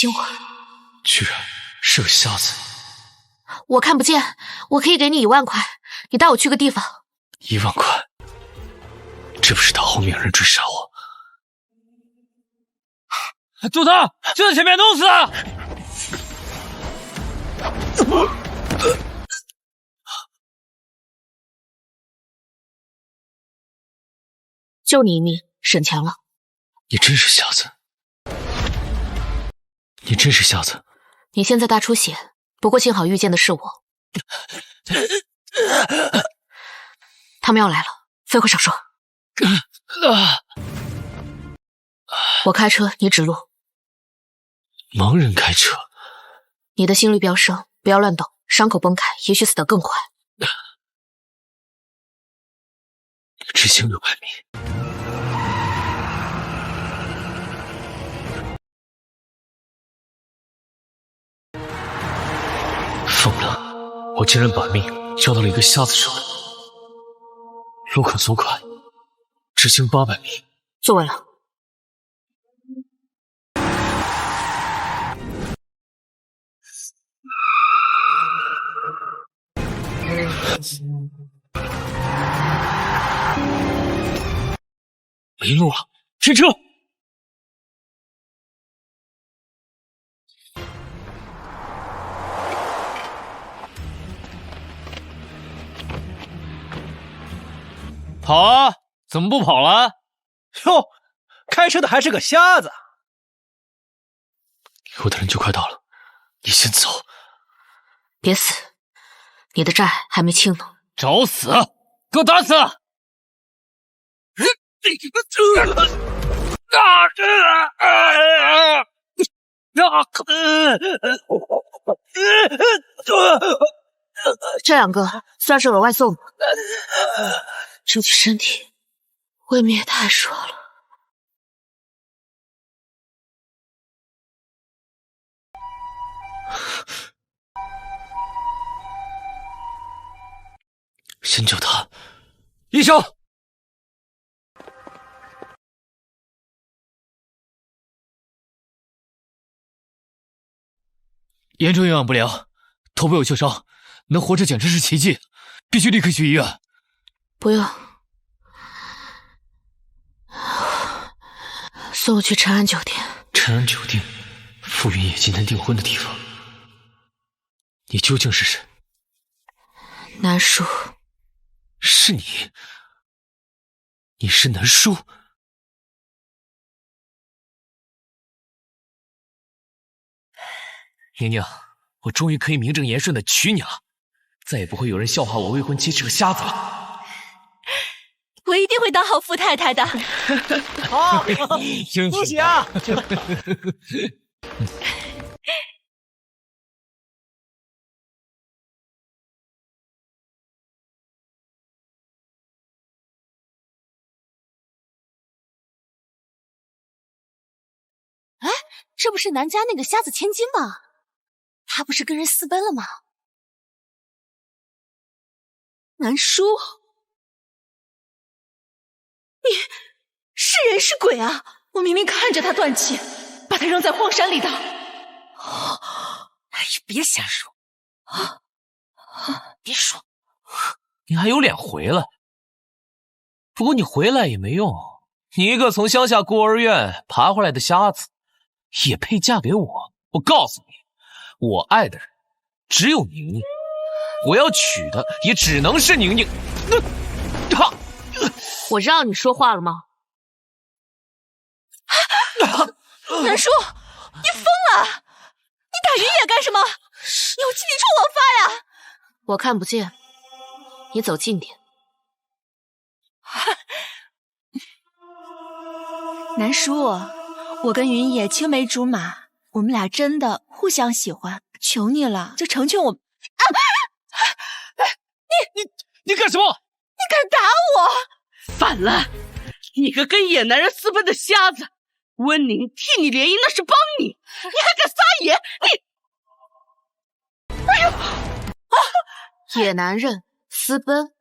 星儿居然是个瞎子。我看不见，我可以给你1万块，你带我去个地方。1万块？这不是他后面有人追杀我？住他！就在前面，弄死他！救你一命，省钱了。你真是瞎子！你真是瞎子！你现在大出血，不过幸好遇见的是我。他们要来了，飞会少说。我开车，你指路。盲人开车，你的心率飙升，不要乱动，伤口崩开，也许死得更快。直行600米。疯了！我竟然把命交到了一个瞎子手里。路可足快，直行800米。坐稳了。没路了，停车！跑啊！怎么不跑了？哟，开车的还是个瞎子。我的人就快到了，你先走。别死，你的债还没清呢。找死！给我打死！这2个算是额外送的。这具身体未免也太爽了。先救他。医生，严重营养不良，头部有旧伤，能活着简直是奇迹，必须立刻去医院。不用，送我去长安酒店。长安酒店，傅云野今天订婚的地方。你究竟是谁？南叔。是你？你是南叔？宁宁，我终于可以名正言顺的娶你了，再也不会有人笑话我未婚妻是个瞎子了。我一定会当好富太太的。好，恭喜啊！这不是南家那个瞎子千金吗？他不是跟人私奔了吗？南叔，你是人是鬼啊？我明明看着他断气，把他扔在荒山里的。哎呀，别瞎说啊！别说，你还有脸回来？不过你回来也没用，你一个从乡下孤儿院爬回来的瞎子。也配嫁给我？我告诉你，我爱的人只有宁宁，我要娶的也只能是宁宁。我让你说话了吗？南叔，你疯了！你打云野干什么？有气你冲我发呀！我看不见，你走近点。南叔，我跟云野青梅竹马，我们俩真的互相喜欢，求你了，就成全我们。你干什么？你敢打我？反了！你个跟野男人私奔的瞎子，温宁替你联姻那是帮你，你还敢撒野！你，哎呦！野男人私奔，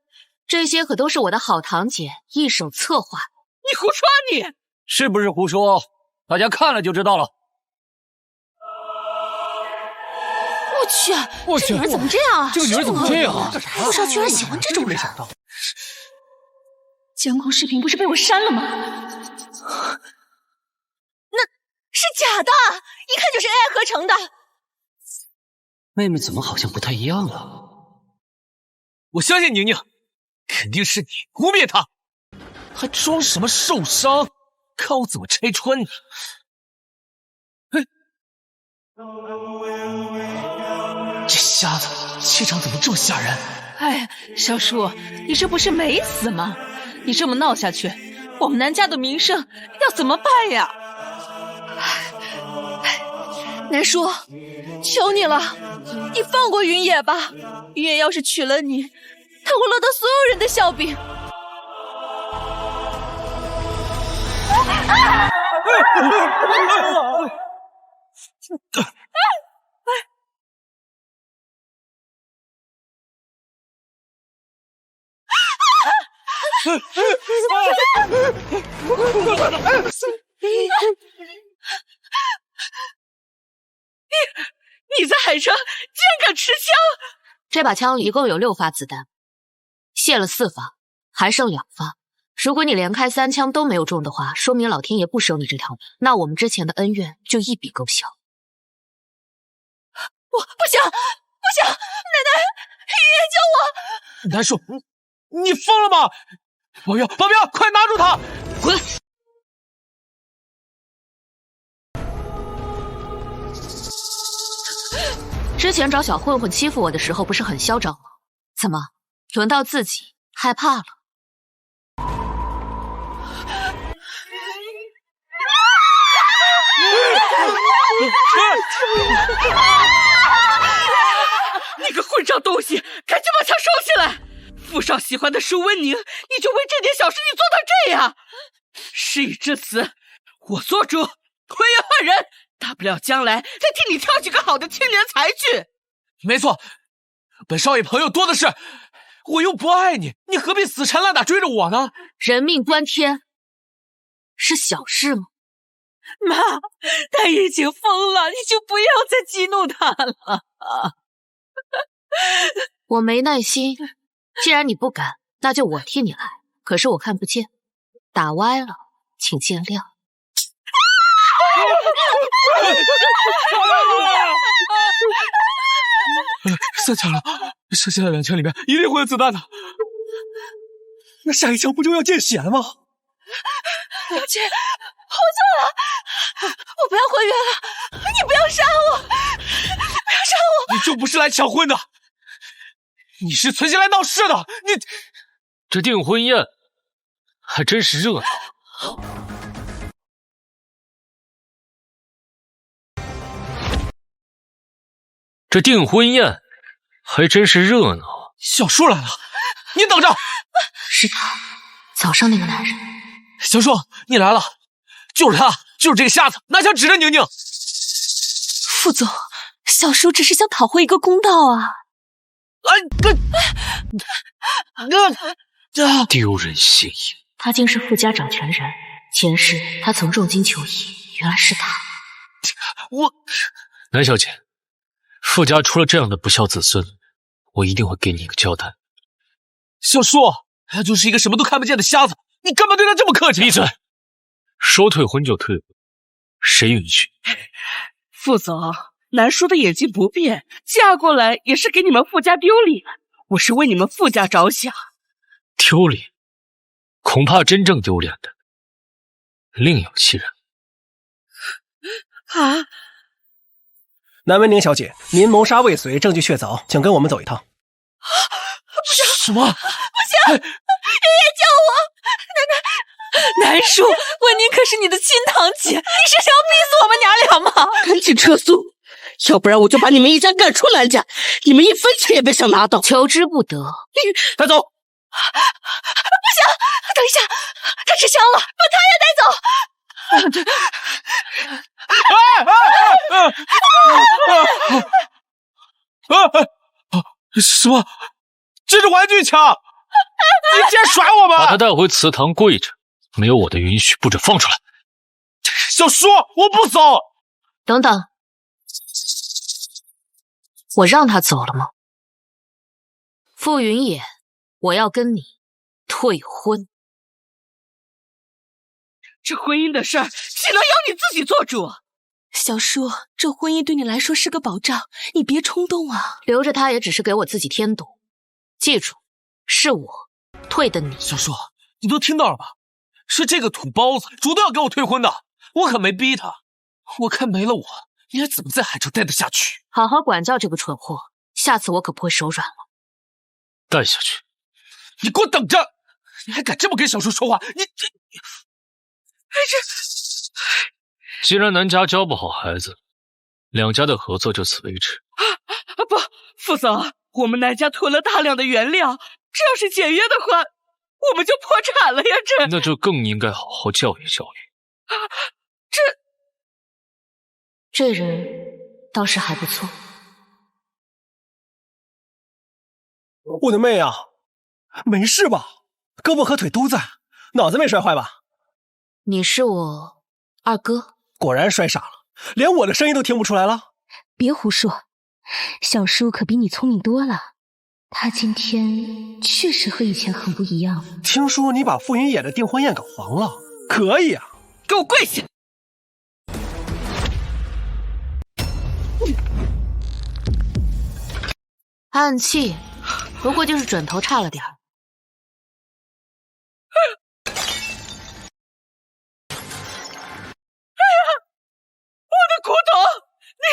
这些可都是我的好堂姐一手策划。你胡说！你是不是胡说？大家看了就知道了。去，我去，这女人怎么这样啊？这个女人怎么这样啊？陆少居然喜欢这种人。监控视频不是被我删了吗？那是假的，一看就是 AI 合成的。妹妹怎么好像不太一样了？我相信宁宁，肯定是你污蔑她，还装什么受伤？看我怎么拆穿你！这瞎子气场怎么这么吓人？哎，小叔，你这不是没死吗？你这么闹下去，我们南家的名声要怎么办呀？南叔，求你了，你放过云野吧。云野要是娶了你，他会落得所有人的笑柄。你在海城竟然敢持枪！这把枪一共有6发子弹，卸了4发，还剩2发。如果你连开3枪都没有中的话，说明老天爷不收你这条命，那我们之前的恩怨就一笔勾销。不行，奶奶，云野救我！南叔，你疯了吗？保镖，快拿住他！滚！之前找小混混欺负我的时候不是很嚣张吗？怎么轮到自己害怕了？你个混账东西，赶紧把枪收起来！傅少喜欢的是温宁，你就为这点小事你做到这样？事已至此，我做主，推言换人，大不了将来再替你挑几个好的青年才去。没错，本少爷朋友多的是，我又不爱你，你何必死缠烂打追着我呢？人命关天，是小事吗？妈，他已经疯了，你就不要再激怒他了。我没耐心，既然你不敢，那就我替你来。可是我看不见，打歪了，请见谅。3枪了，剩下的2枪里面一定会有子弹的。那下一枪不就要见血了吗？对不起，我错了，我不要婚约了，你不要杀我，不要杀我！你就不是来抢婚的，你是存心来闹事的。你这订婚宴还真是热闹。这订婚宴还真是热闹。小叔来了，你等着。是他，早上那个男人。小叔，你来了，就是他，就是这个瞎子，拿枪指着宁宁。副总，小叔只是想讨回一个公道啊！丢人现眼！他竟是傅家掌权人，前世他曾重金求义，原来是他。南小姐，傅家出了这样的不孝子孙，我一定会给你一个交代。小叔，他就是一个什么都看不见的瞎子，你干嘛对他这么客气？闭嘴！说退婚就退婚，谁允许？傅总，南叔的眼睛不变，嫁过来也是给你们傅家丢脸，我是为你们傅家着想。丢脸？恐怕真正丢脸的另有其人。啊！南文宁小姐，您谋杀未遂，证据确凿，请跟我们走一趟。什么？不行，爷爷救我！南叔，文宁可是你的亲堂姐，你是想要逼死我们娘俩吗？赶紧撤诉，要不然我就把你们一家赶出兰家，你们一分钱也别想拿到。求之不得。带走！不行，等一下，他持枪了，把他也带走。什么？这是玩具枪！你竟然耍我们！把他带回祠堂跪着，没有我的允许，不准放出来。小叔，我不走。等等，我让他走了吗？傅云野，我要跟你退婚。这婚姻的事儿，岂能由你自己做主？小叔，这婚姻对你来说是个保障，你别冲动啊。留着他也只是给我自己添堵。记住，是我退的你。小叔，你都听到了吧？是这个土包子主动要跟我退婚的，我可没逼他。我看没了我，你还怎么在海州待得下去？好好管教这个蠢货，下次我可不会手软了。带下去。你给我等着！你还敢这么跟小叔说话？你这……既然南家教不好孩子，两家的合作就此为止。不，副总，我们南家囤了大量的原料，这要是解约的话，我们就破产了呀！那就更应该好好教育教育。这人倒是还不错。我的妹啊，没事吧？胳膊和腿都在，脑子没摔坏吧？你是我二哥？果然摔傻了，连我的声音都听不出来了。别胡说，小叔可比你聪明多了。他今天确实和以前很不一样。听说你把傅云野的订婚宴给黄了，可以啊！给我跪下！暗器，不过就是准头差了点儿。古董，你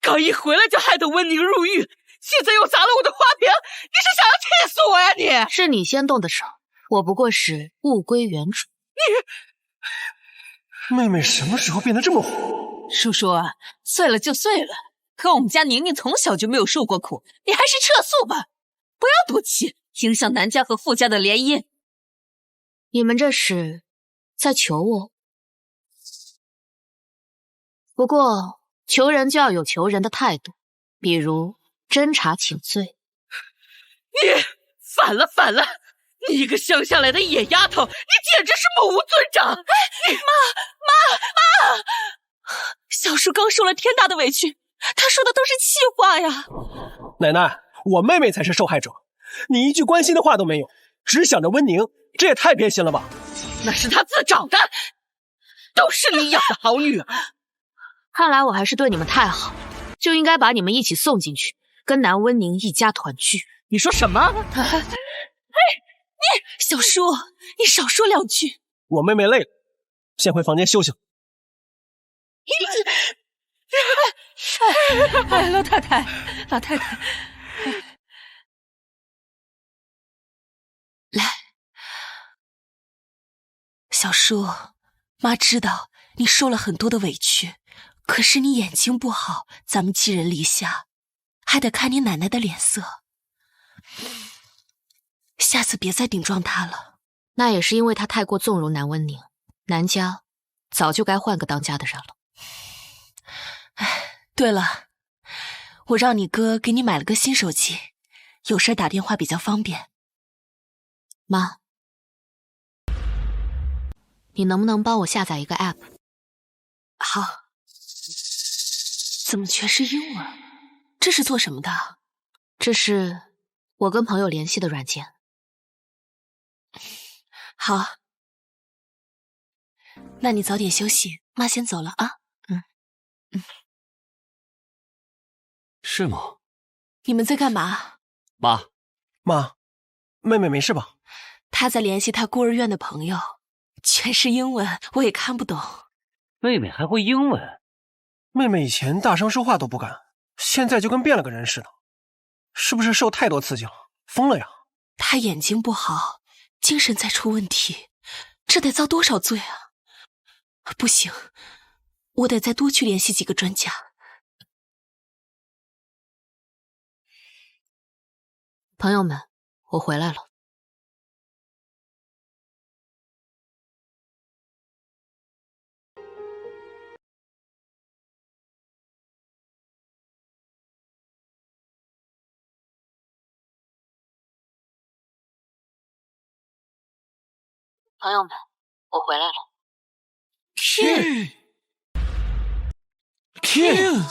刚一回来就害得温宁入狱，现在又砸了我的花瓶，你是想要气死我呀你？是你先动的手，我不过是物归原主。妹妹什么时候变得这么虎？叔叔啊，碎了就碎了，可我们家宁宁从小就没有受过苦，你还是撤诉吧，不要赌气，影响南家和傅家的联姻。你们这是在求我？不过求人就要有求人的态度，比如侦查请罪。你反了反了！你一个乡下来的野丫头，你简直是目无尊长！哎，妈！小叔刚受了天大的委屈，他说的都是气话呀。奶奶，我妹妹才是受害者，你一句关心的话都没有，只想着温宁，这也太偏心了吧？那是她自找的，都是你养的好女儿。看来我还是对你们太好，就应该把你们一起送进去，跟南温宁一家团聚。你说什么？小叔，你少说两句。我妹妹累了，先回房间休息。哎，老太太，来，小叔，妈知道你受了很多的委屈，可是你眼睛不好，咱们寄人篱下，还得看你奶奶的脸色。下次别再顶撞她了。那也是因为她太过纵容南温宁，南家早就该换个当家的人了。哎，对了，我让你哥给你买了个新手机，有事打电话比较方便。妈，你能不能帮我下载一个 app？ 好。怎么全是英文？这是做什么的？这是我跟朋友联系的软件。好，那你早点休息，妈先走了啊。是吗？你们在干嘛？妈，妹妹没事吧？她在联系她孤儿院的朋友，全是英文，我也看不懂。妹妹还会英文？妹妹以前大声说话都不敢，现在就跟变了个人似的，是不是受太多刺激了，疯了呀？她眼睛不好，精神再出问题，这得遭多少罪啊！不行，我得再多去联系几个专家。朋友们，我回来了。朋友们，我回来了。King，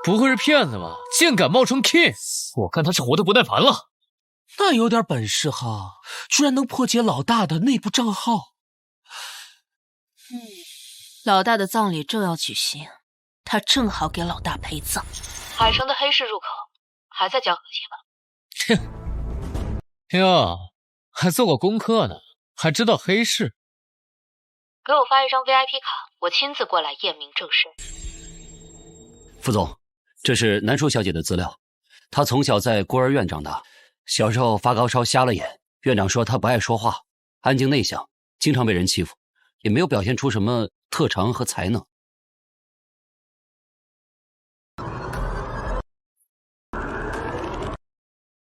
不会是骗子吧？竟敢冒充 King， 我看他是活得不耐烦了。那有点本事哈，居然能破解老大的内部账号。老大的葬礼正要举行，他正好给老大陪葬。海城的黑市入口还在江河街吧？哟，还做过功课呢，还知道黑市。给我发一张 VIP 卡，我亲自过来验明正身。副总，这是南舒小姐的资料。她从小在孤儿院长大，小时候发高烧瞎了眼，院长说她不爱说话，安静内向，经常被人欺负，也没有表现出什么特长和才能。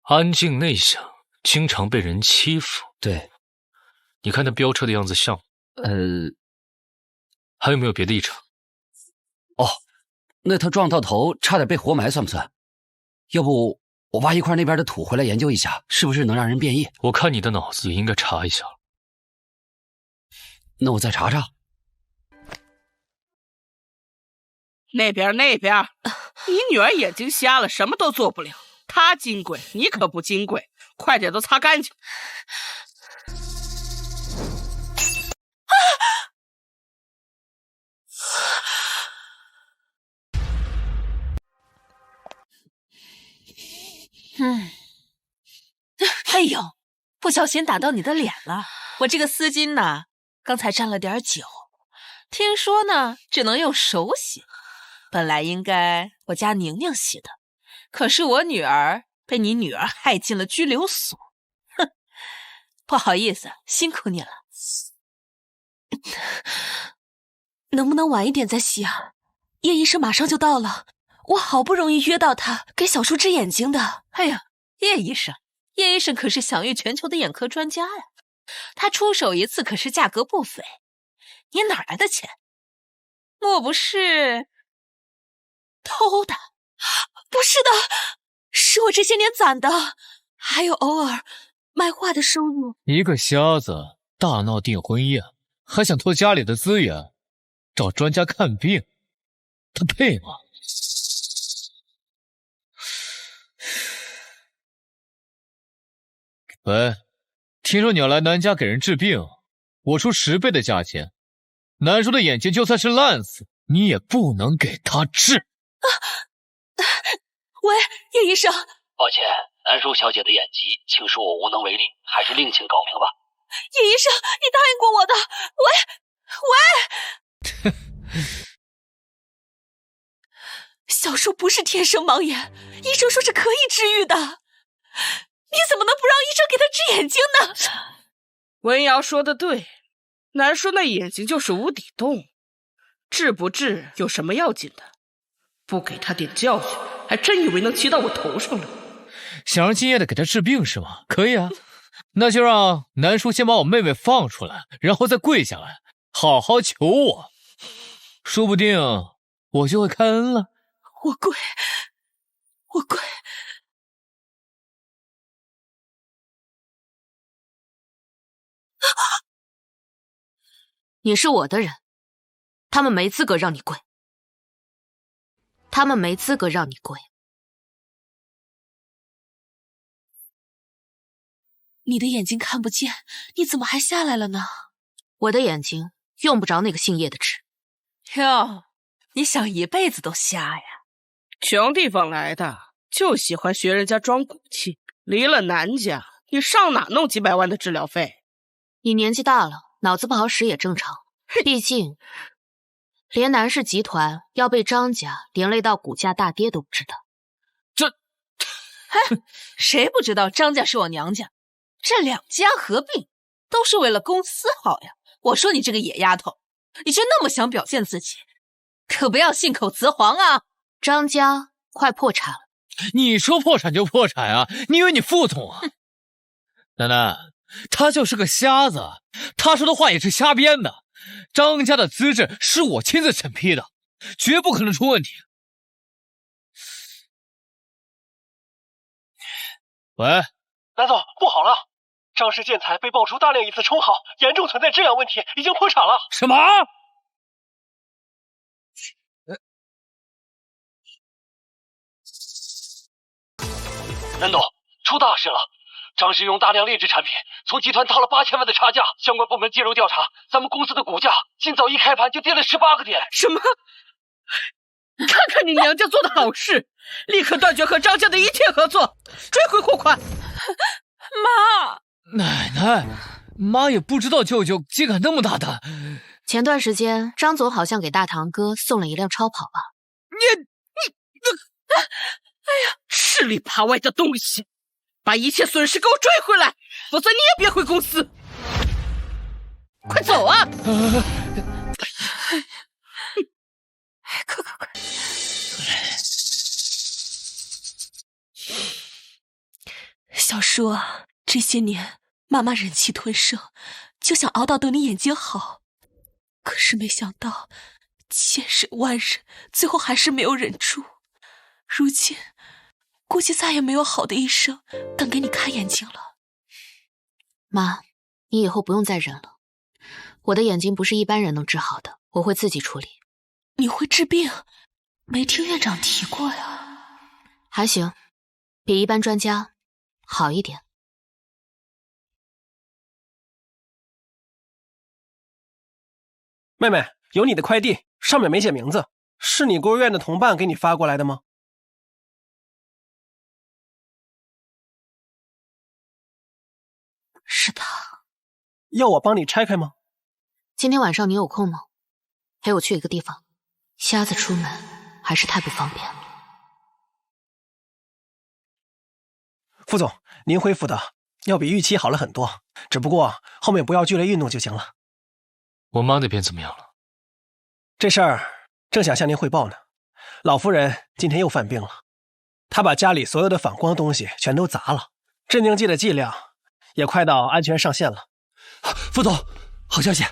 安静内向，经常被人欺负。对，你看他飙车的样子像吗？还有没有别的异常？哦，那他撞到头，差点被活埋，算不算？要不我挖一块那边的土回来研究一下，是不是能让人变异？我看你的脑子也应该查一下了。那我再查查。那边，你女儿眼睛瞎了，什么都做不了。她金贵，你可不金贵，快点都擦干净。哎呦，不小心打到你的脸了。我这个丝巾呢，刚才沾了点酒，听说呢只能用手洗，本来应该我家宁宁洗的，可是我女儿被你女儿害进了拘留所。哼，不好意思，辛苦你了。能不能晚一点再洗啊？叶医生马上就到了，我好不容易约到他给小叔治眼睛的。哎呀，叶医生可是享誉全球的眼科专家呀，他出手一次可是价格不菲，你哪来的钱？莫不是偷的？不是的，是我这些年攒的，还有偶尔卖画的收入。一个瞎子大闹订婚宴，还想拖家里的资源找专家看病，他配吗？喂，听说你要来南家给人治病，我出10倍的价钱，南叔的眼睛就算是烂死，你也不能给他治。喂，叶医生，抱歉，南舒小姐的眼疾，请恕我无能为力，还是另请高明吧。叶医生，你答应过我的。喂，小叔不是天生盲眼，医生说是可以治愈的，你怎么能不让医生给他治眼睛呢？文瑶说的对，南叔那眼睛就是无底洞，治不治有什么要紧的？不给他点教训，还真以为能骑到我头上了。想让今夜的给他治病是吗？可以啊，那就让南叔先把我妹妹放出来，然后再跪下来，好好求我，说不定我就会开恩了。我跪。你是我的人，他们没资格让你跪，他们没资格让你跪。你的眼睛看不见，你怎么还下来了呢？我的眼睛用不着那个姓叶的治。哟，你想一辈子都瞎呀？穷地方来的，就喜欢学人家装骨气。离了南家，你上哪弄几百万的治疗费？你年纪大了，脑子不好使也正常。毕竟，连南氏集团要被张家连累到股价大跌都不知道。嘿，谁不知道张家是我娘家？这两家合并都是为了公司好呀！我说你这个野丫头，你真那么想表现自己，可不要信口雌黄啊！张家快破产了，你说破产就破产啊？你以为你副总啊？楠楠，他就是个瞎子，他说的话也是瞎编的。张家的资质是我亲自审批的，绝不可能出问题。喂，南总，不好了！张氏建材被爆出大量疑似冲好，严重存在质量问题，已经破产了。什么？南董，出大事了！张氏用大量劣质产品从集团套了8000万的差价，相关部门介入调查，咱们公司的股价今早一开盘就跌了18个点。什么？看看你娘家做的好事，立刻断绝和张家的一切合作，追回货款。妈，奶奶，妈也不知道舅舅竟敢那么大胆。前段时间，张总好像给大堂哥送了一辆超跑吧？哎呀，吃里扒外的东西，把一切损失给我追回来，否则你也别回公司。快走啊！快！小叔啊，这些年妈妈忍气吞声，就想熬到等你眼睛好，可是没想到千忍万忍，最后还是没有忍住。如今估计再也没有好的医生敢给你看眼睛了。妈，你以后不用再忍了，我的眼睛不是一般人能治好的，我会自己处理。你会治病？没听院长提过呀。还行，比一般专家好一点。妹妹，有你的快递，上面没写名字，是你孤儿院的同伴给你发过来的吗？是他。要我帮你拆开吗？今天晚上你有空吗？陪我去一个地方。瞎子出门还是太不方便了。副总，您恢复的要比预期好了很多，只不过后面不要剧烈运动就行了。我妈那边怎么样了？这事儿正想向您汇报呢。老夫人今天又犯病了，她把家里所有的反光东西全都砸了，镇定剂的剂量也快到安全上限了。副总，好消息！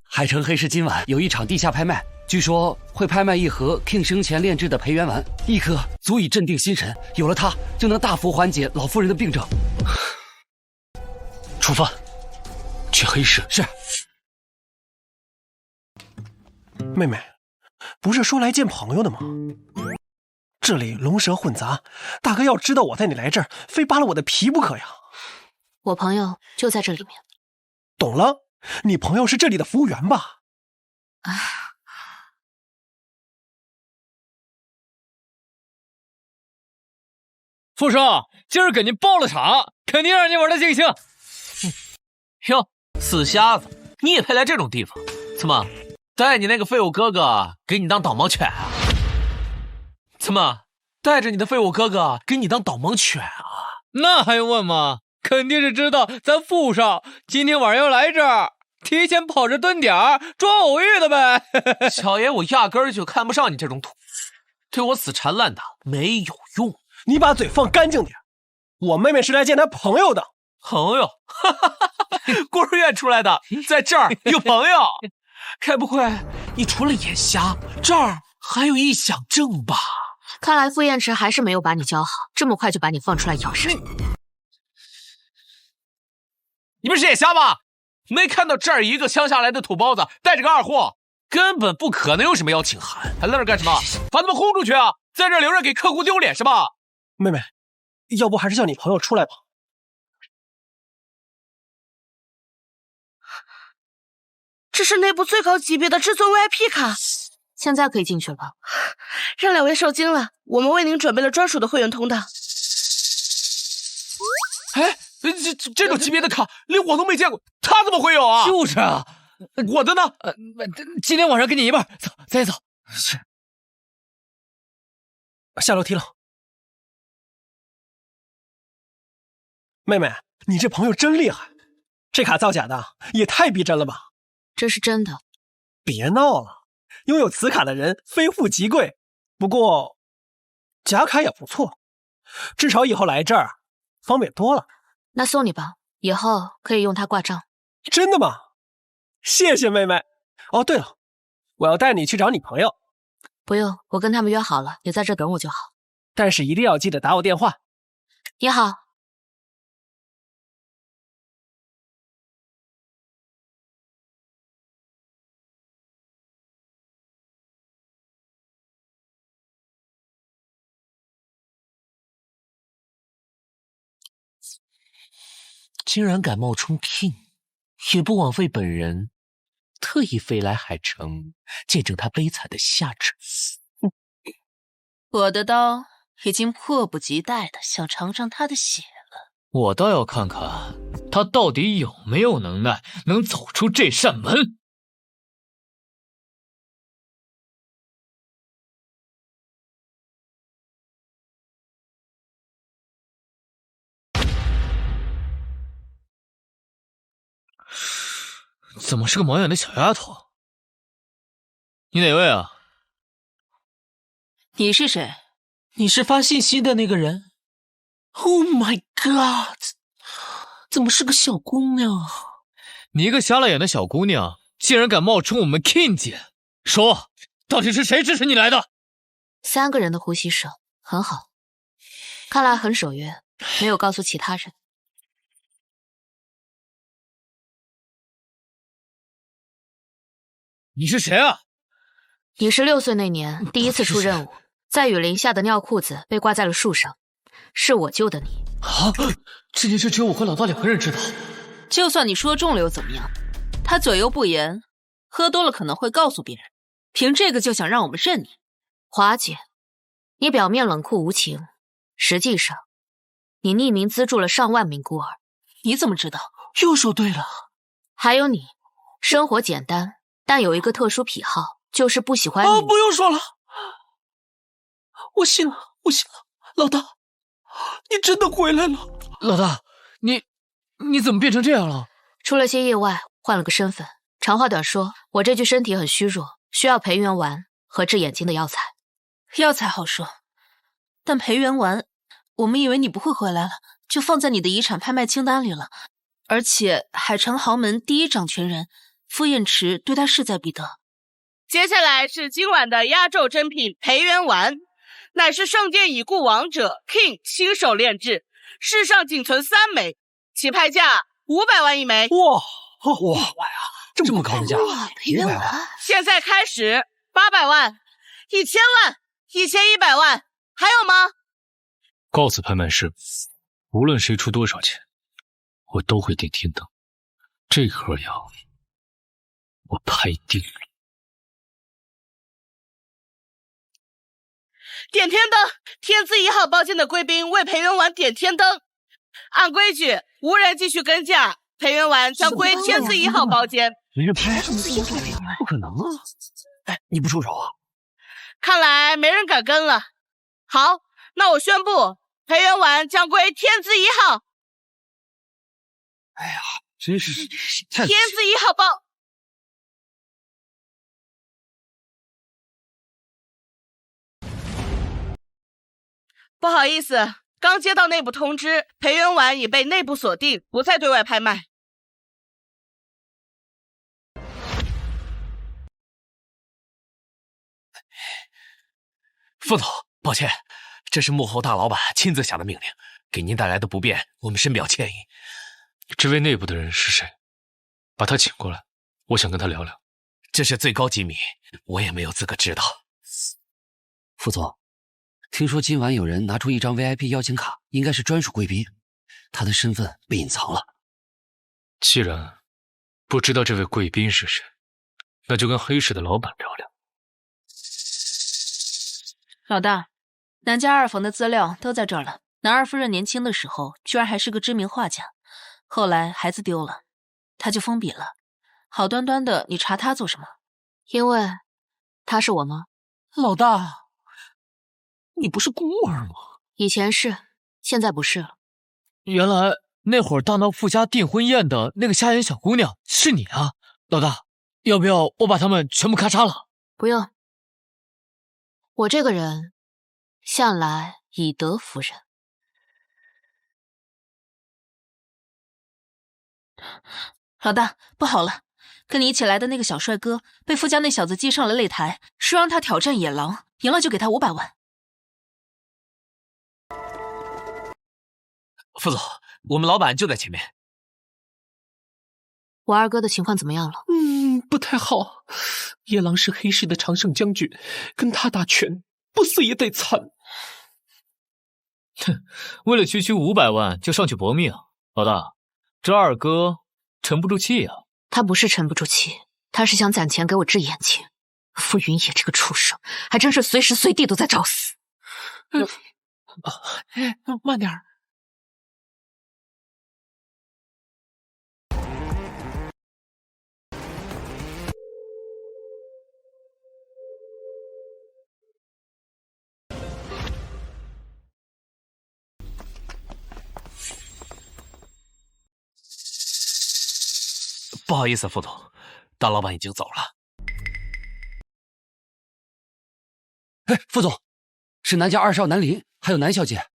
海城黑市今晚有一场地下拍卖，据说会拍卖一盒 King 生前炼制的培元丸，一颗足以镇定心神，有了它就能大幅缓解老夫人的病症。出发，去黑市。是。妹妹，不是说来见朋友的吗？这里龙蛇混杂，大哥要知道我带你来这儿，非扒了我的皮不可呀！我朋友就在这里面。懂了，你朋友是这里的服务员吧？傅少，今儿给您包了场，肯定让您玩的尽兴。哟，死瞎子，你也配来这种地方？怎么，带你那个废物哥哥给你当导盲犬啊？怎么，带着你的废物哥哥给你当导盲犬啊？那还用问吗？肯定是知道咱傅少今天晚上要来这儿，提前跑着蹲点儿装偶遇的呗。小爷我压根儿就看不上你这种土，对我死缠烂打没有用。你把嘴放干净点，我妹妹是来见她朋友的。朋友？孤儿院出来的，在这儿有朋友？该不会你除了眼瞎，这儿还有臆想症吧？看来傅燕池还是没有把你教好，这么快就把你放出来咬人。你不是眼瞎吗？没看到这儿一个乡下来的土包子带着个二货，根本不可能有什么邀请函，还愣着干什么？把他们轰出去啊！在这儿留着给客户丢脸是吧？妹妹，要不还是叫你朋友出来吧。这是内部最高级别的至尊 VIP 卡，现在可以进去了吧？让两位受惊了，我们为您准备了专属的会员通道。哎，这种级别的卡连我都没见过，他怎么会有啊？就是啊，我的呢？今天晚上给你一半，走，咱走。是。下楼梯了。妹妹，你这朋友真厉害，这卡造假的也太逼真了吧？这是真的。别闹了，拥有此卡的人非富即贵。不过，假卡也不错，至少以后来这儿方便多了。那送你吧，以后可以用它挂账。真的吗？谢谢妹妹。哦，对了，我要带你去找你朋友。不用，我跟他们约好了，你在这等我就好。但是一定要记得打我电话。你好。竟然敢冒充 King， 也不枉费本人特意飞来海城，见证他悲惨的下场。我的刀已经迫不及待的想尝尝他的血了。我倒要看看他到底有没有能耐，能走出这扇门。怎么是个毛眼的小丫头？你哪位啊？你是谁？你是发信息的那个人 ？Oh my god！ 怎么是个小姑娘？你一个瞎了眼的小姑娘，竟然敢冒充我们 King 姐！说，到底是谁支持你来的？3个人的呼吸声，很好，看来很守约，没有告诉其他人。你是谁啊？你16岁那年第一次出任务，在雨林下的尿裤子被挂在了树上，是我救的你。啊！这件事只有我和老大2个人知道。就算你说中了又怎么样？他嘴又不严，喝多了可能会告诉别人。凭这个就想让我们认你？华姐，你表面冷酷无情，实际上你匿名资助了上万名孤儿。你怎么知道？又说对了。还有你，生活简单，但有一个特殊癖好，就是不喜欢不用说了，我信了，我信了。老大，你真的回来了。老大，你怎么变成这样了？出了些意外，换了个身份。长话短说，我这具身体很虚弱，需要培元丸和治眼睛的药材。药材好说，但培元丸，我们以为你不会回来了，就放在你的遗产拍卖清单里了。而且海城豪门第一掌权人傅燕池对他势在必得。接下来是今晚的压轴珍品培元丸，乃是圣剑已故王者 King 亲手炼制，世上仅存3枚，起拍价500万一枚。哇，这么高的价！培元丸，现在开始800万、1000万、1100万，还有吗？告诉拍卖师，无论谁出多少钱，我都会点天灯。这盒药，我拍定了。点天灯，天字1号包间的贵宾为培元丸点天灯。按规矩，无人继续跟价，培元丸将归天字1号包间。没人拍，不可能啊！哎，你不出手啊？看来没人敢跟了。好，那我宣布，培元丸将归天字1号。哎呀，真是天字1号包。不好意思，刚接到内部通知，培元丸已被内部锁定，不再对外拍卖。副总，抱歉，这是幕后大老板亲自下的命令，给您带来的不便，我们深表歉意。这位内部的人是谁？把他请过来，我想跟他聊聊。这是最高机密，我也没有资格知道。副总，听说今晚有人拿出一张 VIP 邀请卡，应该是专属贵宾，他的身份被隐藏了。既然不知道这位贵宾是谁，那就跟黑市的老板聊聊。老大，南家2房的资料都在这儿了。南二夫人年轻的时候，居然还是个知名画家，后来孩子丢了，他就封笔了。好端端的，你查他做什么？因为他是我吗？老大，你不是孤儿吗？以前是，现在不是了。原来那会儿大闹傅家订婚宴的那个瞎眼小姑娘是你啊！老大，要不要我把他们全部咔嚓了？不用，我这个人向来以德服人。老大，不好了，跟你一起来的那个小帅哥被傅家那小子击上了擂台，说让他挑战野狼，赢了就给他500万。副总，我们老板就在前面。我二哥的情况怎么样了？不太好。野狼是黑市的常胜将军，跟他打拳，不死也得惨。哼，为了区区500万就上去搏命，老大，这二哥沉不住气啊。他不是沉不住气，他是想攒钱给我治眼睛。傅云野这个畜生，还真是随时随地都在找死。慢点儿。不好意思，副总，大老板已经走了。哎，副总，是南家二少南林，还有南小姐。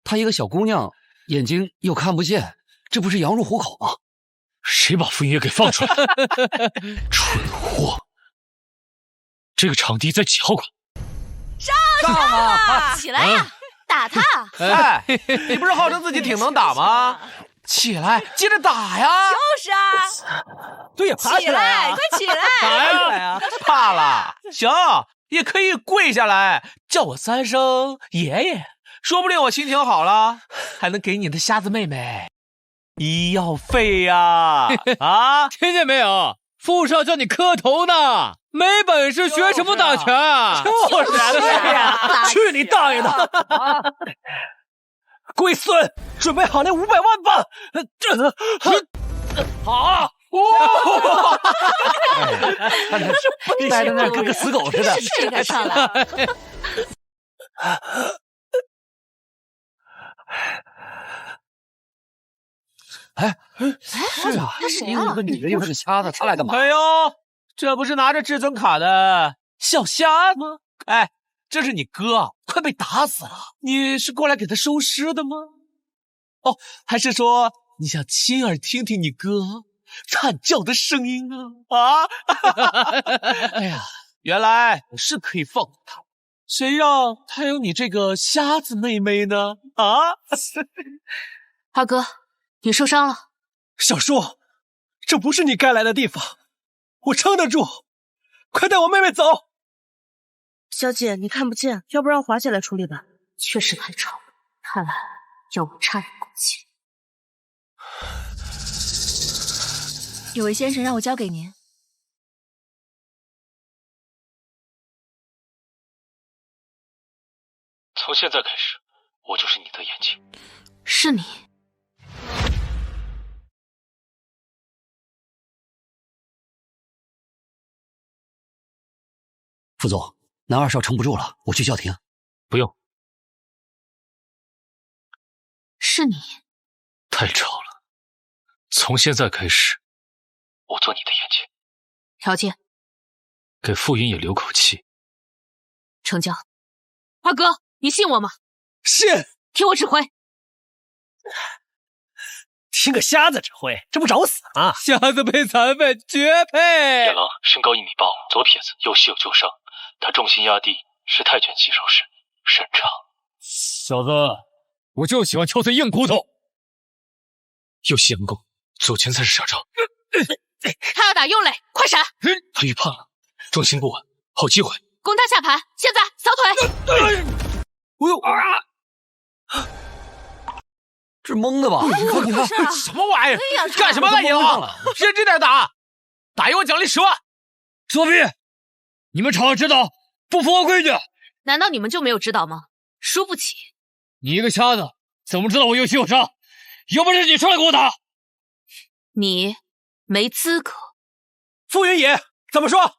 她一个小姑娘，眼睛又看不见，这不是羊入虎口吗？谁把傅云野给放出来？蠢货！这个场地在几号馆？上啊！起来呀，打他！哎，你不是号称自己挺能打吗？起来，接着打呀！就是啊，对呀，爬起来啊！快起来！打呀！怕了，行，也可以跪下来叫我3声爷爷，说不定我心情好了，还能给你的瞎子妹妹医药费呀！啊，听见没有？傅少叫你磕头呢，没本事学什么打拳啊？就是呀，去你大爷的！龟孙，准备好那500万吧！好，待在那儿跟个死狗似的。这个上来。是啊，那谁又啊？个女的，又是个瞎子，他来干嘛？哎呦，这不是拿着至尊卡的小瞎子吗？哎，这是你哥，快被打死了！你是过来给他收尸的吗？哦，还是说你想亲耳听听你哥惨叫的声音啊？啊！哎呀，原来是可以放过他，谁让他有你这个瞎子妹妹呢？啊！二哥，你受伤了。小叔，这不是你该来的地方，我撑得住，快带我妹妹走。小姐，你看不见，要不然滑下来处理吧。确实太吵了，看来要我差点过去。有位先生让我交给您。从现在开始，我就是你的眼睛。是你。副总，南二少撑不住了，我去叫停。不用。是你。太吵了。从现在开始，我做你的眼睛。条件？给傅云也留口气。成交。二哥，你信我吗？信。听我指挥。听个瞎子指挥，这不找死吗？瞎子配残废，绝配！野狼身高1.8米，左撇子，右膝有旧伤，他重心压地，是泰拳起手式，擅长。小子，我就喜欢敲碎硬骨头。右膝佯攻，左拳才是傻招。他要打右垒，快闪！他预判了，重心不稳，好机会。攻他下盘，现在扫腿！这蒙的吧？你看什么玩意儿？干什么呢？野狼，认真点打，打赢我奖励10万。作弊！你们厂知道不符合规矩。难道你们就没有指导吗？输不起。你一个瞎子，怎么知道我右膝有伤？有本事你出来给我打！你没资格。傅云野怎么说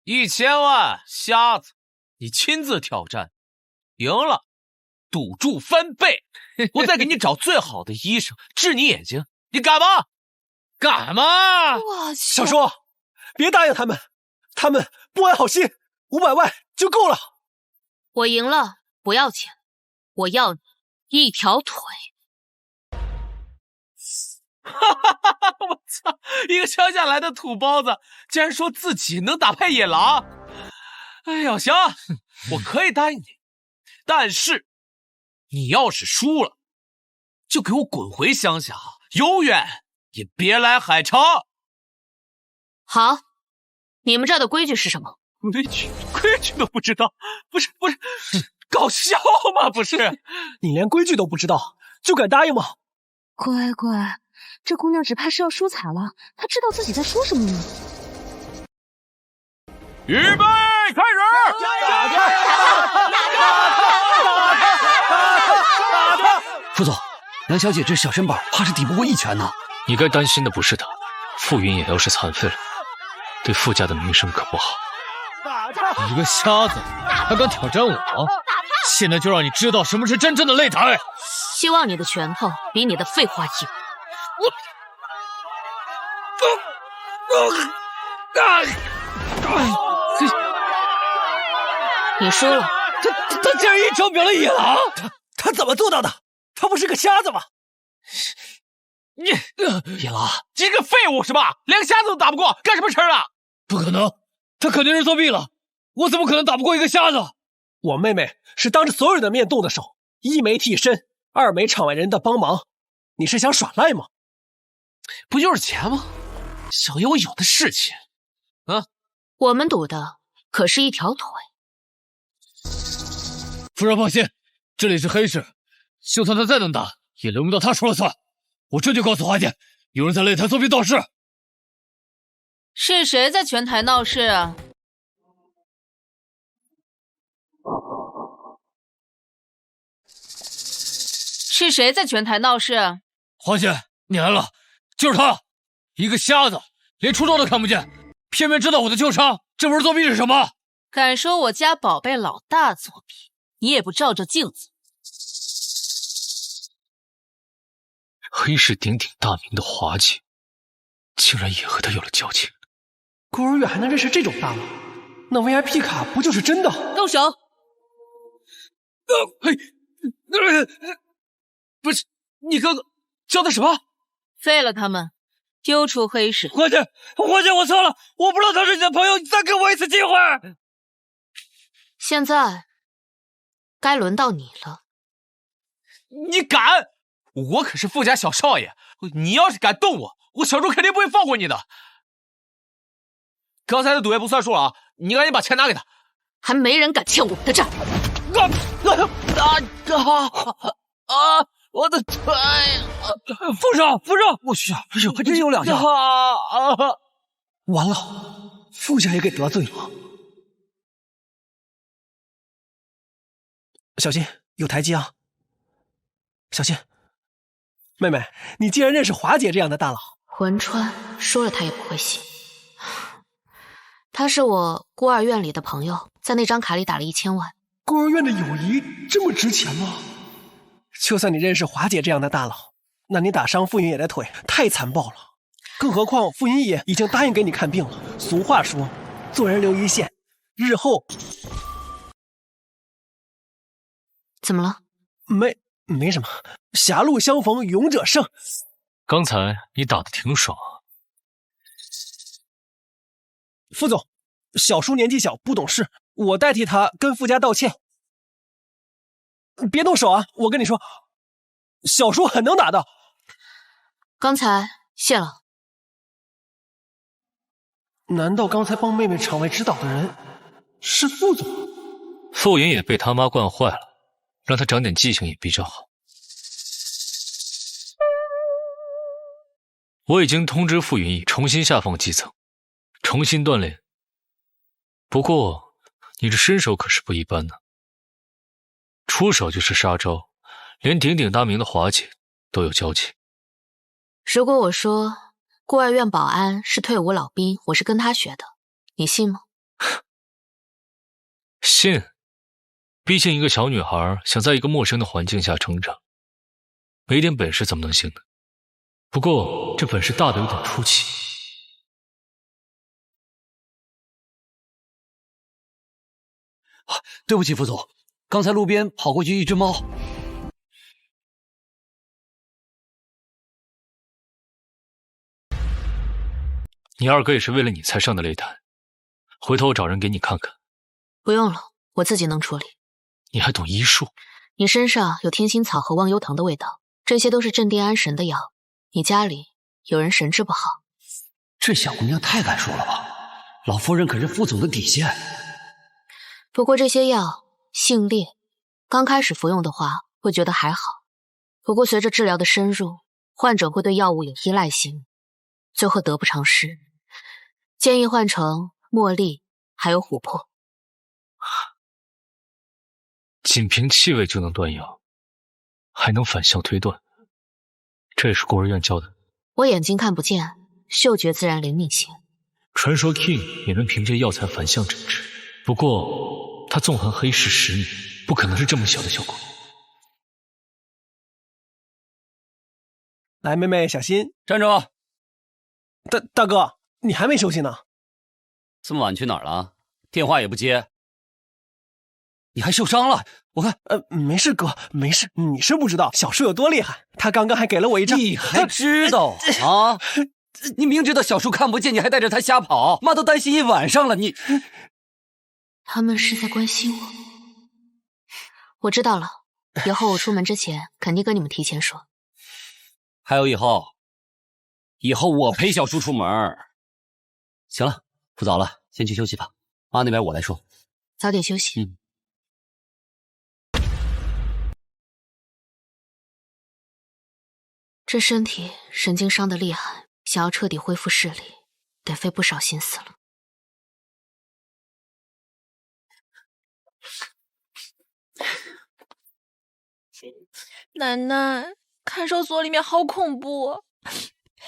？1000万，瞎子，你亲自挑战，赢了，赌注翻倍。我再给你找最好的医生治你眼睛，你敢吗？敢吗？小叔，别答应他们，他们不安好心，500万就够了。我赢了，不要钱，我要你一条腿。我操！一个乡下来的土包子，竟然说自己能打败野狼。哎呀，行，我可以答应你，但是你要是输了，就给我滚回乡下，永远也别来海城。好，你们这儿的规矩是什么？规矩都不知道？不是，搞笑吗？不是，你连规矩都不知道，就敢答应吗？乖乖，这姑娘只怕是要输惨了，她知道自己在说什么吗？预备，开始！副总，梁小姐这小身板，怕是抵不过一拳呢。你该担心的不是她，傅云野要是残废了，对傅家的名声可不好。一个瞎子，还敢挑战我？现在就让你知道什么是真正的擂台！希望你的拳头比你的废话硬。你输了。他竟然一招秒了野狼！他怎么做到的？他不是个瞎子吗？野狼，你个废物是吧？连个瞎子都打不过，干什么吃啊？不可能，他肯定是作弊了。我怎么可能打不过一个瞎子？我妹妹是当着所有人的面动的手，一没替身，二没场外人的帮忙，你是想耍赖吗？不就是钱吗？小爷我有的是钱。啊，我们赌的可是一条腿。夫人放心，这里是黑市，就算他再能打，也轮不到他说了算。我这就告诉华姐，有人在擂台作弊闹事。是谁在拳台闹事啊？是谁在拳台闹事啊？华姐，你来了，就是他，一个瞎子，连出招都看不见，偏偏知道我的旧伤，这不是作弊是什么？敢说我家宝贝老大作弊，你也不照照镜子。黑市鼎鼎大名的华姐，竟然也和他有了交情。孤儿院还能认识这种大佬，那 VIP 卡不就是真的？动手！不是，你哥哥教的什么？废了他们，丢出黑市。华姐，我错了，我不知道他是你的朋友，你再给我一次机会。现在该轮到你了。你敢？我可是傅家小少爷，你要是敢动我，我小周肯定不会放过你的。刚才的赌也不算数了啊！你赶紧把钱拿给他。还没人敢欠我们的债。我的腿！傅少，我去，还真有两下。完了，傅家也给得罪了。小心，有台阶啊！小心，妹妹，你竟然认识华姐这样的大佬？魂川说了他也不会信。他是我孤儿院里的朋友，在那张卡里打了1000万。孤儿院的友谊这么值钱吗？就算你认识华姐这样的大佬，那你打伤傅云野的腿太残暴了。更何况傅云野已经答应给你看病了。俗话说，做人留一线，日后……怎么了？没什么。狭路相逢勇者胜。刚才你打得挺爽啊。傅总，小叔年纪小不懂事，我代替他跟傅家道歉。别动手啊！我跟你说，小叔很能打的。刚才谢了。难道刚才帮妹妹场外指导的人是傅总？傅云也被他妈惯坏了，让他长点记性也比较好。我已经通知傅云逸重新下放基层，重新锻炼。不过，你这身手可是不一般呢。出手就是杀招，连鼎鼎大名的华姐都有交情。如果我说孤儿院保安是退伍老兵，我是跟他学的，你信吗？信。毕竟一个小女孩想在一个陌生的环境下成长，没点本事怎么能行呢？不过这本事大的有点出奇。对不起，副总，刚才路边跑过去一只猫。你二哥也是为了你才上的擂台，回头我找人给你看看。不用了，我自己能处理。你还懂医术？你身上有天心草和忘忧藤的味道，这些都是镇定安神的药。你家里有人神志不好。这小姑娘太敢说了吧？老夫人可是副总的底线。不过这些药性烈，刚开始服用的话会觉得还好，不过随着治疗的深入，患者会对药物有依赖性，最后得不偿失。建议换成茉莉还有琥珀。仅凭气味就能断药，还能反向推断，这也是孤儿院教的。我眼睛看不见，嗅觉自然灵敏些。传说 King 也能凭借药材反向诊治，不过他纵横黑市10年，不可能是这么小的效果。来，妹妹小心，站住！大哥，你还没休息呢？这么晚去哪儿了？电话也不接。你还受伤了？我看，没事哥，没事。你是不知道小树有多厉害，他刚刚还给了我一张。你还知道啊？你明知道小树看不见，你还带着他瞎跑，妈都担心一晚上了。你，他们是在关心我。我知道了，以后我出门之前肯定跟你们提前说。还有以后我陪小树出门。行了，不早了，先去休息吧。妈那边我来说。早点休息。这身体神经伤得厉害，想要彻底恢复视力，得费不少心思了。奶奶，看守所里面好恐怖，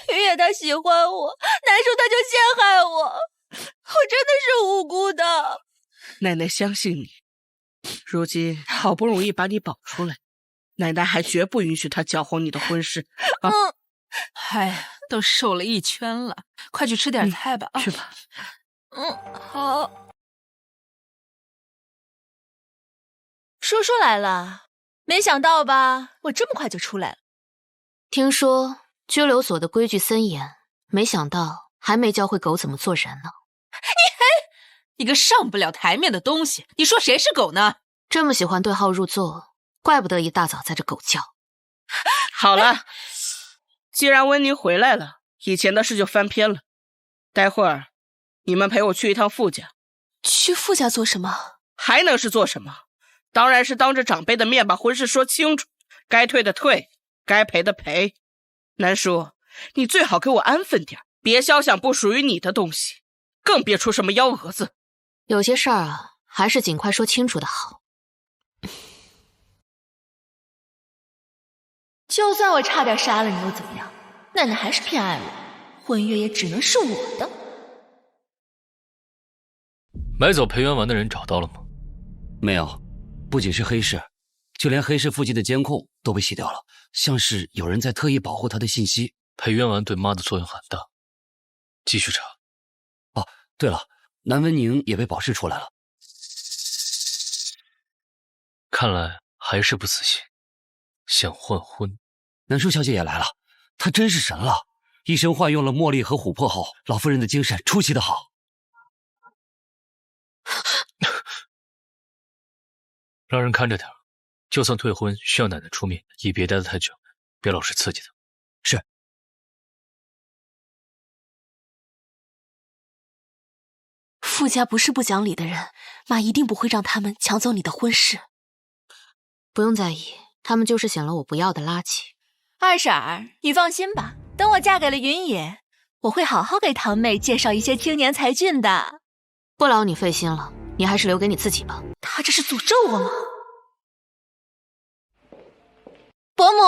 云野他喜欢我，难受他就陷害我，我真的是无辜的。奶奶相信你，如今好不容易把你保出来，奶奶还绝不允许他搅和你的婚事啊！哎呀，都瘦了一圈了，快去吃点菜吧。去吧。好。叔叔来了，没想到吧？我这么快就出来了。听说拘留所的规矩森严，没想到还没教会狗怎么做人呢。你个上不了台面的东西，你说谁是狗呢？这么喜欢对号入座，怪不得一大早在这狗叫。好了，既然温宁回来了，以前的事就翻篇了。待会儿你们陪我去一趟傅家。去傅家做什么？还能是做什么？当然是当着长辈的面把婚事说清楚，该退的退，该赔的赔。南叔，你最好给我安分点，别肖想不属于你的东西，更别出什么幺蛾子。有些事儿啊，还是尽快说清楚的好。就算我差点杀了你又怎么样？奶奶还是偏爱我，婚约也只能是我的。买走裴元丸的人找到了吗？没有，不仅是黑市，就连黑市附近的监控都被洗掉了，像是有人在特意保护他的信息。裴元丸对妈的作用很大，继续查。哦，对了，南文宁也被保释出来了。看来还是不死心，想换婚。南舒小姐也来了，她真是神了！医生换用了茉莉和琥珀后，老夫人的精神出奇的好。让人看着点，就算退婚，需要奶奶出面，也别待得太久，别老是刺激她。是。傅家不是不讲理的人，妈一定不会让他们抢走你的婚事。不用在意，他们就是选了我不要的垃圾。二婶儿，你放心吧，等我嫁给了云野，我会好好给堂妹介绍一些青年才俊的。不劳你费心了，你还是留给你自己吧。他这是诅咒我吗？伯母，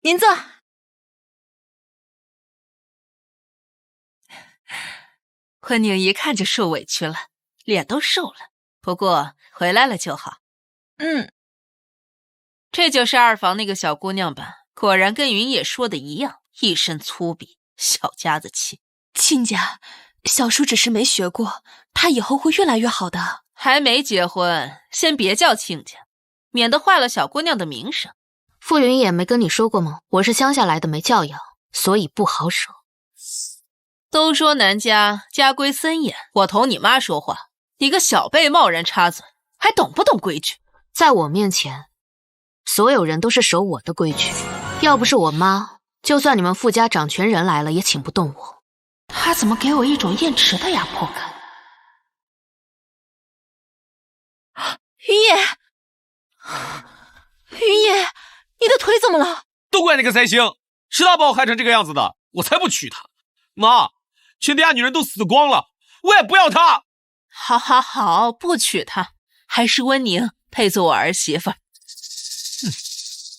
您坐。昆宁一看就受委屈了，脸都瘦了，不过回来了就好。这就是二房那个小姑娘吧？果然跟云野说的一样，一身粗鄙，小家子气。亲家，小叔只是没学过，他以后会越来越好的。还没结婚，先别叫亲家，免得坏了小姑娘的名声。傅云野没跟你说过吗？我是乡下来的，没教养，所以不好惹。都说南家家规森严，我同你妈说话，你个小辈贸然插嘴，还懂不懂规矩？在我面前，所有人都是守我的规矩。要不是我妈，就算你们傅家掌权人来了，也请不动我。他怎么给我一种燕池的压迫感？云野，云野，你的腿怎么了？都怪那个三星，是他把我害成这个样子的，我才不娶她。妈，全天下女人都死光了，我也不要她。好，好，好，不娶她，还是温宁配做我儿媳妇。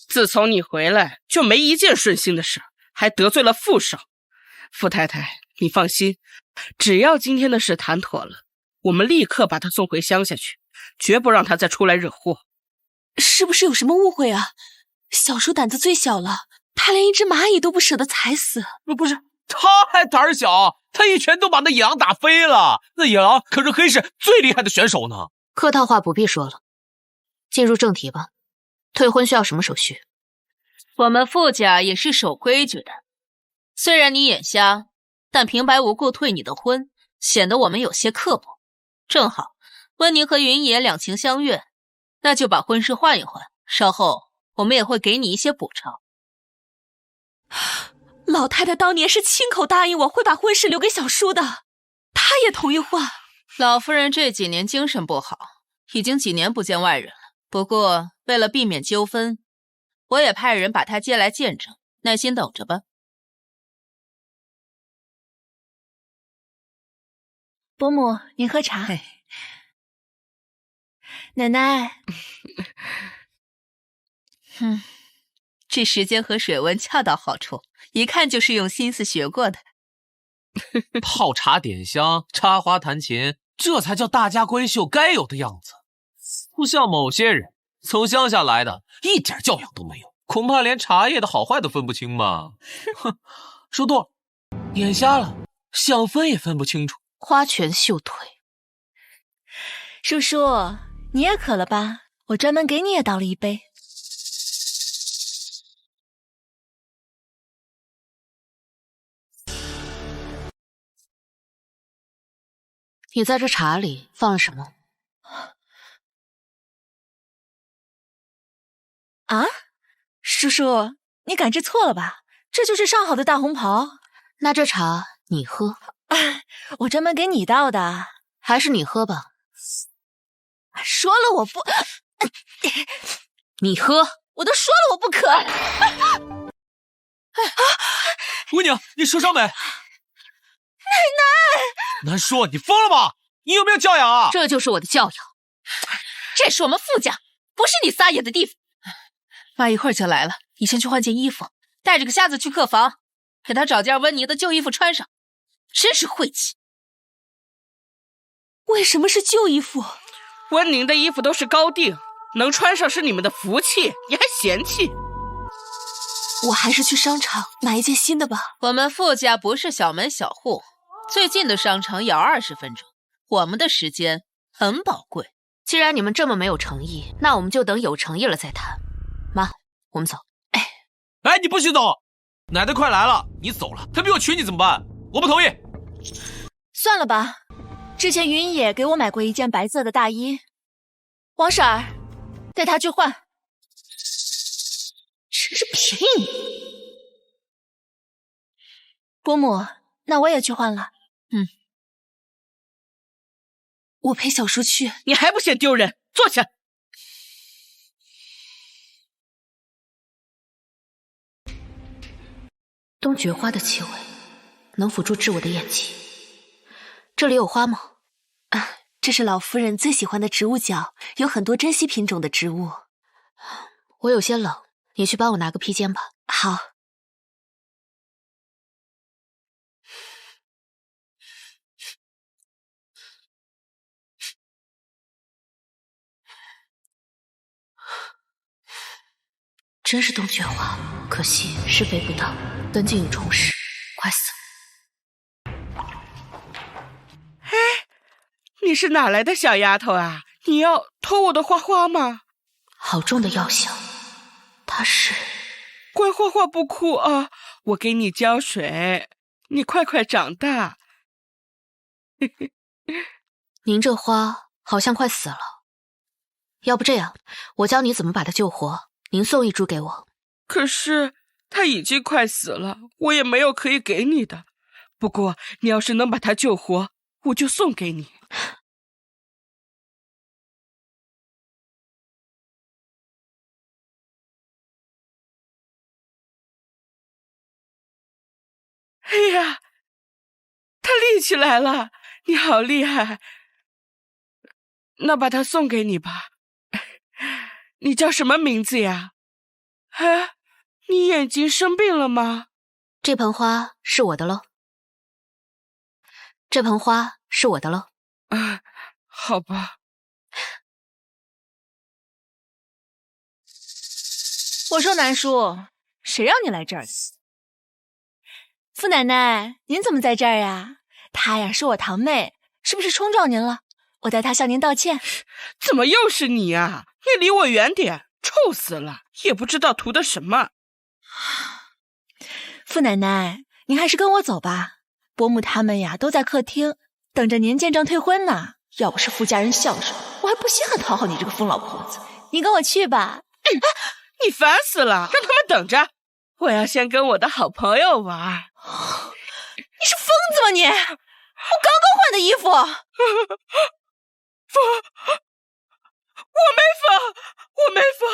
自从你回来，就没一件顺心的事，还得罪了傅少。傅太太，你放心，只要今天的事谈妥了，我们立刻把他送回乡下去，绝不让他再出来惹祸。是不是有什么误会啊？小叔胆子最小了，他连一只蚂蚁都不舍得踩死。不是，他还胆儿小，他一拳都把那野狼打飞了。那野狼可是黑市最厉害的选手呢。客套话不必说了，进入正题吧。退婚需要什么手续？我们傅家也是守规矩的，虽然你眼瞎，但平白无故退你的婚，显得我们有些刻薄。正好温宁和云野两情相悦，那就把婚事换一换，稍后我们也会给你一些补偿。老太太当年是亲口答应我会把婚事留给小叔的，她也同意换。老夫人这几年精神不好，已经几年不见外人了。不过为了避免纠纷，我也派人把她接来见证，耐心等着吧。伯母，您喝茶。奶奶，这时间和水温恰到好处，一看就是用心思学过的。泡茶点香，插花弹琴，这才叫大家闺秀该有的样子。不像某些人从乡下来的，一点教养都没有，恐怕连茶叶的好坏都分不清吧。哼，说多了，眼瞎了，想分也分不清楚。花拳绣腿。叔叔，你也渴了吧？我专门给你也倒了一杯。你在这茶里放了什么？啊，叔叔，你感知错了吧？这就是上好的大红袍。那这茶你喝？我专门给你倒的。还是你喝吧。说了我不，你喝。我都说了我不渴。姑娘，你受伤没？奶奶，难说，你疯了吗？你有没有教养啊？这就是我的教养。这是我们傅家，不是你撒野的地方。妈一会儿就来了，你先去换件衣服，带着个瞎子去客房，给他找件温妮的旧衣服穿上。真是晦气！为什么是旧衣服？温宁的衣服都是高定，能穿上是你们的福气，你还嫌弃？我还是去商场买一件新的吧。我们傅家不是小门小户，最近的商场也要20分钟，我们的时间很宝贵。既然你们这么没有诚意，那我们就等有诚意了再谈。妈，我们走。哎，你不许走！奶奶快来了，你走了，她逼我娶你怎么办？我不同意。算了吧，之前云野给我买过一件白色的大衣，王婶儿，带她去换。真是便宜你！伯母，那我也去换了。我陪小叔去。你还不嫌丢人？坐下。冬菊花的气味能辅助治我的眼疾。这里有花吗？这是老夫人最喜欢的植物角，有很多珍稀品种的植物。我有些冷，你去帮我拿个披肩吧。好。真是冬菊花，可惜施肥不当，根茎有虫蚀，快死了。哎，你是哪来的小丫头啊？你要偷我的花花吗？好重的药香，它是……乖花花不哭啊，我给你浇水，你快快长大。您这花好像快死了，要不这样，我教你怎么把它救活。您送一株给我。可是它已经快死了，我也没有可以给你的。不过你要是能把它救活，我就送给你。哎呀，他立起来了，你好厉害！那把它送给你吧。你叫什么名字呀？哎，你眼睛生病了吗？这盆花是我的喽。这盆花是我的喽。啊，好吧。我说南叔，谁让你来这儿的？傅奶奶，您怎么在这儿呀？她呀是我堂妹，是不是冲撞您了？我代她向您道歉。怎么又是你呀？你离我远点，臭死了！也不知道图的什么。傅奶奶，您还是跟我走吧。伯母他们呀都在客厅等着您见证退婚呢。要不是傅家人孝顺，我还不稀罕讨好你这个疯老婆子。您跟我去吧。你烦死了，让他们等着。我要先跟我的好朋友玩。你是疯子吗你？我刚刚换的衣服。我没疯。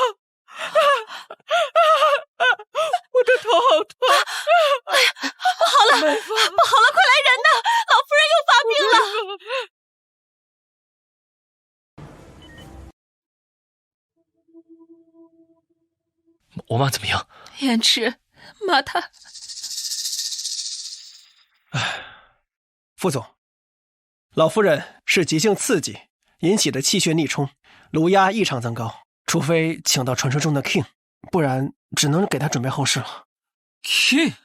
我的头好痛。哎呀，不好了，不好了，快来人呐！老夫人又发病了。我妈怎么样？延迟，妈她……副总，老夫人是急性刺激引起的气血逆冲，颅压异常增高，除非请到传说中的 King， 不然只能给他准备后事了。King，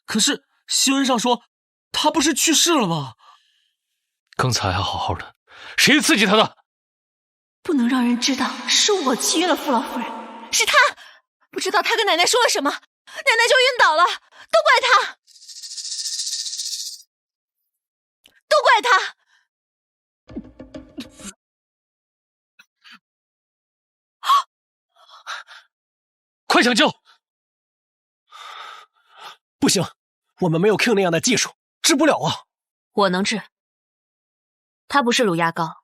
可是新闻上说他不是去世了吗？刚才还好好的，谁刺激他的？不能让人知道是我气晕了傅老夫人，是他。不知道他跟奶奶说了什么，奶奶就晕倒了，都怪他，都怪他。快抢救！不行，我们没有 King 那样的技术，治不了啊。我能治。他不是颅压高，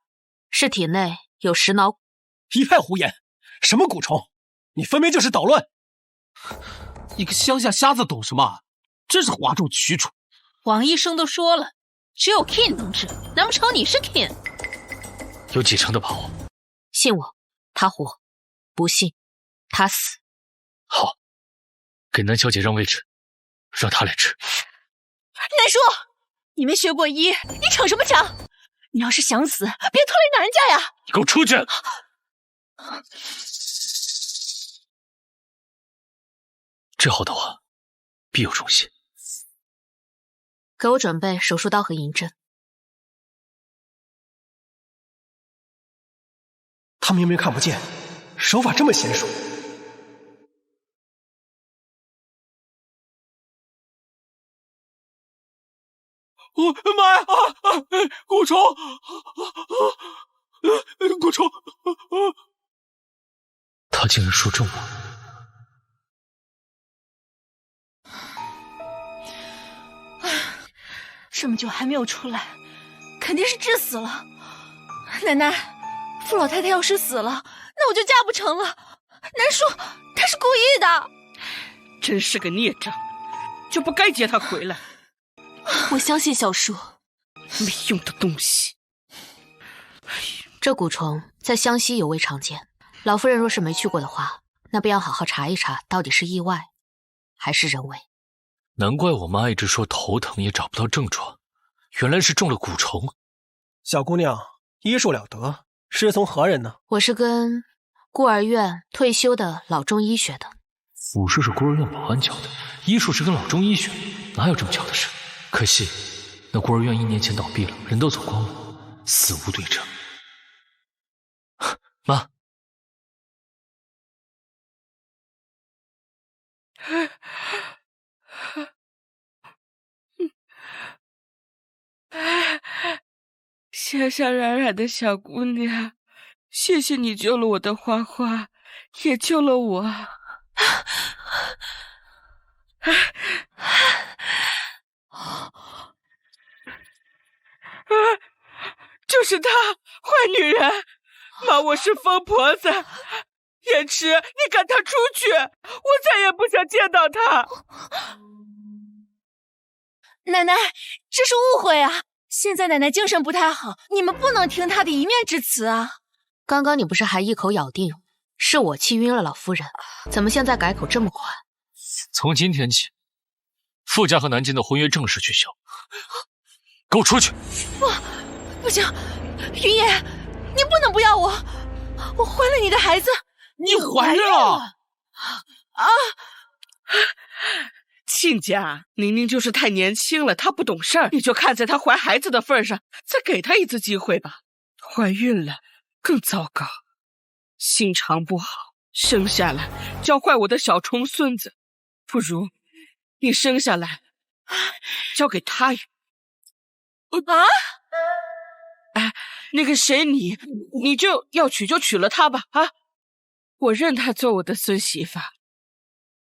是体内有食脑。一派胡言！什么蛊虫？你分明就是捣乱！一个乡下瞎子懂什么？真是哗众取宠。王医生都说了，只有 King 能治，难不成你是 King？ 有几成的把握？信我，他活；不信，他死。好，给南小姐让位置，让她来治。南叔，你没学过医，你逞什么强？你要是想死，别拖累南家呀！你给我出去！治好的话，必有重谢。给我准备手术刀和银针。他明明看不见，手法这么娴熟。妈呀！蛊虫！蛊虫！他竟然说中了。这么久还没有出来，肯定是致死了。奶奶，傅老太太要是死了，那我就嫁不成了。南叔他是故意的，真是个孽障，就不该接他回来。我相信小叔。没用的东西。这蛊虫在湘西尤为常见，老夫人若是没去过的话，那便要好好查一查，到底是意外还是人为。难怪我妈一直说头疼也找不到症状，原来是中了蛊虫。小姑娘医术了得，师从何人呢？我是跟孤儿院退休的老中医学的。武术是孤儿院保安教的，医术是跟老中医学，哪有这么巧的事？可惜那孤儿院1年前倒闭了，人都走光了，死无对证。妈，香香软软的小姑娘，谢谢你救了我的花花，也救了我。就是她，坏女人！骂我是疯婆子。延迟，你赶她出去，我再也不想见到她。奶奶，这是误会啊！现在奶奶精神不太好，你们不能听她的一面之词啊。刚刚你不是还一口咬定是我气晕了老夫人，怎么现在改口这么快？从今天起，傅家和南京的婚约正式取消，给我出去！不行，云野，你不能不要我，我怀了你的孩子。你怀孕了？啊！亲家，宁宁就是太年轻了，她不懂事儿，你就看在她怀孩子的份上，再给她一次机会吧。怀孕了更糟糕，心肠不好，生下来教坏我的小重孙子。不如你生下来交给他养。哎，那个谁，你就要娶就娶了他吧啊！我认他做我的孙媳妇。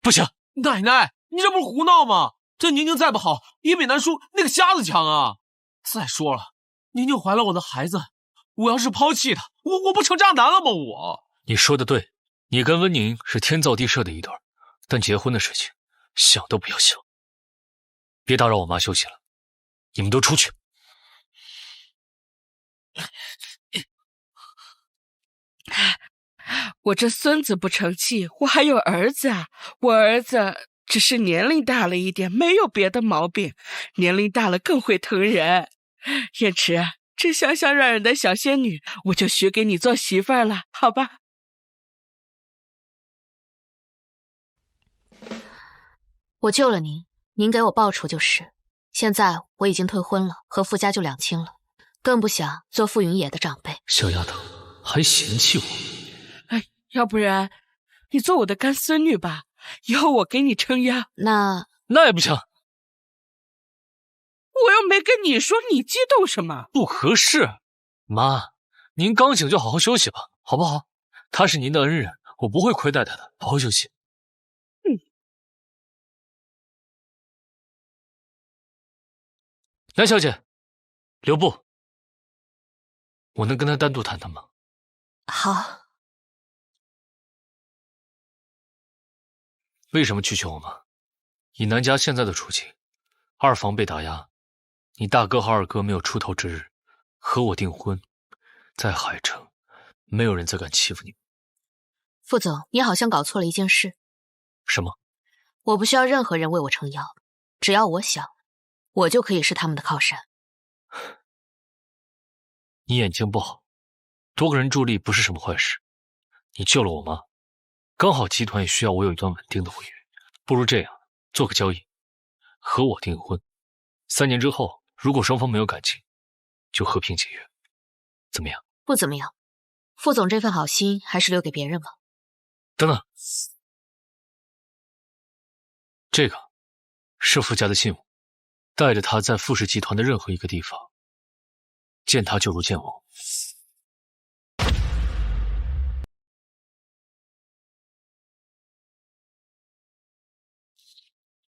不行，奶奶，你这不是胡闹吗？这宁宁再不好，也比南叔那个瞎子强啊！再说了，宁宁怀了我的孩子，我要是抛弃她，我不成渣男了吗？你说的对，你跟温宁是天造地设的一对，但结婚的事情想都不要想。别打扰我妈休息了，你们都出去。我这孙子不成器，我还有儿子啊！我儿子只是年龄大了一点，没有别的毛病，年龄大了更会疼人。燕池，这香香软软的小仙女，我就许给你做媳妇儿了，好吧？我救了您，您给我报酬就是。现在我已经退婚了，和傅家就两清了，更不想做傅云野的长辈。小丫头还嫌弃我？哎，要不然你做我的干孙女吧，以后我给你撑腰。那也不行。我又没跟你说，你激动什么？不合适。妈，您刚醒就好好休息吧，好不好？他是您的恩人，我不会亏待他的，好好休息。南小姐，留步。我能跟他单独谈谈吗？好。为什么拒绝我妈？以南家现在的处境，二房被打压，你大哥和二哥没有出头之日，和我订婚，在海城，没有人再敢欺负你。傅总，你好像搞错了一件事。什么？我不需要任何人为我撑腰，只要我想，我就可以是他们的靠山。你眼睛不好，多个人助力不是什么坏事。你救了我妈，刚好集团也需要我有一段稳定的婚约，不如这样，做个交易，和我订婚，3年之后，如果双方没有感情，就和平解约，怎么样？不怎么样。傅总这份好心还是留给别人吧。等等，这个是傅家的信物，带着他在傅氏集团的任何一个地方，见他就如见我。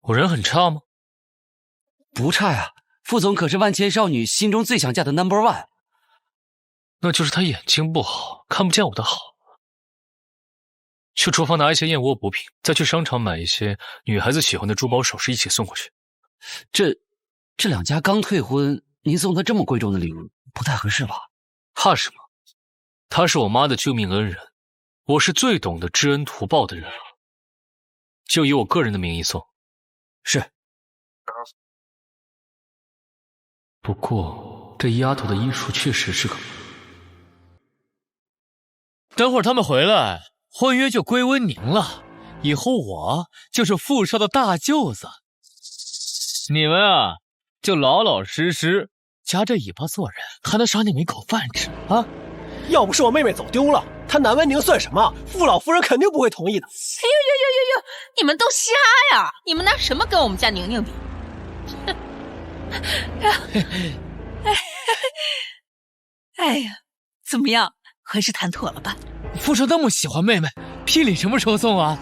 我人很差吗？不差呀，傅总可是万千少女心中最想嫁的 No.1。那就是他眼睛不好，看不见我的好。去厨房拿一些燕窝补品，再去商场买一些女孩子喜欢的珠宝首饰一起送过去。这两家刚退婚，您送他这么贵重的礼物，不太合适吧？怕什么？他是我妈的救命恩人，我是最懂得知恩图报的人了。就以我个人的名义送。是。不过这丫头的医术确实是个……等会儿他们回来，婚约就归温宁了，以后我就是傅少的大舅子。你们啊，就老老实实夹着尾巴做人，还能赏你们一口饭吃啊！要不是我妹妹走丢了，她南温宁算什么？傅老夫人肯定不会同意的。哎呦，你们都瞎呀！你们拿什么跟我们家宁宁比？哎呀，怎么样？婚事谈妥了吧？傅少那么喜欢妹妹，聘礼什么时候送啊？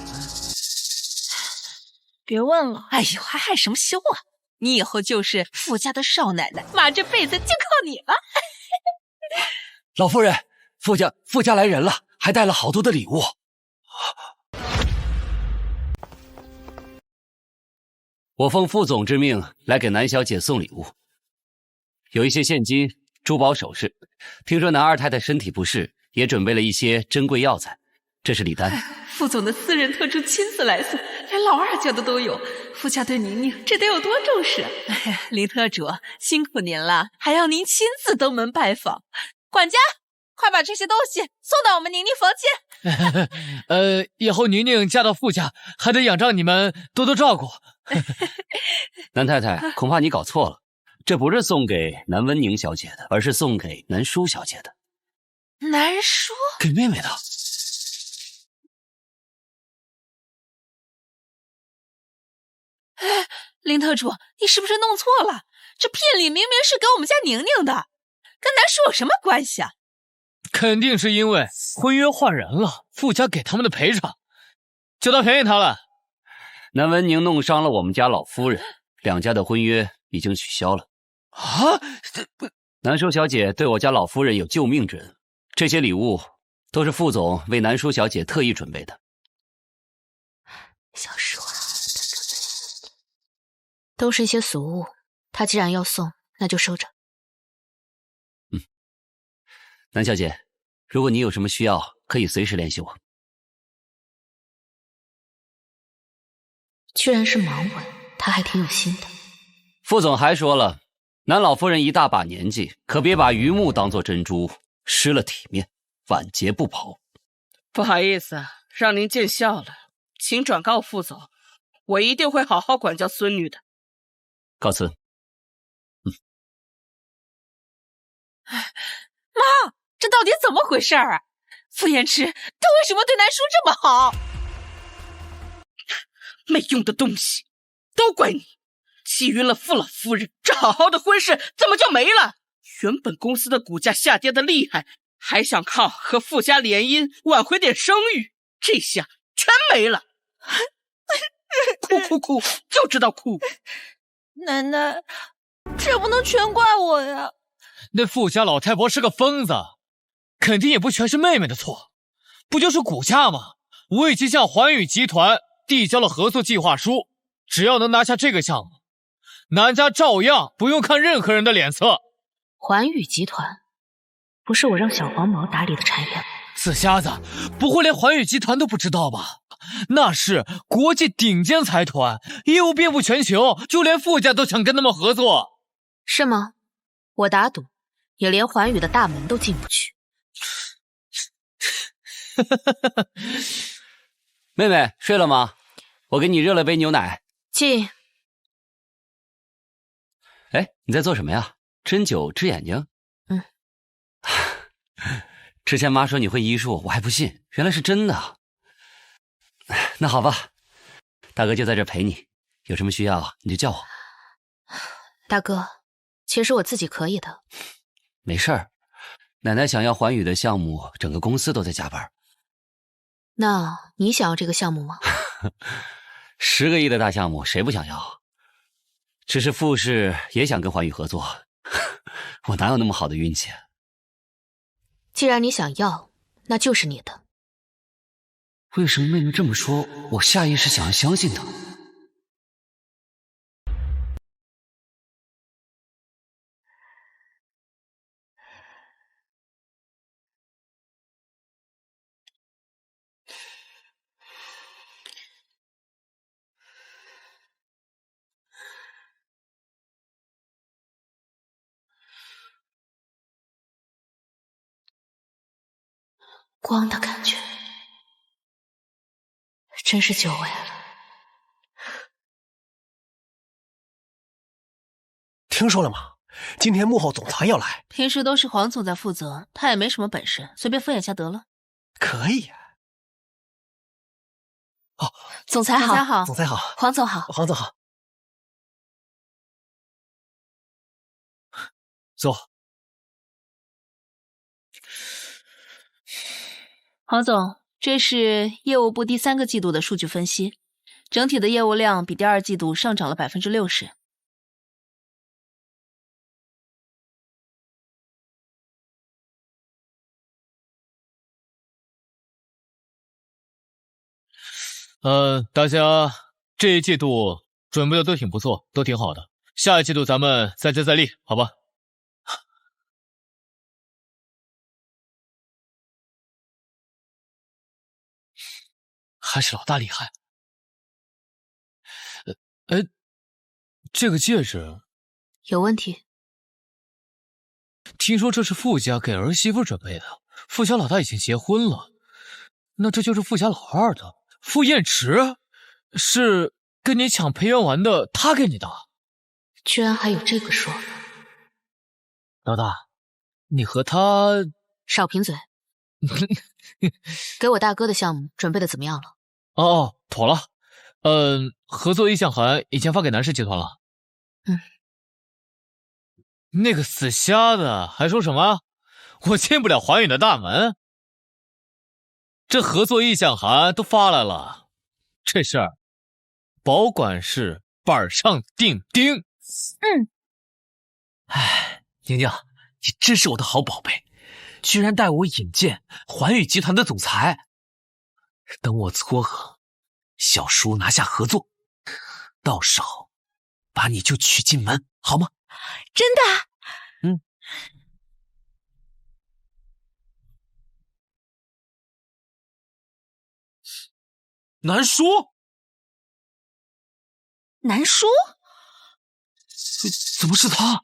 别问了。哎呦，还害什么羞啊？你以后就是傅家的少奶奶，妈这辈子就靠你了。老夫人，傅家来人了，还带了好多的礼物。我奉副总之命来给南小姐送礼物，有一些现金、珠宝首饰。听说南二太太身体不适，也准备了一些珍贵药材，这是礼单。副总的私人特助亲自来送，连老二家的都有。副家对宁宁这得有多重视？哎呀，林特主辛苦您了，还要您亲自登门拜访。管家，快把这些东西送到我们宁宁房间。以后宁宁嫁到傅家，还得仰仗你们多多照顾。南太太，恐怕你搞错了，这不是送给南温宁小姐的，而是送给南舒小姐的。南舒给妹妹的。哎，林特主，你是不是弄错了？这聘礼明明是给我们家宁宁的，跟南舒有什么关系啊？肯定是因为婚约换人了，傅家给他们的赔偿，就当便宜他了。南文宁弄伤了我们家老夫人，两家的婚约已经取消了。啊！南舒小姐对我家老夫人有救命之恩，这些礼物都是副总为南舒小姐特意准备的。小舒啊，都是一些俗物，他既然要送，那就收着。南小姐，如果你有什么需要，可以随时联系我。居然是盲文，他还挺有心的。副总还说了，南老夫人一大把年纪，可别把榆木当作珍珠，失了体面，晚节不保。不好意思，让您见笑了，请转告副总，我一定会好好管教孙女的。告辞。妈，这到底怎么回事啊？傅延迟，他为什么对南舒这么好？没用的东西，都怪你！觊觎了傅老夫人，这好好的婚事怎么就没了？原本公司的股价下跌的厉害，还想靠和傅家联姻挽回点声誉，这下全没了。哭，就知道哭。奶奶，这不能全怪我呀。那傅家老太婆是个疯子，肯定也不全是妹妹的错，不就是股价吗？我已经向环宇集团递交了合作计划书，只要能拿下这个项目，南家照样不用看任何人的脸色。环宇集团不是我让小黄毛打理的产业吗？死瞎子，不会连环宇集团都不知道吧？那是国际顶尖财团，业务遍布全球，就连傅家都想跟他们合作。是吗？我打赌也连环宇的大门都进不去。妹妹睡了吗？我给你热了杯牛奶。进。哎，你在做什么呀？针灸治眼睛？之前妈说你会医术，我还不信，原来是真的。那好吧，大哥就在这陪你，有什么需要你就叫我。大哥，其实我自己可以的。没事儿，奶奶想要环宇的项目，整个公司都在加班。那你想要这个项目吗？10个亿的大项目，谁不想要？只是傅氏也想跟环宇合作，我哪有那么好的运气啊？既然你想要，那就是你的。为什么妹妹这么说，我下意识想要相信她？光的感觉真是久违了。听说了吗？今天幕后总裁要来。平时都是黄总在负责，他也没什么本事，随便敷衍下得了。可以呀。哦，总裁好，总裁好，黄总好，黄总好。坐。黄总，这是业务部第3个季度的数据分析，整体的业务量比第2季度上涨了60%。大家这一季度准备的都挺不错，都挺好的。下一季度咱们再接再厉，好吧？还是老大厉害。这个戒指有问题。听说这是傅家给儿媳妇准备的，傅家老大已经结婚了，那这就是傅家老二的。傅燕池是跟你抢培元丸的，他给你的。居然还有这个说法。老大，你和他少贫嘴。给我大哥的项目准备的怎么样了？哦，妥了。合作意向函已经发给南氏集团了。那个死瞎子还说什么我进不了环宇的大门？这合作意向函都发来了，这事儿保管是板上钉钉。哎，宁宁，你真是我的好宝贝，居然带我引荐环宇集团的总裁。等我撮合小叔拿下合作，到手把你就娶进门，好吗？真的？南叔，南叔？怎么是他？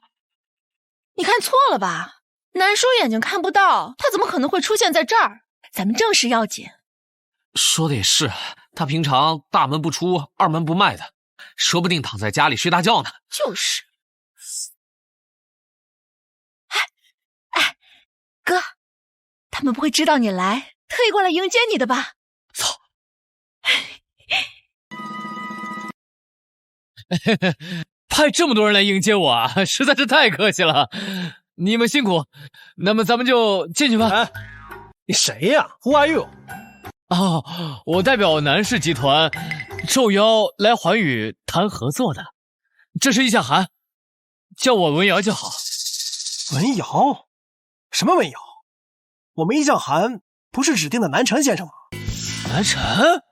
你看错了吧？南叔眼睛看不到，他怎么可能会出现在这儿？咱们正事要紧。说的也是，他平常大门不出，二门不迈的，说不定躺在家里睡大觉呢。就是。哎，哥，他们不会知道你来，特意过来迎接你的吧？操！派这么多人来迎接我啊，实在是太客气了。你们辛苦，那么咱们就进去吧。你谁呀 ？Who are you？ 哦，我代表南氏集团受邀来环宇谈合作的。这是意向函，叫我文瑶就好。文瑶？什么文瑶？我们意向函不是指定的南辰先生吗？南辰？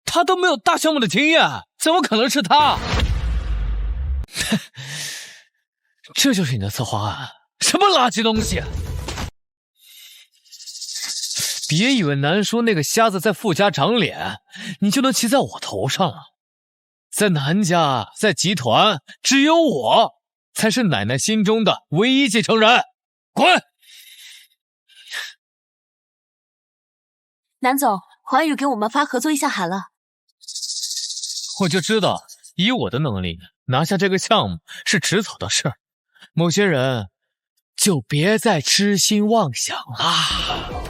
他都没有大项目的经验，怎么可能是他？这就是你的策划案？什么垃圾东西！别以为南叔那个瞎子在傅家长脸，你就能骑在我头上了。在南家，在集团，只有我才是奶奶心中的唯一继承人。滚！南总，环宇给我们发合作意向函了。我就知道，以我的能力，拿下这个项目是迟早的事儿。某些人就别再痴心妄想了。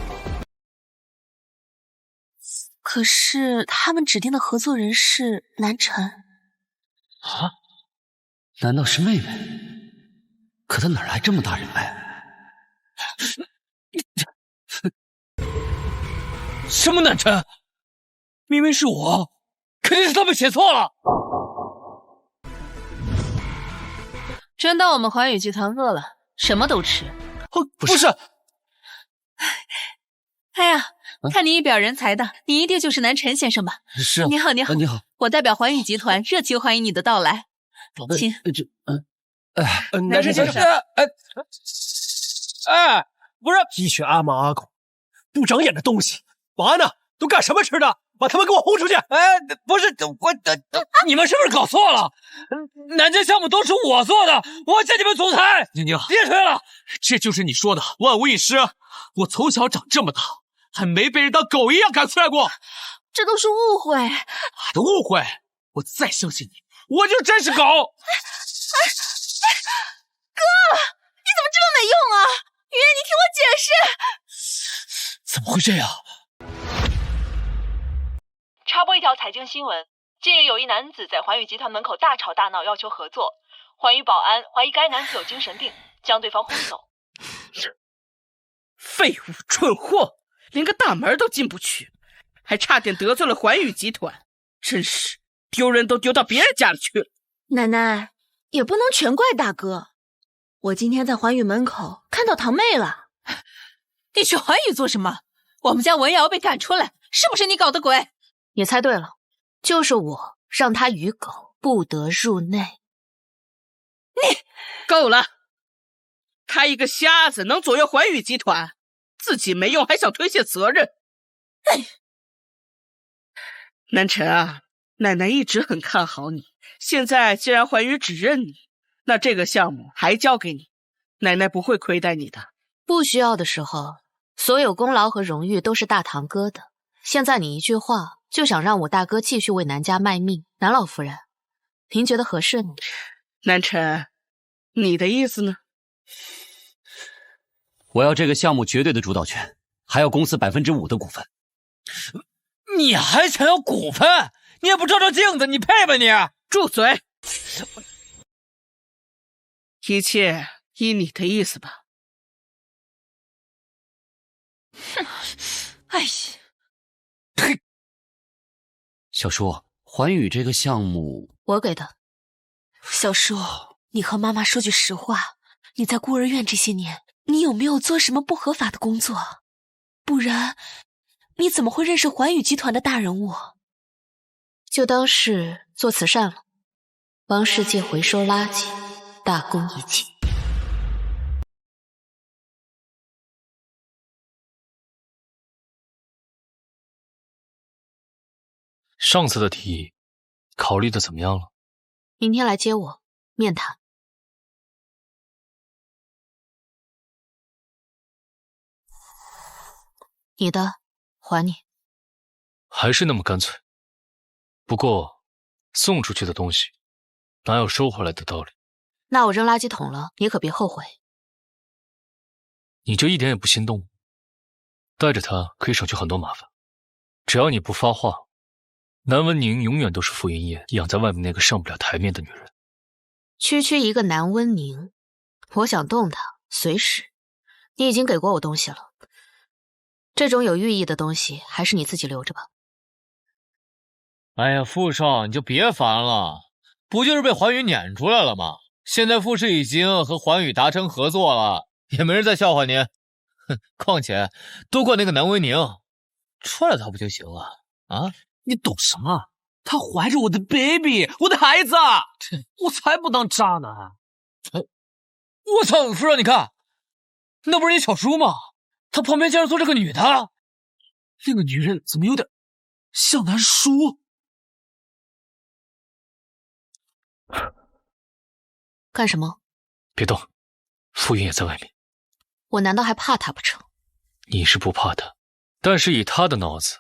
可是他们指定的合作人是南辰啊？难道是妹妹？可她哪来这么大人脉？什么南辰？明明是我，肯定是他们写错了。真当我们环宇集团饿了，什么都吃？不是。哎呀，看你一表人才的，你一定就是南辰先生吧？是啊。你好，你好，你好。我代表环宇集团热情欢迎你的到来，请。南辰先生。不是，一群阿猫阿狗，不长眼的东西！保安呢？都干什么吃的？把他们给我轰出去！不是你们是不是搞错了？南家项目都是我做的，我叫你们总裁。宁宁，别吹了，这就是你说的万无一失。我从小长这么大，还没被人当狗一样赶出来过。这都是误会。误会？我再相信你，我就真是狗。哥，你怎么这么没用啊？爷爷，你听我解释。怎么会这样？插播一条财经新闻：近日有一男子在环宇集团门口大吵大闹，要求合作。环宇保安怀疑该男子有精神病，将对方轰走。废物蠢货，连个大门都进不去，还差点得罪了环宇集团，真是丢人都丢到别人家里去了。奶奶也不能全怪大哥，我今天在环宇门口看到堂妹了。你去环宇做什么？我们家文瑶被赶出来，是不是你搞的鬼？也猜对了，就是我让他与狗不得入内。够了！他一个瞎子能左右环宇集团，自己没用还想推卸责任。南辰啊，奶奶一直很看好你，现在既然环宇只认你，那这个项目还交给你，奶奶不会亏待你的。不需要的时候，所有功劳和荣誉都是大堂哥的。现在你一句话就想让我大哥继续为南家卖命，南老夫人，您觉得合适吗？南辰，你的意思呢？我要这个项目绝对的主导权，还要公司5%的股份。你还想要股份？你也不照照镜子，你配吗你？住嘴！一切依你的意思吧。哼，哎呀，呸！小叔，环宇这个项目我给的。小叔，你和妈妈说句实话，你在孤儿院这些年，你有没有做什么不合法的工作？不然，你怎么会认识环宇集团的大人物？就当是做慈善了，帮世界回收垃圾，大功一件。上次的提议考虑的怎么样了？明天来接我，面谈。你的，还你。还是那么干脆。不过，送出去的东西哪有收回来的道理？那我扔垃圾桶了，你可别后悔。你就一点也不心动？带着它可以省去很多麻烦。只要你不发话，南温宁永远都是傅云烨养在外面那个上不了台面的女人。区区一个南温宁，我想动它，随时。你已经给过我东西了，这种有寓意的东西，还是你自己留着吧。哎呀，傅少，你就别烦了，不就是被环宇撵出来了吗？现在傅氏已经和环宇达成合作了，也没人再笑话您。哼，况且都怪那个南温宁，踹了他不就行了？啊？你懂什么？他怀着我的 baby， 我的孩子，我才不当渣男。我操，傅少，你看，那不是你小叔吗？他旁边竟然坐着个女的，那个女人怎么有点像南叔？干什么？别动，傅云也在外面。我难道还怕他不成？你是不怕他，但是以他的脑子，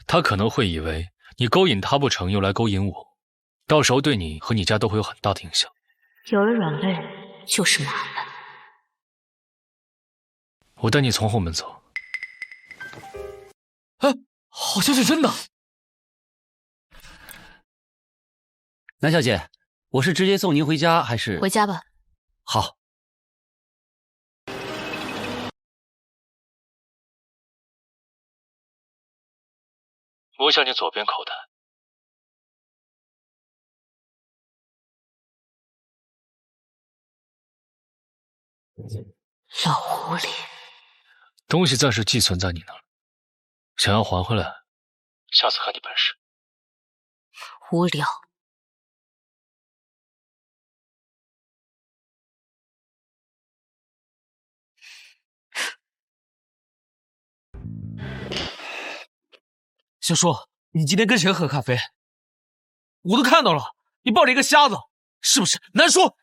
他可能会以为你勾引他不成，又来勾引我，到时候对你和你家都会有很大的影响。有了软肋就是麻烦。我带你从后门走。哎，好像是真的。南小姐，我是直接送您回家还是？回家吧。好。摸下你左边口袋。老狐狸，东西暂时寄存在你那儿，想要还回来，下次看你本事。无聊。小叔，你今天跟谁喝咖啡？我都看到了，你抱着一个瞎子，是不是南叔？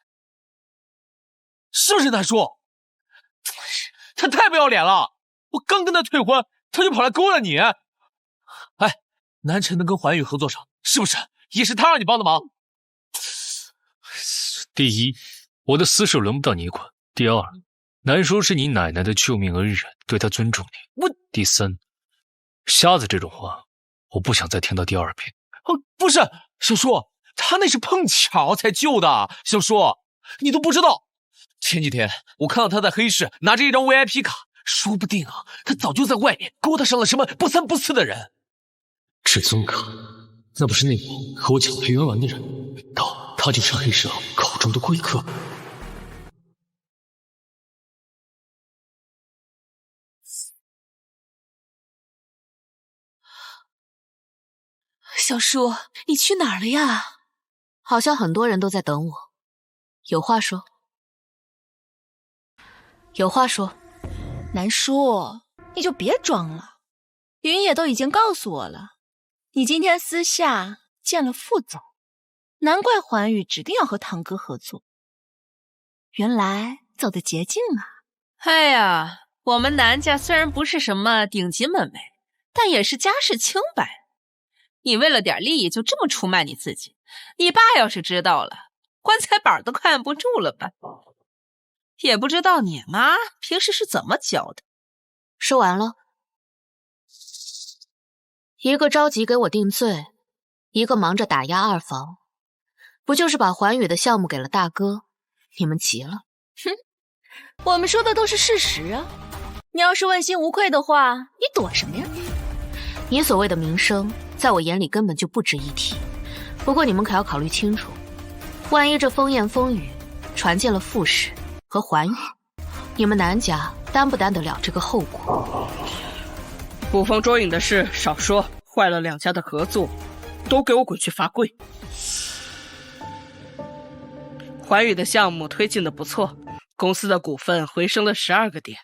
是不是南叔？他太不要脸了！我刚跟他退婚，他就跑来勾搭你。哎，南辰能跟环宇合作上，是不是也是他让你帮的忙？第一，我的私事轮不到你管；第二，南叔是你奶奶的救命恩人，对他尊重你。第三，瞎子这种话，我不想再听到第二遍。不是，小叔，他那是碰巧才救的。小叔，你都不知道，前几天我看到他在黑市拿着一张 VIP 卡，说不定啊，他早就在外面勾搭上了什么不三不四的人。至尊卡，那不是那个和我抢培元丸的人？他就是黑社口中的贵客。小叔，你去哪儿了呀？好像很多人都在等我，有话说。有话说。南叔，你就别装了。云野都已经告诉我了，你今天私下见了副总，难怪环宇指定要和堂哥合作。原来走的捷径啊！哎呀，我们南家虽然不是什么顶级门楣，但也是家世清白。你为了点利益就这么出卖你自己，你爸要是知道了，棺材板都快按不住了吧？也不知道你妈平时是怎么教的。说完了，一个着急给我定罪，一个忙着打压二房，不就是把环宇的项目给了大哥？你们急了？哼，我们说的都是事实啊！你要是问心无愧的话，你躲什么呀？你所谓的名声，在我眼里根本就不值一提。不过你们可要考虑清楚，万一这风言风语传进了傅氏和环宇，你们南家担不担得了这个后果？捕风捉影的事少说，坏了两家的合作，都给我滚去罚跪。环宇的项目推进的不错，公司的股份回升了12个点。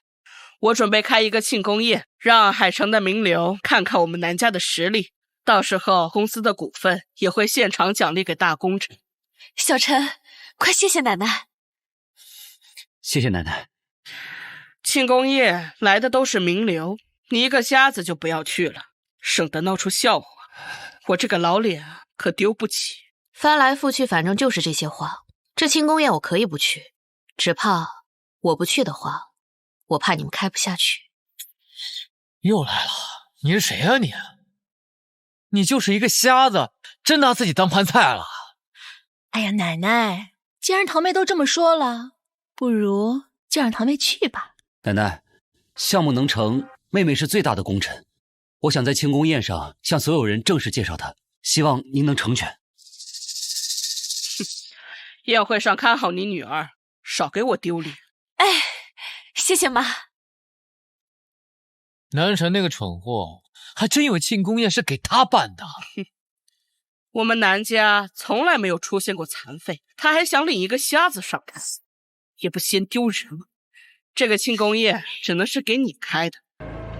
我准备开一个庆功宴，让海城的名流看看我们南家的实力。到时候公司的股份也会现场奖励给大功臣。小陈，快谢谢奶奶。谢谢奶奶。庆功宴来的都是名流，你一个瞎子就不要去了，省得闹出笑话。我这个老脸啊，可丢不起。翻来覆去，反正就是这些话。这庆功宴我可以不去，只怕我不去的话，我怕你们开不下去。又来了，你是谁啊你？你就是一个瞎子，真拿自己当盘菜了？哎呀，奶奶，既然堂妹都这么说了，不如就让堂妹去吧。奶奶，项目能成，妹妹是最大的功臣。我想在庆功宴上向所有人正式介绍她，希望您能成全。宴会上看好你女儿，少给我丢脸。哎，谢谢妈。南神那个蠢货，还真以为庆功宴是给他办的。我们南家从来没有出现过残废，他还想领一个瞎子上台，也不嫌丢人。这个庆功宴只能是给你开的，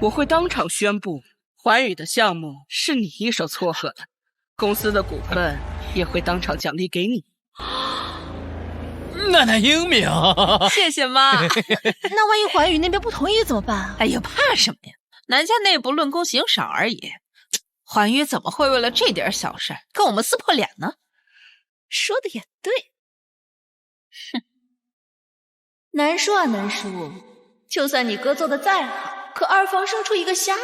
我会当场宣布环宇的项目是你一手撮合的，公司的股份也会当场奖励给你。奶奶英明，谢谢妈。那万一环宇那边不同意怎么办？哎呀，怕什么呀？南家内部论功行赏而已。环宇怎么会为了这点小事跟我们撕破脸呢？说的也对。哼，难说啊，南叔，就算你哥做的再好，可二房生出一个瞎子，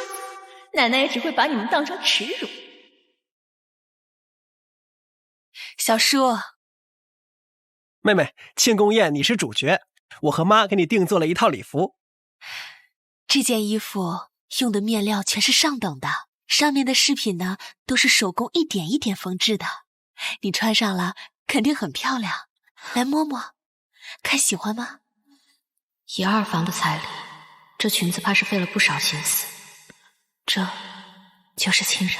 奶奶也只会把你们当成耻辱。小叔，妹妹，庆功宴你是主角，我和妈给你定做了一套礼服。这件衣服用的面料全是上等的，上面的饰品呢都是手工一点一点缝制的，你穿上了肯定很漂亮。来摸摸，看喜欢吗？以二房的彩礼，这裙子怕是费了不少心思。这就是亲人。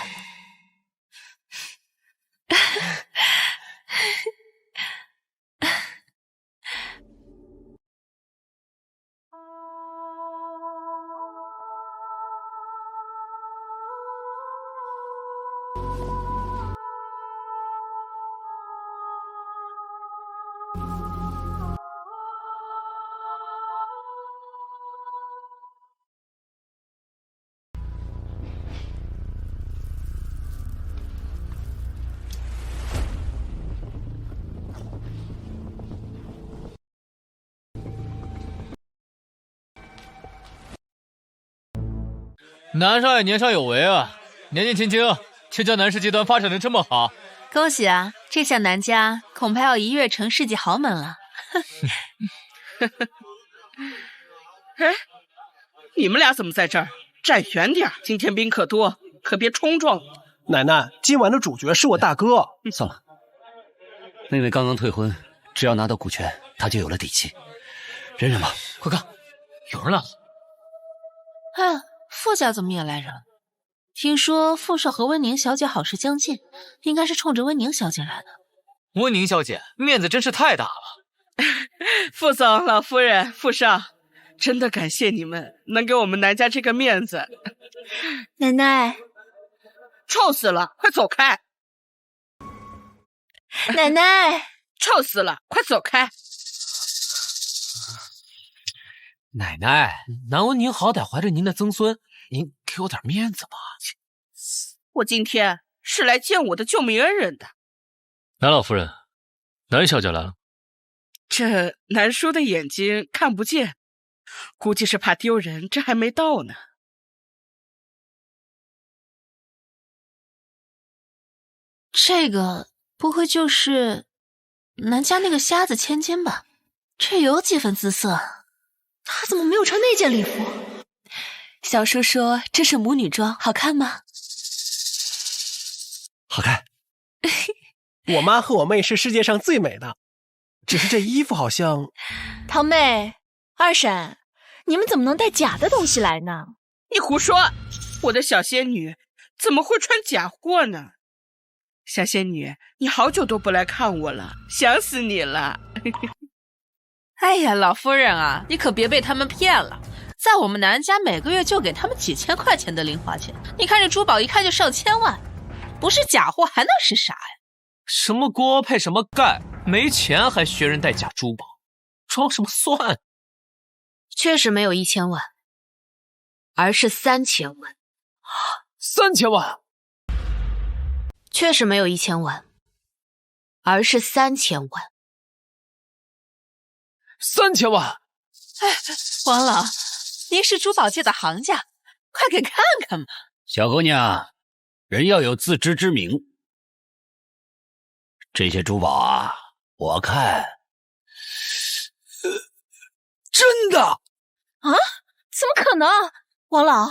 南少爷年少有为啊，年纪轻轻却将南氏集团发展的这么好，恭喜啊！这下南家恐怕要一跃成世纪豪门了。哎，你们俩怎么在这儿？站远点，今天宾客多，可别冲撞我。奶奶，今晚的主角是我大哥。算了，妹妹刚刚退婚，只要拿到股权，她就有了底气。忍忍吧。快看，有人来了。哎，傅家怎么也来人？听说傅少和温宁小姐好事将近，应该是冲着温宁小姐来的。温宁小姐面子真是太大了。傅总、老夫人、傅少，真的感谢你们能给我们南家这个面子。奶奶，臭死了，快走开！奶奶，臭死了，快走开！奶奶，南温宁好歹怀着您的曾孙，您给我点面子吧。我今天是来见我的救命恩人的。南老夫人，南小姐来了。这南叔的眼睛看不见，估计是怕丢人，这还没到呢。这个不会就是南家那个瞎子千金吧？这有几分姿色，他怎么没有穿那件礼服？小叔说这是母女装，好看吗？好看。我妈和我妹是世界上最美的，只是这衣服好像……堂妹、二婶，你们怎么能带假的东西来呢？你胡说！我的小仙女怎么会穿假货呢？小仙女，你好久都不来看我了，想死你了。哎呀，老夫人啊，你可别被他们骗了。在我们南家每个月就给他们几千块钱的零花钱，你看这珠宝一看就上千万，不是假货还能是啥呀？什么锅配什么盖，没钱还学人戴假珠宝，装什么蒜？确实没有1000万，而是3000万。3000万？确实没有1000万，而是3000万。3000万？哎，王老，您是珠宝界的行家，快给看看嘛！小姑娘，人要有自知之明。这些珠宝啊，我看，真的啊？怎么可能？王老，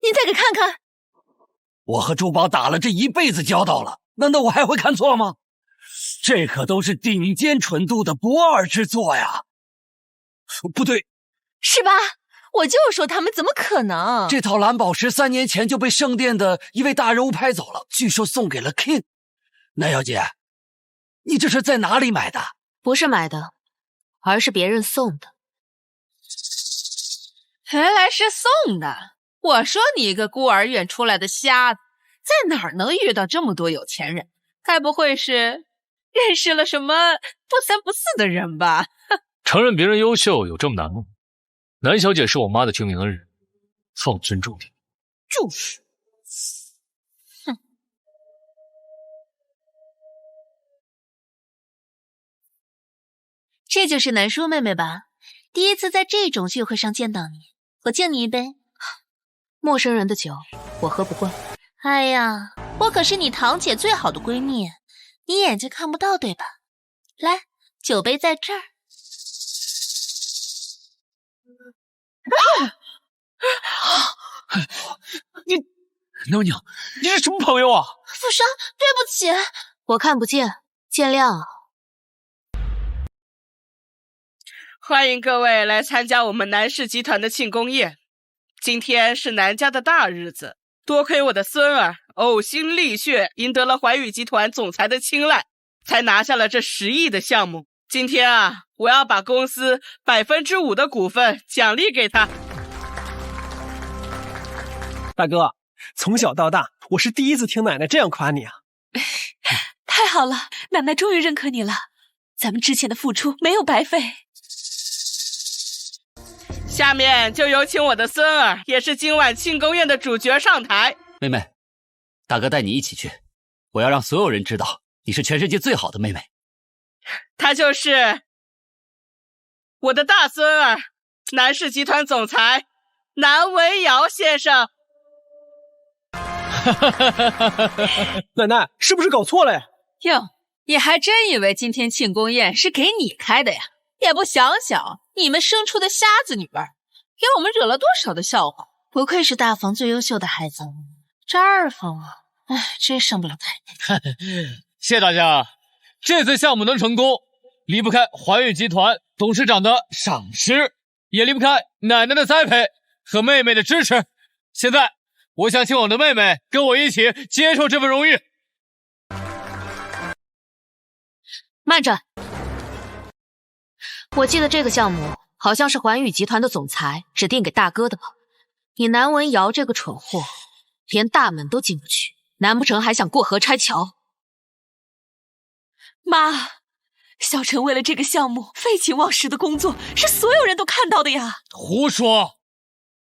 您再给看看。我和珠宝打了这一辈子交道了，难道我还会看错吗？这可都是顶尖纯度的不二之作呀！不对，是吧？我就说他们怎么可能？这套蓝宝石3年前就被圣殿的一位大人物拍走了，据说送给了 King。南小姐，你这是在哪里买的？不是买的，而是别人送的。原来是送的。我说你一个孤儿院出来的瞎子，在哪儿能遇到这么多有钱人？该不会是认识了什么不三不四的人吧？承认别人优秀有这么难吗？南小姐是我妈的救命恩人，放尊重点。就是。哼。这就是南叔妹妹吧？第一次在这种聚会上见到你，我敬你一杯。陌生人的酒，我喝不惯。哎呀，我可是你堂姐最好的闺蜜，你眼睛看不到对吧？来，酒杯在这儿。你，娘娘，你是什么朋友啊？傅商，对不起，我看不见，见谅啊。欢迎各位来参加我们南氏集团的庆功宴。今天是南家的大日子，多亏我的孙儿呕心沥血赢得了环宇集团总裁的青睐，才拿下了这10亿的项目。今天啊，我要把公司5%的股份奖励给他。大哥，从小到大，我是第一次听奶奶这样夸你啊！太好了，奶奶终于认可你了，咱们之前的付出没有白费。下面就有请我的孙儿，也是今晚庆功宴的主角上台。妹妹，大哥带你一起去，我要让所有人知道你是全世界最好的妹妹。他就是我的大孙儿，南氏集团总裁南文瑶先生。奶奶是不是搞错了呀？哟，你还真以为今天庆功宴是给你开的呀？也不想想你们生出的瞎子女儿，给我们惹了多少的笑话。不愧是大房最优秀的孩子，这二房啊，哎，真上不了台面。谢谢大家，这次项目能成功，离不开环宇集团董事长的赏识，也离不开奶奶的栽培和妹妹的支持。现在我想请我的妹妹跟我一起接受这份荣誉。慢着，我记得这个项目好像是环宇集团的总裁指定给大哥的吧？你南文瑶这个蠢货，连大门都进不去，难不成还想过河拆桥？妈，小陈为了这个项目废寝忘食的工作，是所有人都看到的呀！胡说！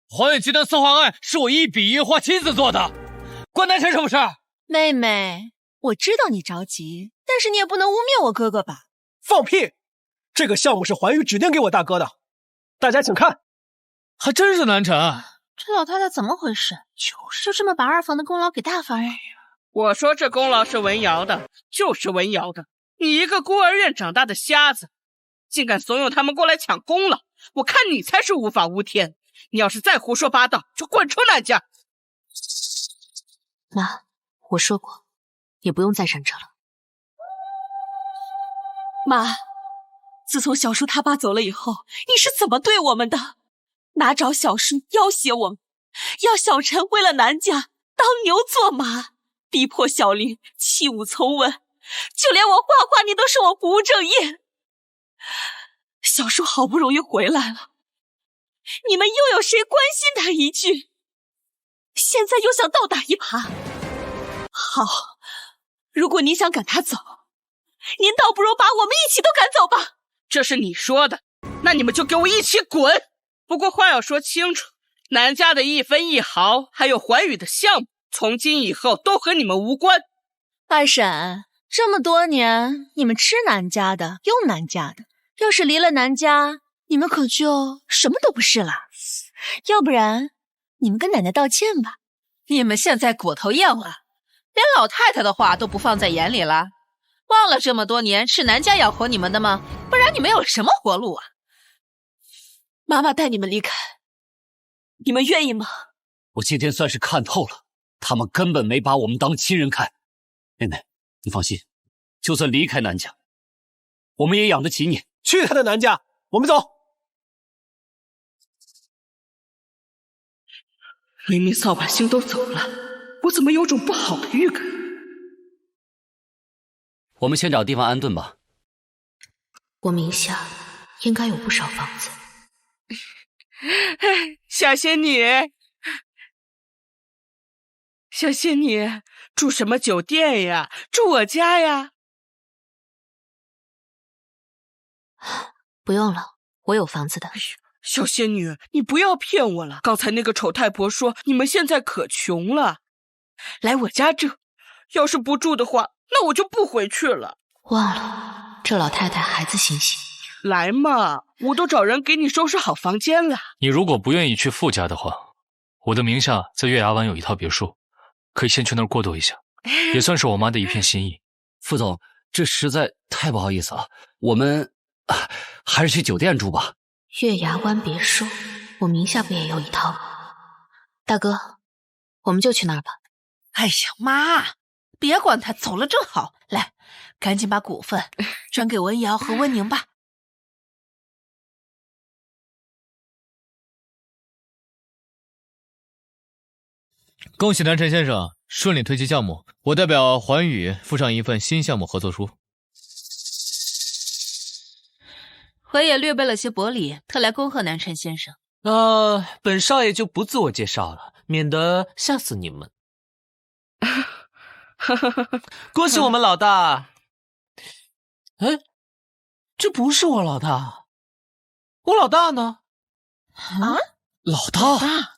环宇集团策划案是我一笔一画亲自做的，关南辰什么事？妹妹，我知道你着急，但是你也不能污蔑我哥哥吧？放屁！这个项目是环宇指定给我大哥的，大家请看。还真是南辰，这老太太怎么回事？就这么把二房的功劳给大房人？我说这功劳是文瑶的，就是文瑶的。你一个孤儿院长大的瞎子，竟敢怂恿他们过来抢功劳，我看你才是无法无天。你要是再胡说八道，就滚出南家！妈，我说过，也不用再忍着了。妈，自从小叔他爸走了以后，你是怎么对我们的？拿着小叔要挟我们，要小陈为了南家当牛做马，逼迫小林弃武从文，就连我画画你都说我不务正业。小叔好不容易回来了，你们又有谁关心他一句？现在又想倒打一耙。好，如果你想赶他走，您倒不如把我们一起都赶走吧。这是你说的，那你们就给我一起滚！不过话要说清楚，南家的一分一毫，还有环宇的项目，从今以后都和你们无关。二婶，这么多年你们吃南家的，用南家的，要是离了南家，你们可就什么都不是了。要不然，你们跟奶奶道歉吧。你们现在骨头硬了，连老太太的话都不放在眼里了，忘了这么多年是南家养活你们的吗？不然你们有什么活路啊？妈妈带你们离开，你们愿意吗？我今天算是看透了，他们根本没把我们当亲人看。妹妹，你放心，就算离开南家，我们也养得起你。去他的南家，我们走。明明扫把星都走了，我怎么有种不好的预感？我们先找地方安顿吧。我名下应该有不少房子。小仙女，小仙女，住什么酒店呀？住我家呀？不用了，我有房子的。小仙女，你不要骗我了。刚才那个丑太婆说你们现在可穷了，来我家住。要是不住的话，那我就不回去了。忘了，这老太太孩子心细。来嘛，我都找人给你收拾好房间了。你如果不愿意去傅家的话，我的名下在月牙湾有一套别墅，可以先去那儿过渡一下，也算是我妈的一片心意。副总，这实在太不好意思了，我们还是去酒店住吧。月牙湾别墅，我名下不也有一套吗？大哥，我们就去那儿吧。哎呀，妈，别管他，走了正好。来，赶紧把股份转给文瑶和温宁吧。恭喜南辰先生顺利推进项目，我代表环宇附上一份新项目合作书。我也略备了些薄礼，特来恭贺南辰先生。本少爷就不自我介绍了，免得吓死你们。恭喜我们老大！哎，这不是我老大，我老大呢？啊，老大？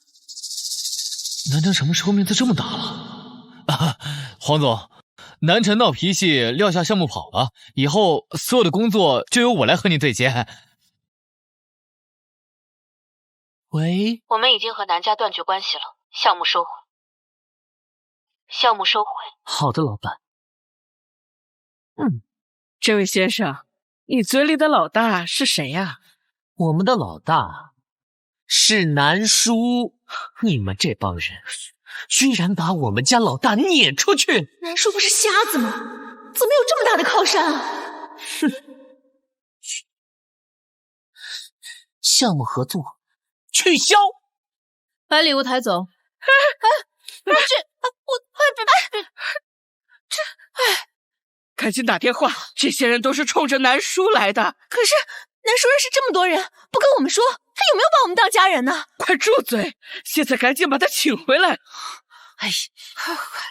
南辰什么时候面子这么大了？黄总，南辰闹脾气撂下项目跑了，以后所有的工作就由我来和你对接。喂，我们已经和南家断绝关系了，项目收回。项目收回。好的，老板。这位先生，你嘴里的老大是谁呀？我们的老大是南叔。你们这帮人居然把我们家老大撵出去！南叔不是瞎子吗？怎么有这么大的靠山啊？哼！项目合作取消。把礼物抬走。赶紧打电话，这些人都是冲着南叔来的。可是南叔认识这么多人，不跟我们说，他有没有把我们当家人呢？快住嘴！现在赶紧把他请回来。哎呀，快！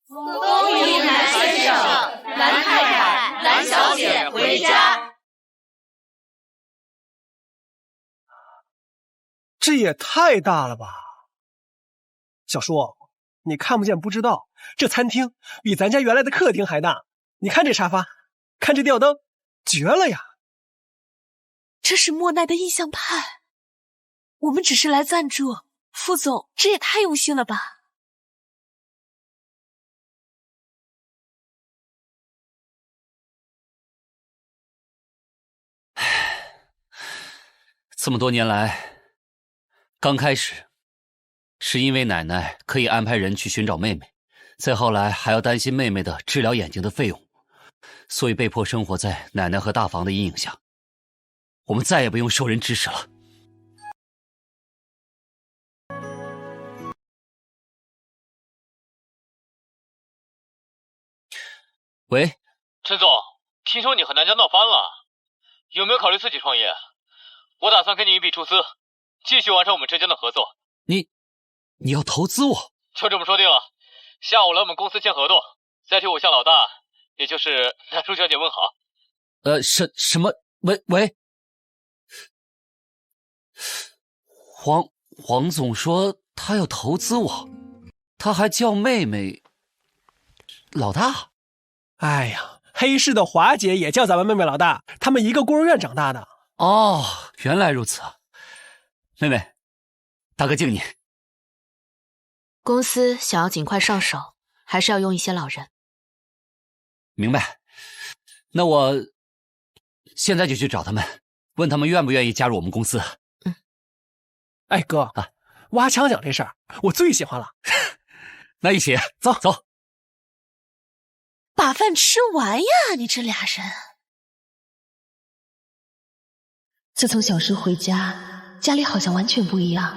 风云南先生、南太太、南小姐回家。这也太大了吧！小叔，你看不见不知道，这餐厅比咱家原来的客厅还大。你看这沙发，看这吊灯，绝了呀！这是莫奈的印象派，我们只是来赞助，副总这也太用心了吧！这么多年来，刚开始是因为奶奶可以安排人去寻找妹妹，再后来还要担心妹妹的治疗眼睛的费用，所以被迫生活在奶奶和大房的阴影下。我们再也不用受人指使了。喂，陈总，听说你和南家闹翻了，有没有考虑自己创业？我打算给你一笔出资，继续完成我们之间的合作。你要投资我？就这么说定了，下午来我们公司签合同，再替我向老大，也就是南叔小姐问好。什么？喂，黄总说他要投资我，他还叫妹妹老大。哎呀，黑市的华姐也叫咱们妹妹老大，他们一个孤儿院长大的。哦，原来如此。妹妹，大哥敬你。公司想要尽快上手，还是要用一些老人。明白。那我现在就去找他们，问他们愿不愿意加入我们公司。哎哥啊，挖墙脚这事儿我最喜欢了。那一起走。把饭吃完呀，你这俩人。自从小叔回家，家里好像完全不一样。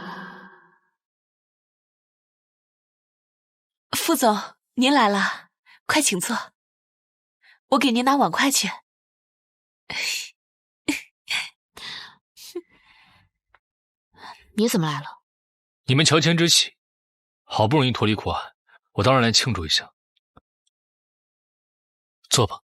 副总，您来了，快请坐。我给您拿碗筷去。你怎么来了？你们乔迁之喜，好不容易脱离苦海，我当然来庆祝一下。坐吧。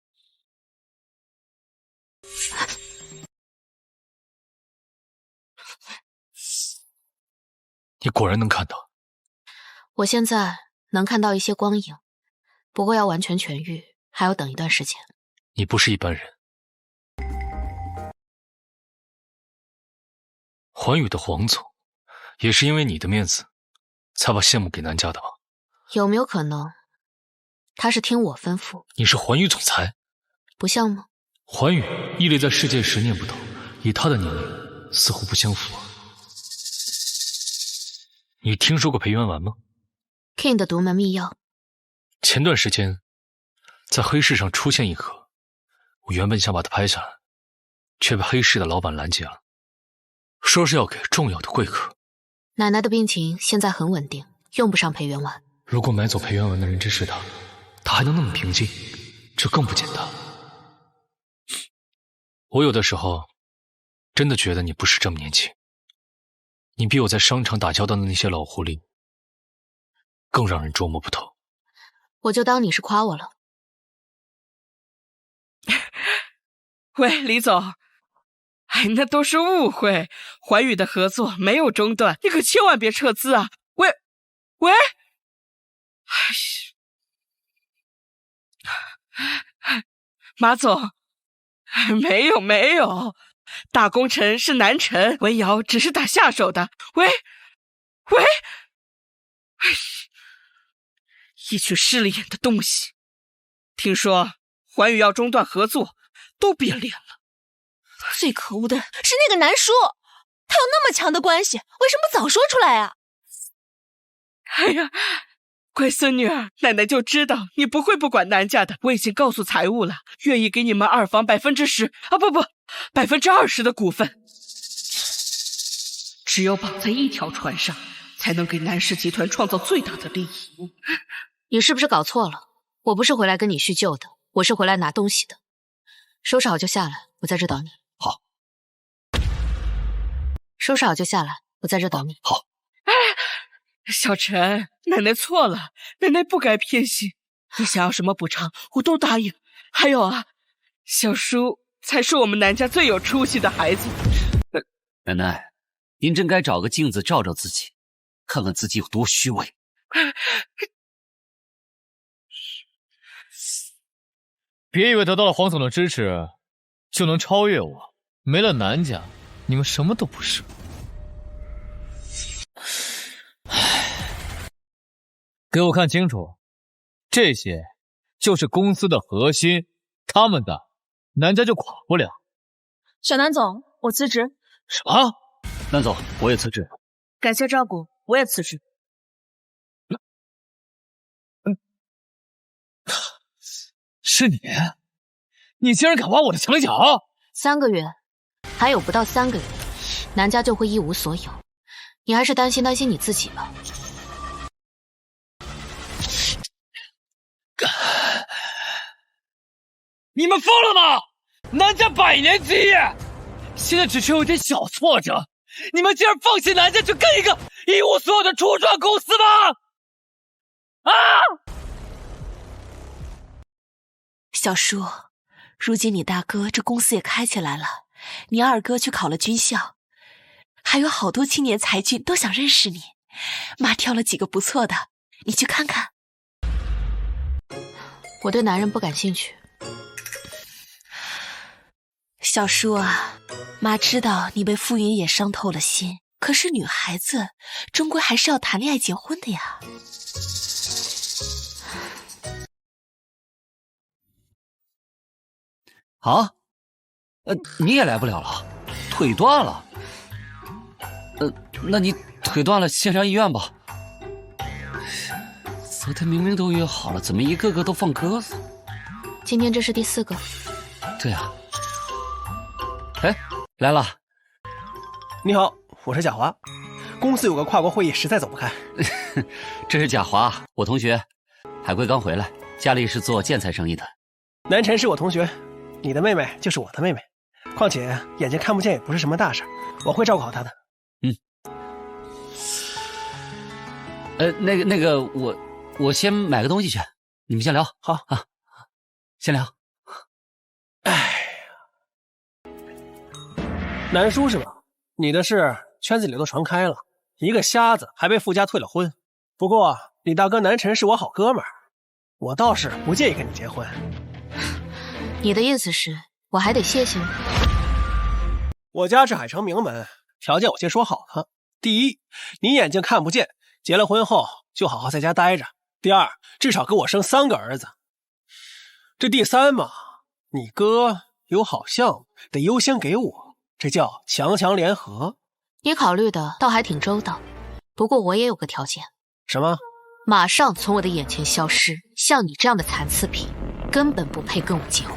你果然能看到。我现在能看到一些光影，不过要完全痊愈，还要等一段时间。你不是一般人。环宇的黄总，也是因为你的面子，才把羡慕给南家的吧？有没有可能，他是听我吩咐？你是环宇总裁？不像吗？环宇屹立在世界10年不倒，以他的年龄，似乎不相符啊。你听说过培元丸吗？ King 的独门秘药。前段时间，在黑市上出现一盒，我原本想把它拍下来，却被黑市的老板拦截了，说是要给重要的贵客。奶奶的病情现在很稳定，用不上培元丸。如果买走培元丸的人真是他，他还能那么平静，这更不简单。我有的时候真的觉得你不是这么年轻，你比我在商场打交道的那些老狐狸更让人捉摸不透。我就当你是夸我了。喂，李总，哎，那都是误会，环宇的合作没有中断，你可千万别撤资啊！喂，马总，没有，大功臣是南辰，文瑶只是打下手的。喂，一群势利眼的东西！听说环宇要中断合作，都变脸了。最可恶的是那个南叔，他有那么强的关系，为什么不早说出来啊？哎呀，乖孙女儿，奶奶就知道你不会不管南家的。我已经告诉财务了，愿意给你们二房10%啊，不，20%的股份。只有绑在一条船上，才才能给南氏集团创造最大的利益。你是不是搞错了？我不是回来跟你叙旧的，我是回来拿东西的。收拾好就下来，我在这等你。好。收拾好就下来，我在这等你。好。小陈，奶奶错了，奶奶不该偏心。你想要什么补偿，我都答应。还有啊，小叔才是我们南家最有出息的孩子。奶奶，您真该找个镜子照照自己，看看自己有多虚伪。别以为得到了黄总的支持就能超越我，没了南家，你们什么都不是。给我看清楚，这些就是公司的核心，他们的南家就垮不了。小南总，我辞职。什么？南总，我也辞职。感谢照顾，我也辞职。是你？你竟然敢挖我的墙角！3个月，还有不到3个月，南家就会一无所有。你还是担心你自己吧。你们疯了吗？南家100年基业，现在只是有点小挫折，你们竟然放弃南家去跟一个一无所有的初创公司吗？啊！小叔，如今你大哥这公司也开起来了，你二哥去考了军校，还有好多青年才俊都想认识你，妈挑了几个不错的，你去看看。我对男人不感兴趣。小叔啊，妈知道你被傅云也伤透了心，可是女孩子终归还是要谈恋爱结婚的呀。啊？你也来不了了，腿断了。那你腿断了，先上医院吧。昨天明明都约好了，怎么一个个都放鸽子？今天这是第4个。对啊。哎，来了。你好，我是贾华。公司有个跨国会议，实在走不开。这是贾华，我同学，海归刚回来，家里是做建材生意的。南辰是我同学，你的妹妹就是我的妹妹。况且眼睛看不见也不是什么大事，我会照顾好她的。那个，我先买个东西去，你们先聊。好啊，先聊。南叔是吧？你的事圈子里都传开了，一个瞎子还被傅家退了婚。不过你大哥南辰是我好哥们儿，我倒是不介意跟你结婚。你的意思是我还得谢谢你？我家是海城名门，条件我先说好了。第一，你眼睛看不见，结了婚后就好好在家待着。第二，至少给我生3个儿子。这第三嘛，你哥有好项目得优先给我，这叫强强联合。你考虑的倒还挺周到，不过我也有个条件。什么？马上从我的眼前消失。像你这样的残次品，根本不配跟我结婚。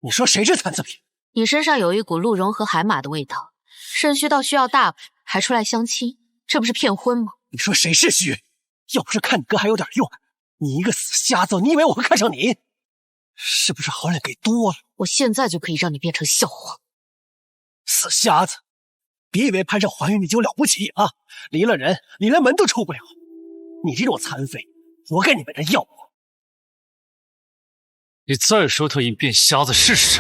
你说谁是残次品？你身上有一股鹿茸和海马的味道，肾虚到需要大补，还出来相亲，这不是骗婚吗？你说谁是虚？要不是看你哥还有点用，你一个死瞎子，你以为我会看上你？是不是好脸给多了？我现在就可以让你变成笑话。死瞎子，别以为攀上环宇你就了不起啊！离了人，你连门都出不了。你这种残废，活该你被人要过。你再说他一遍瞎子试试。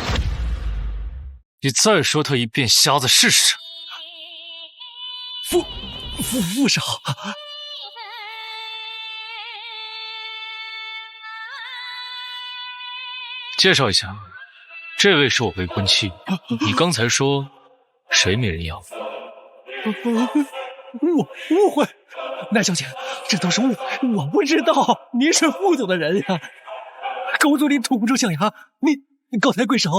你再说他一遍瞎子试试。傅少。介绍一下，这位是我未婚妻。你刚才说谁没人要？误会，南小姐，这都是误会，我不知道您是傅总的人呀。狗嘴里吐不出象牙，你高抬贵手。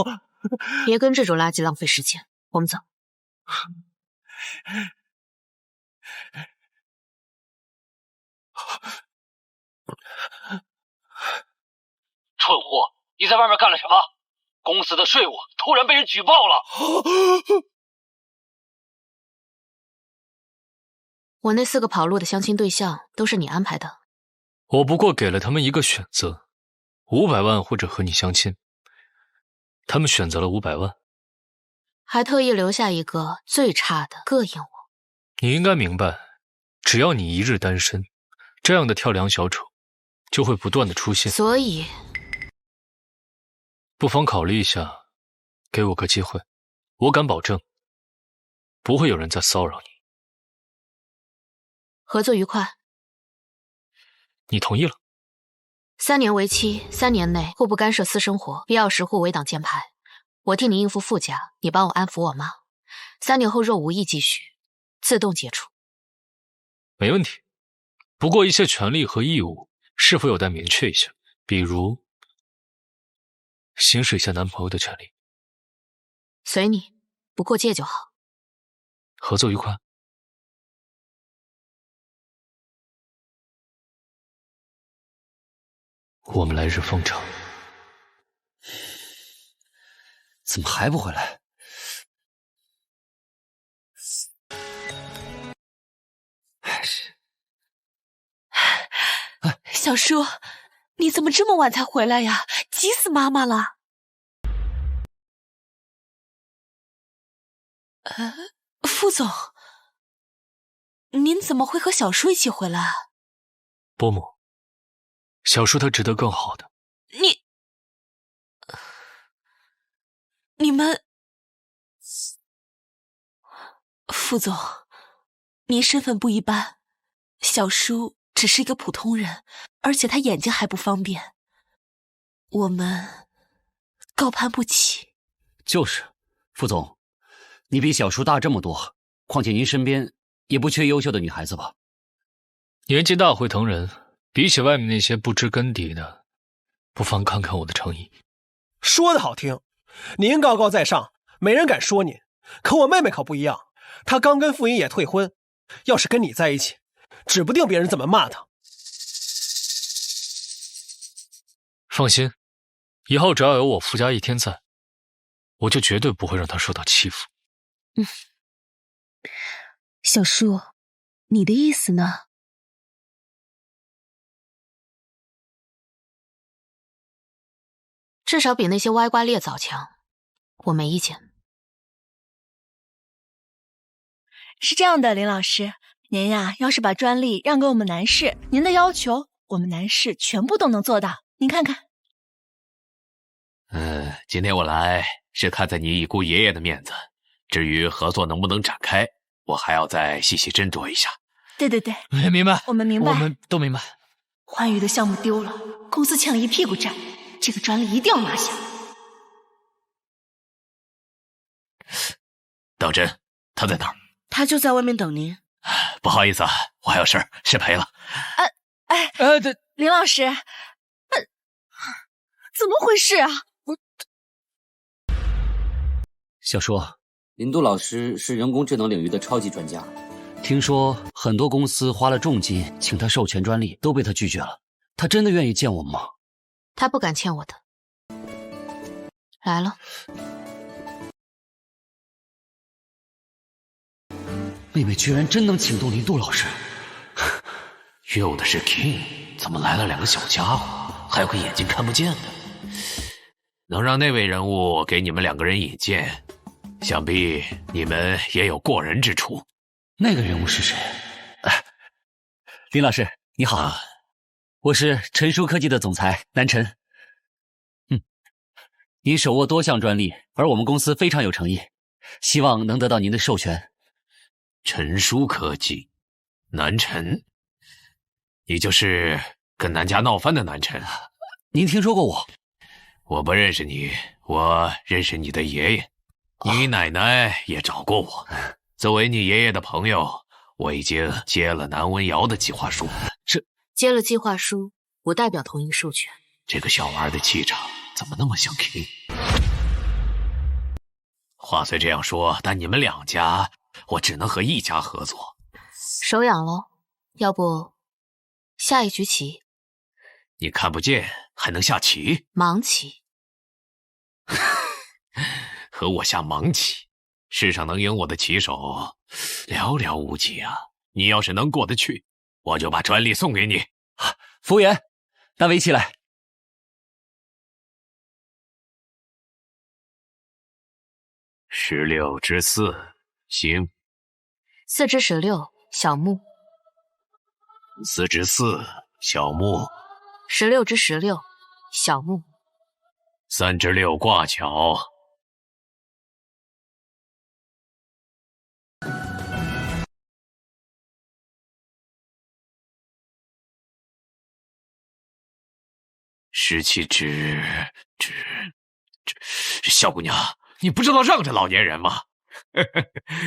别跟这种垃圾浪费时间，我们走。蠢货，你在外面干了什么？公司的税务突然被人举报了。我那4个跑路的相亲对象都是你安排的。我不过给了他们一个选择，500万或者和你相亲。他们选择了500万，还特意留下一个最差的膈应我。你应该明白，只要你一日单身，这样的跳梁小丑就会不断的出现。所以，不妨考虑一下，给我个机会，我敢保证，不会有人再骚扰你。合作愉快。你同意了？3年为期，3年内互不干涉私生活，必要时互为挡箭牌。我替你应付傅家，你帮我安抚我妈。3年后若无意继续，自动解除。没问题。不过一些权利和义务是否有待明确一下，比如行使一下男朋友的权利。随你，不过界就好。合作愉快。我们来日方长。怎么还不回来？小叔，你怎么这么晚才回来呀？急死妈妈了。副总，您怎么会和小叔一起回来？伯母，小叔他值得更好的。你们，副总，您身份不一般，小叔只是一个普通人，而且他眼睛还不方便，我们高攀不起。就是，副总，你比小叔大这么多，况且您身边也不缺优秀的女孩子吧？年纪大会疼人，比起外面那些不知根底的，不妨看看我的诚意。说的好听，您高高在上，没人敢说您。可我妹妹可不一样，她刚跟傅英也退婚，要是跟你在一起，指不定别人怎么骂她。放心，以后只要有我傅家一天在，我就绝对不会让她受到欺负。小叔，你的意思呢？至少比那些歪瓜裂枣强，我没意见。是这样的，林老师，您呀，要是把专利让给我们南市，您的要求我们南市全部都能做到。您看看。今天我来是看在你已故爷爷的面子，至于合作能不能展开，我还要再细细斟酌一下。对对对，明白，我们明白，我们都明白。欢愉的项目丢了，公司欠了一屁股债，这个专利一定要拿下。当真？他在哪儿？他就在外面等您。不好意思啊，我还有事儿，失陪了。对，林老师，怎么回事啊？小叔，林杜老师是人工智能领域的超级专家，听说很多公司花了重金请他授权专利，都被他拒绝了。他真的愿意见我们吗？他不敢欠我的。来了。妹妹居然真能请动林杜老师。约我的是 King， 怎么来了2个小家伙，还有个眼睛看不见的？能让那位人物给你们2个人引荐，想必你们也有过人之处。那个人物是谁？林老师你好，我是陈叔科技的总裁南辰。您手握多项专利，而我们公司非常有诚意，希望能得到您的授权。陈叔科技，南辰，你就是跟南家闹翻的南辰。您听说过我？我不认识你，我认识你的爷爷，你奶奶也找过我。作为你爷爷的朋友，我已经接了南文瑶的计划书。接了计划书，我代表同意授权。这个小娃的气场怎么那么像 King？ 话虽这样说，但你们2家，我只能和一家合作。手痒喽，要不下一局棋？你看不见还能下棋？盲棋。和我下盲棋，世上能赢我的棋手寥寥无几啊！你要是能过得去，我就把专利送给你。服务员，那围起来。16+4，行。4+16，小木。 4+4，小木。 16+16，小木。 3+6，挂桥。17+小姑娘，你不知道让着老年人吗？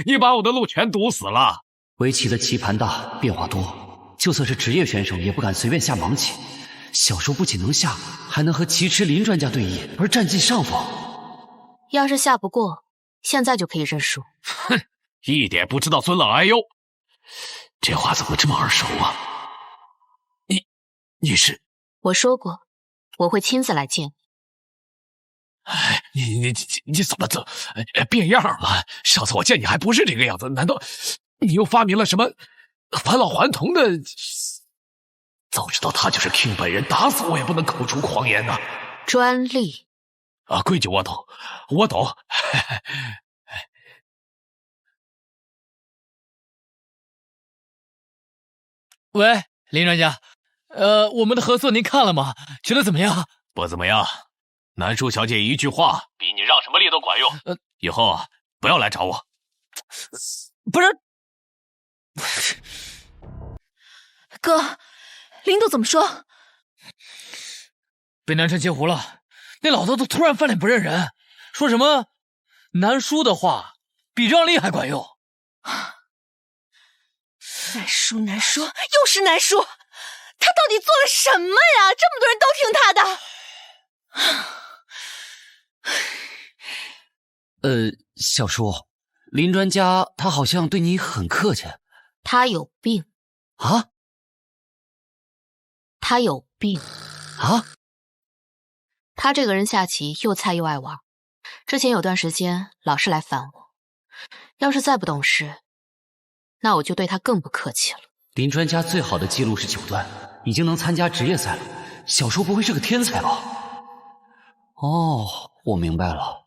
你把我的路全堵死了。围棋的棋盘大，变化多，就算是职业选手也不敢随便下盲棋。小叔不仅能下，还能和棋池林专家对弈，而占尽上风。要是下不过，现在就可以认输。哼，一点不知道尊老爱幼。这话怎么这么耳熟啊？你是？我说过，我会亲自来见你。哎，你怎么变样了？上次我见你还不是这个样子，难道你又发明了什么返老还童的？早知道他就是 King 本人，打死我也不能口出狂言呐！专利啊，规矩我懂，我懂。喂，林专家，我们的合作您看了吗？觉得怎么样？不怎么样。南树小姐一句话，比你让什么力都管用。以后啊，不要来找我。不是，哥，林董怎么说？被南辰截胡了。那老头子突然翻脸不认人，说什么南叔的话比让利还管用。南叔，又是南叔，他到底做了什么呀？这么多人都听他的。小叔，林专家他好像对你很客气。他有病啊？他有病啊？他这个人下棋又菜又爱玩，之前有段时间老是来烦我。要是再不懂事，那我就对他更不客气了。林专家最好的记录是9段，已经能参加职业赛了。小叔不会是个天才吧？哦，我明白了。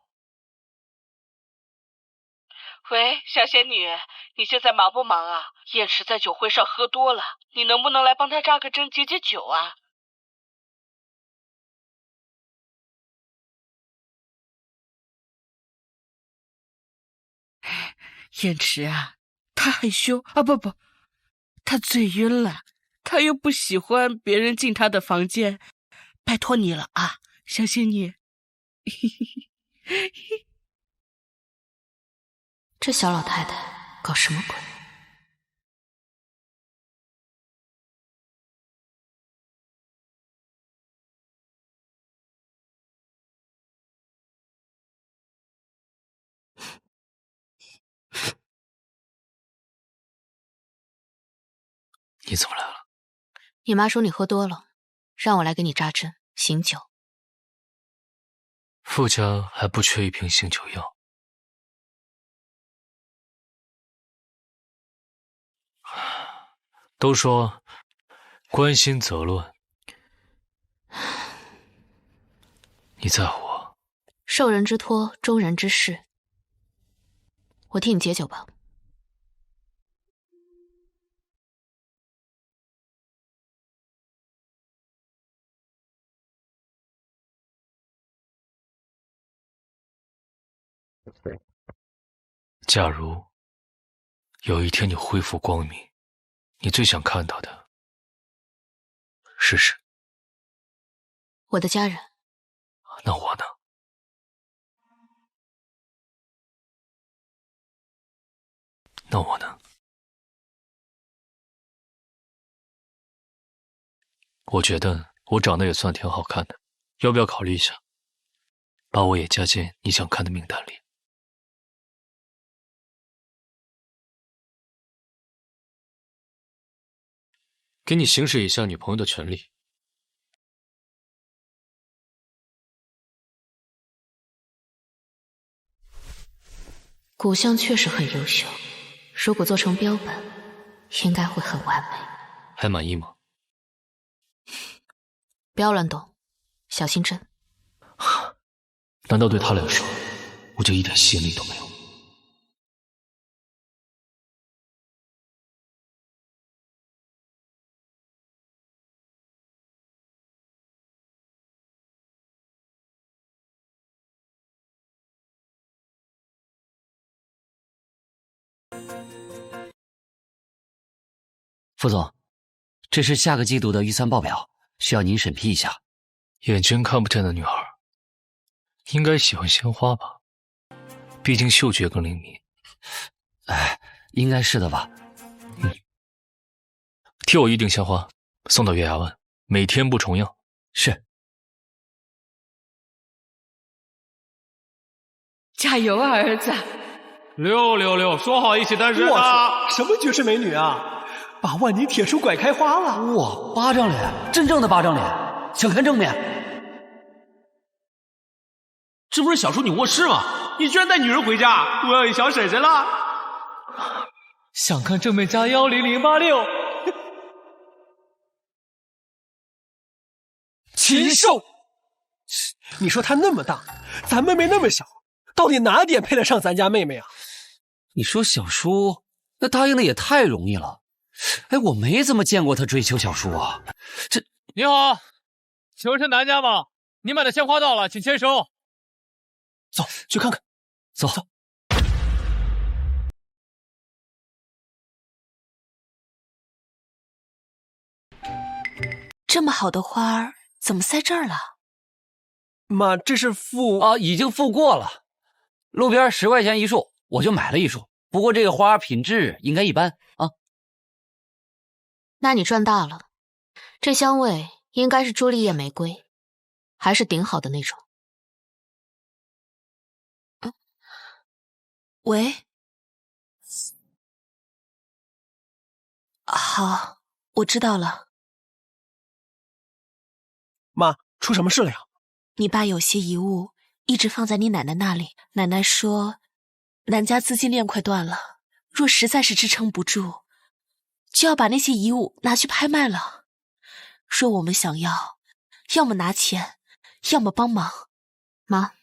喂，小仙女，你现在忙不忙啊？燕池在酒会上喝多了，你能不能来帮他扎个针解解酒啊？燕池啊，他害羞啊，不，他嘴晕了，他又不喜欢别人进他的房间，拜托你了啊，小仙女。这小老太太搞什么鬼？你怎么来了？你妈说你喝多了，让我来给你扎针醒酒。傅家还不缺一瓶醒酒药。都说关心则乱，你在乎我？受人之托，忠人之事。我替你解酒吧。假如有一天你恢复光明，你最想看到的是谁？我的家人。那我呢？那我呢？我觉得我长得也算挺好看的，要不要考虑一下，把我也加进你想看的名单里？给你行使一下女朋友的权利。骨相确实很优秀，如果做成标本，应该会很完美。还满意吗？不要乱动，小心针。难道对他来说，我就一点吸引力都没有？副总，这是下个季度的预算报表，需要您审批一下。眼睛看不见的女孩，应该喜欢鲜花吧？毕竟嗅觉更灵敏。哎，应该是的吧。替我预定鲜花，送到月牙湾，每天不重样。是。加油啊，儿子！666，说好一起单身啊！什么绝世美女啊！把万年铁树拐开花了！哇，巴掌脸，真正的巴掌脸，想看正面？这不是小叔你卧室吗？你居然带女人回家，我要有小婶婶了！想看正面加10086。禽兽！你说她那么大，咱妹妹那么小，到底哪点配得上咱家妹妹啊？你说小叔那答应的也太容易了。哎，我没怎么见过他追求小叔啊。这你好，请问是南家吗？你买的鲜花到了，请签收。走，去看看。走。这么好的花儿，怎么在这儿了？妈，这是付啊，已经付过了。路边10块钱一束，我就买了一束。不过这个花品质应该一般啊。那你赚大了，这香味应该是朱丽叶玫瑰，还是顶好的那种。喂，好，我知道了。妈，出什么事了呀？你爸有些遗物一直放在你奶奶那里，奶奶说南家资金链快断了，若实在是支撑不住，就要把那些遗物拿去拍卖了。说我们想要，要么拿钱，要么帮忙。妈，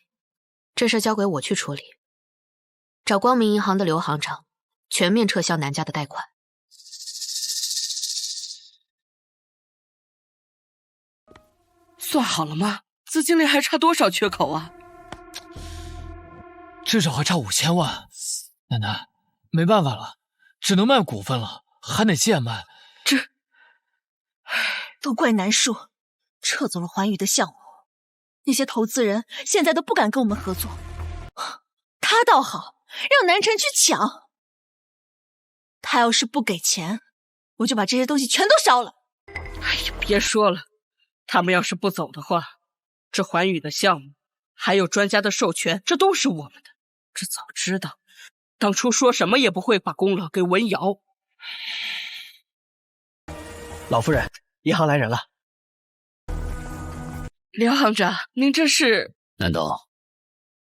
这事交给我去处理。找光明银行的刘行长，全面撤销南家的贷款。算好了吗？资金链还差多少缺口啊？至少还差5000万。奶奶，没办法了，只能卖股份了，还得贱卖。都怪南树，撤走了环宇的项目，那些投资人现在都不敢跟我们合作。他倒好，让南辰去抢。他要是不给钱，我就把这些东西全都烧了。哎呀，别说了，他们要是不走的话，这环宇的项目还有专家的授权，这都是我们的。这早知道，当初说什么也不会把功劳给文瑶。老夫人，银行来人了。刘行长，您这是？南董，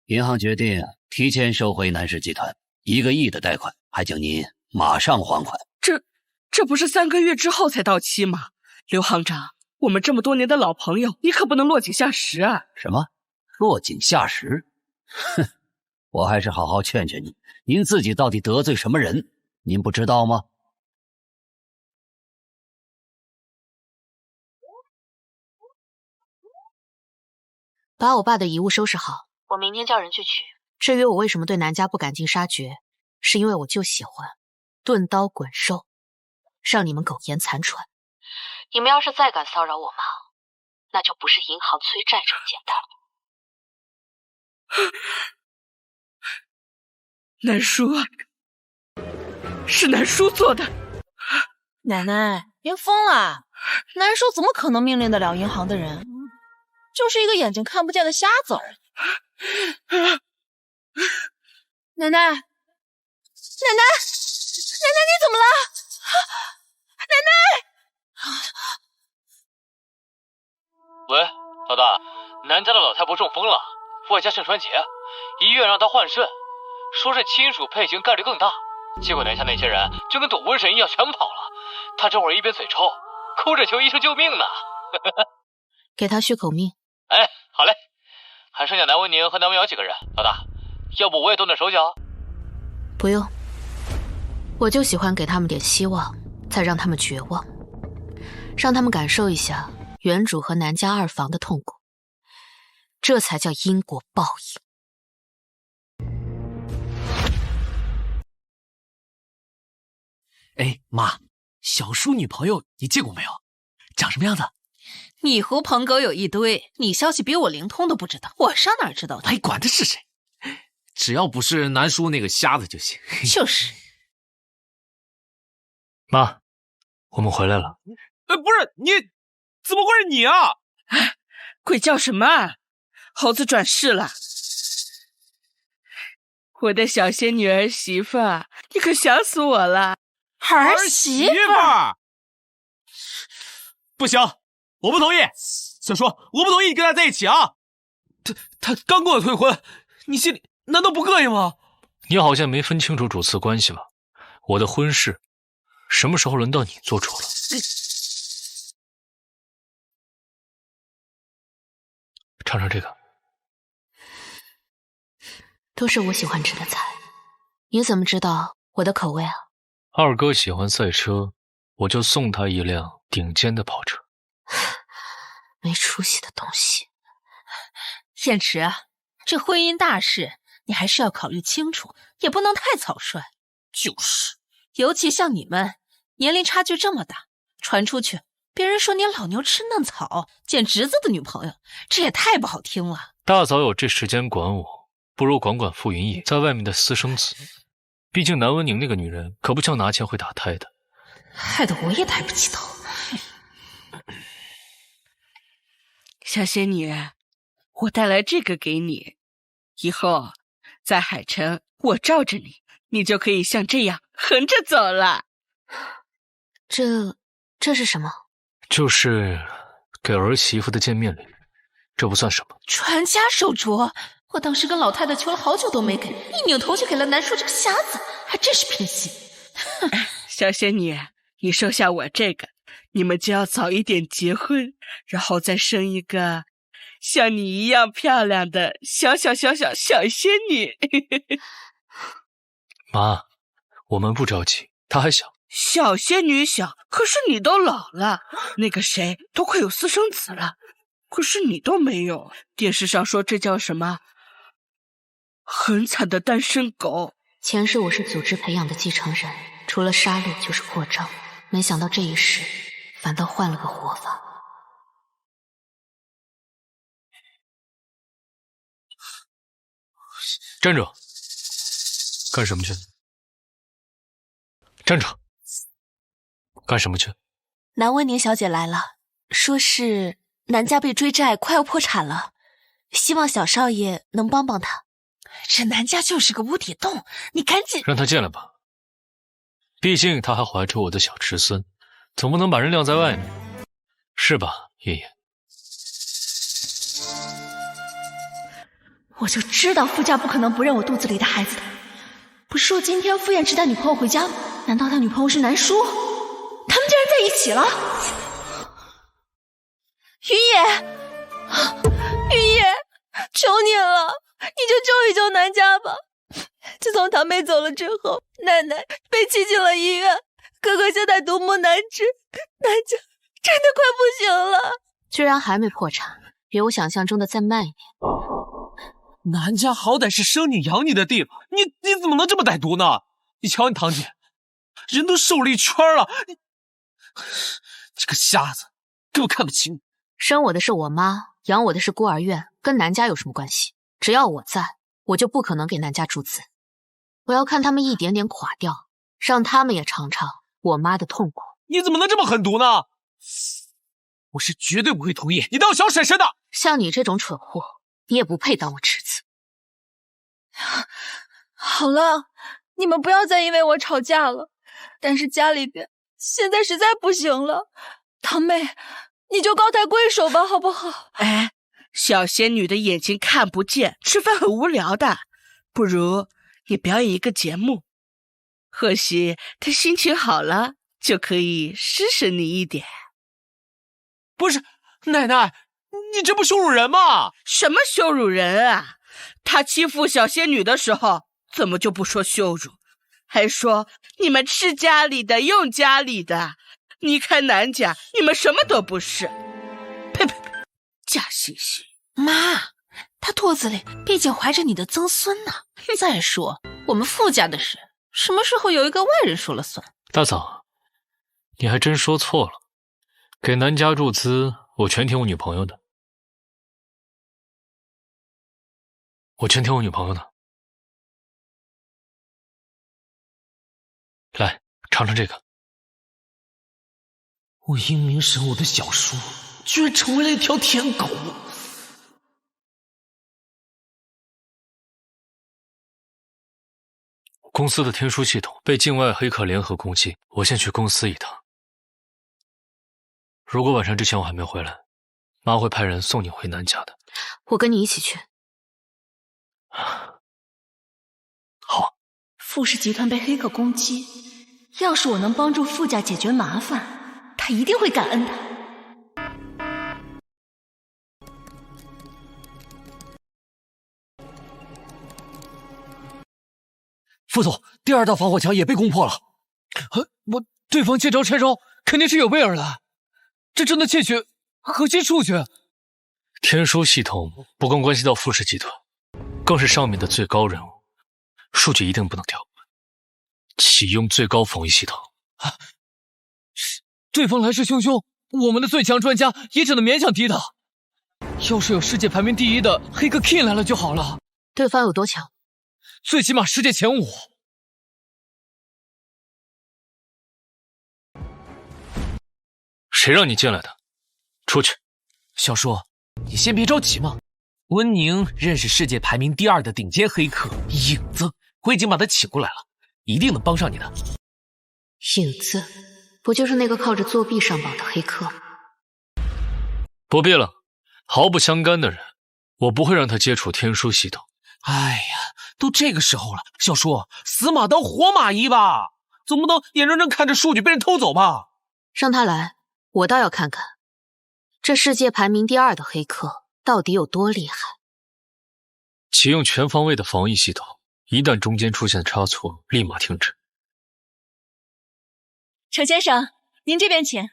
银行决定提前收回南氏集团1个亿的贷款，还请您马上还款。这不是3个月之后才到期吗？刘行长，我们这么多年的老朋友，你可不能落井下石啊！什么？落井下石？哼，我还是好好劝劝你，您自己到底得罪什么人？您不知道吗？把我爸的遗物收拾好，我明天叫人去取。至于我为什么对南家不赶尽杀绝，是因为我就喜欢钝刀滚兽，让你们苟延残喘。你们要是再敢骚扰我妈，那就不是银行催债这么简单了。南叔，是南叔做的。奶奶，您疯了！南叔怎么可能命令得了银行的人？就是一个眼睛看不见的瞎子而已。奶奶，奶奶，奶奶，你怎么了？奶奶！喂，老大，南家的老太婆中风了，外加肾衰竭，医院让她换肾，说是亲属配型概率更大，结果南下那些人就跟躲瘟神一样全跑了。他这会儿一边嘴臭，哭着求医生救命呢。给他续口命。哎，好嘞。还剩下南文宁和南文瑶几个人，老大，要不我也动动手脚？不用，我就喜欢给他们点希望，再让他们绝望，让他们感受一下原主和南家二房的痛苦，这才叫因果报应。哎，妈，小叔女朋友你见过没有？长什么样子？你狐朋狗友一堆，你消息比我灵通都不知道，我上哪知道去？哎，管他是谁，只要不是南叔那个瞎子就行。就是。妈，我们回来了。不是你，怎么会是你啊？鬼叫什么？猴子转世了。我的小仙女儿媳妇，你可想死我了。儿媳妇？不行，我不同意。小叔，我不同意你跟他在一起啊！他刚跟我退婚，你心里难道不膈应吗？你好像没分清楚主次关系吧？我的婚事什么时候轮到你做主了？尝尝这个，都是我喜欢吃的菜。你怎么知道我的口味啊？二哥喜欢赛车，我就送他一辆顶尖的跑车。没出息的东西。燕池啊，这婚姻大事你还是要考虑清楚，也不能太草率。就是，尤其像你们年龄差距这么大，传出去别人说你老牛吃嫩草，捡侄子的女朋友，这也太不好听了。大嫂有这时间管我，不如管管傅云野在外面的私生子。毕竟南文宁那个女人可不像拿钱会打胎的，害得我也抬不起头。小仙女，我带来这个给你，以后在海城我罩着你，你就可以像这样横着走了。这是什么？就是给儿媳妇的见面礼，这不算什么。传家手镯，我当时跟老太太求了好久都没给，一扭头就给了南叔这个瞎子，还真是偏心。小仙女，你收下我这个，你们就要早一点结婚，然后再生一个像你一样漂亮的小仙女。妈，我们不着急，她还小。小仙女小，可是你都老了，那个谁都快有私生子了，可是你都没有。电视上说这叫什么？很惨的单身狗。前世我是组织培养的继承人，除了杀戮就是扩张，没想到这一世反倒换了个活法。站着！干什么去？站着！干什么去？南温宁小姐来了，说是南家被追债，快要破产了，希望小少爷能帮帮他。这南家就是个无底洞，你赶紧让他进来吧。毕竟他还怀着我的小侄孙，总不能把人晾在外面，是吧，爷爷？我就知道傅家不可能不认我肚子里的孩子的。不是说今天傅燕池带女朋友回家吗？难道他女朋友是南叔？他们竟然在一起了！云野，云野，求你了，你就救一救南家吧。自从堂妹走了之后，奶奶被寄进了医院，哥哥现在独木难支，南家真的快不行了。居然还没破产，比我想象中的再慢一点。南家好歹是生你养你的地方，你怎么能这么歹毒呢？你瞧你堂姐，人都瘦了一圈了，你这个瞎子，根本看不起你。生我的是我妈，养我的是孤儿院，跟南家有什么关系？只要我在，我就不可能给南家注资。我要看他们一点点垮掉，让他们也尝尝我妈的痛苦。你怎么能这么狠毒呢？我是绝对不会同意你当小婶婶的。像你这种蠢货，你也不配当我侄子。好了，你们不要再因为我吵架了。但是家里边现在实在不行了，堂妹，你就高抬贵手吧，好不好？哎，小仙女的眼睛看不见，吃饭很无聊的，不如你表演一个节目，或许他心情好了，就可以施舍你一点。不是，奶奶，你这不羞辱人吗？什么羞辱人啊？他欺负小仙女的时候，怎么就不说羞辱？还说你们吃家里的，用家里的。你看南家，你们什么都不是。呸呸呸！假惺惺。妈，他肚子里毕竟怀着你的曾孙呢。再说，我们傅家的事，什么时候由一个外人说了算？大嫂，你还真说错了。给南家注资，我全听我女朋友的。来，尝尝这个。我英明神武的小叔，居然成为了一条舔狗。公司的天书系统被境外黑客联合攻击，我先去公司一趟。如果晚上之前我还没回来，妈会派人送你回南家的。我跟你一起去。好。傅氏集团被黑客攻击，要是我能帮助傅家解决麻烦，他一定会感恩的。副总，第2道防火墙也被攻破了。对方见招拆招，肯定是有备而来，这正在窃取核心数据。天书系统不光关系到傅氏集团，更是上面的最高人物，数据一定不能掉。启用最高防御系统。对方来势汹汹，我们的最强专家也只能勉强抵挡。要是有世界排名第1的黑客 King 来了就好了。对方有多强？最起码世界前5。谁让你进来的？出去。小叔，你先别着急嘛。温宁认识世界排名第2的顶尖黑客影子，我已经把他请过来了，一定能帮上你的。影子，不就是那个靠着作弊上榜的黑客吗？不必了，毫不相干的人，我不会让他接触天书系统。哎呀，都这个时候了，小叔，死马当活马医吧，总不能眼睁睁看着数据被人偷走吧？让他来，我倒要看看，这世界排名第2的黑客到底有多厉害。启用全方位的防疫系统，一旦中间出现差错，立马停止。程先生，您这边请。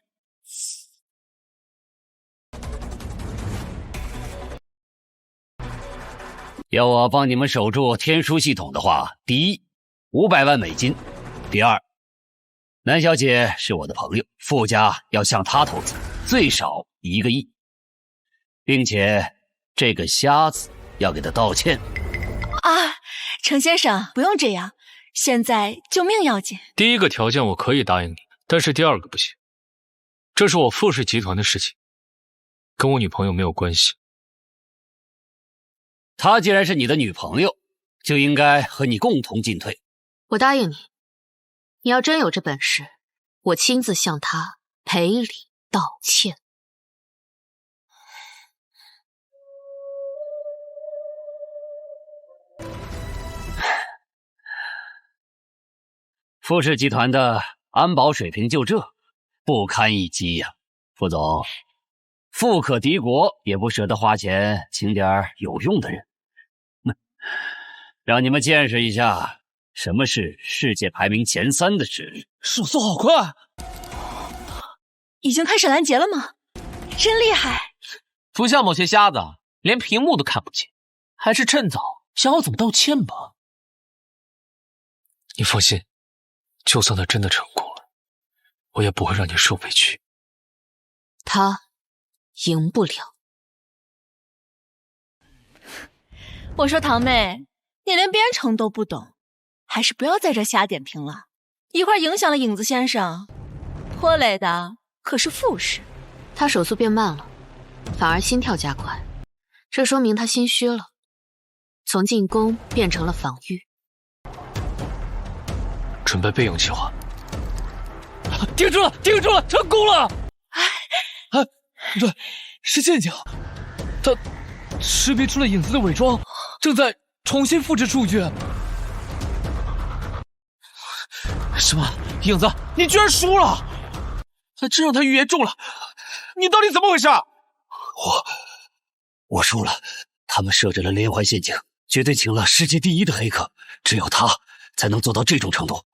要我帮你们守住天书系统的话，第一，500万美金；第二，南小姐是我的朋友，傅家要向她投资，最少1个亿，并且这个瞎子要给她道歉。程先生，不用这样，现在救命要紧。第1个条件我可以答应你，但是第2个不行。这是我傅氏集团的事情，跟我女朋友没有关系。她既然是你的女朋友，就应该和你共同进退。我答应你，你要真有这本事，我亲自向她赔礼道歉。傅氏集团的安保水平就这，不堪一击呀！傅总，富可敌国，也不舍得花钱请点有用的人。让你们见识一下什么是世界排名前3的实力。手速好快！已经开始拦截了吗？真厉害！不像某些瞎子连屏幕都看不见，还是趁早想好怎么道歉吧。你放心，就算他真的成功了，我也不会让你受委屈。他赢不了。我说堂妹，你连编程都不懂，还是不要在这瞎点评了，一会儿影响了影子先生，拖累的可是傅氏。他手速变慢了，反而心跳加快，这说明他心虚了，从进攻变成了防御。准备备用计划。盯住了，盯住了，成功了！不对，是陷阱。他识别出了影子的伪装，正在重新复制数据。什么？影子，你居然输了！这让他预言中了，你到底怎么回事？我输了，他们设置了连环陷阱，绝对请了世界第一的黑客，只有他才能做到这种程度。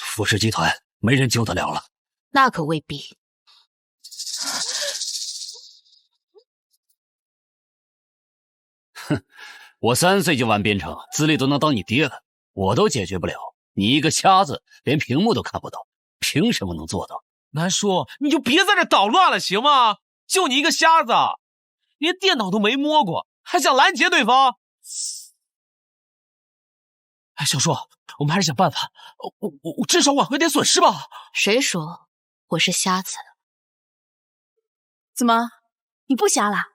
富士集团没人救得了了。那可未必。哼，我3岁就玩编程，资历都能当你爹了，我都解决不了，你一个瞎子连屏幕都看不到，凭什么能做到？南叔，你就别在这捣乱了，行吗？就你一个瞎子，连电脑都没摸过，还想拦截对方？哎，小叔，我们还是想办法，我至少挽回点损失吧。谁说我是瞎子？怎么，你不瞎了？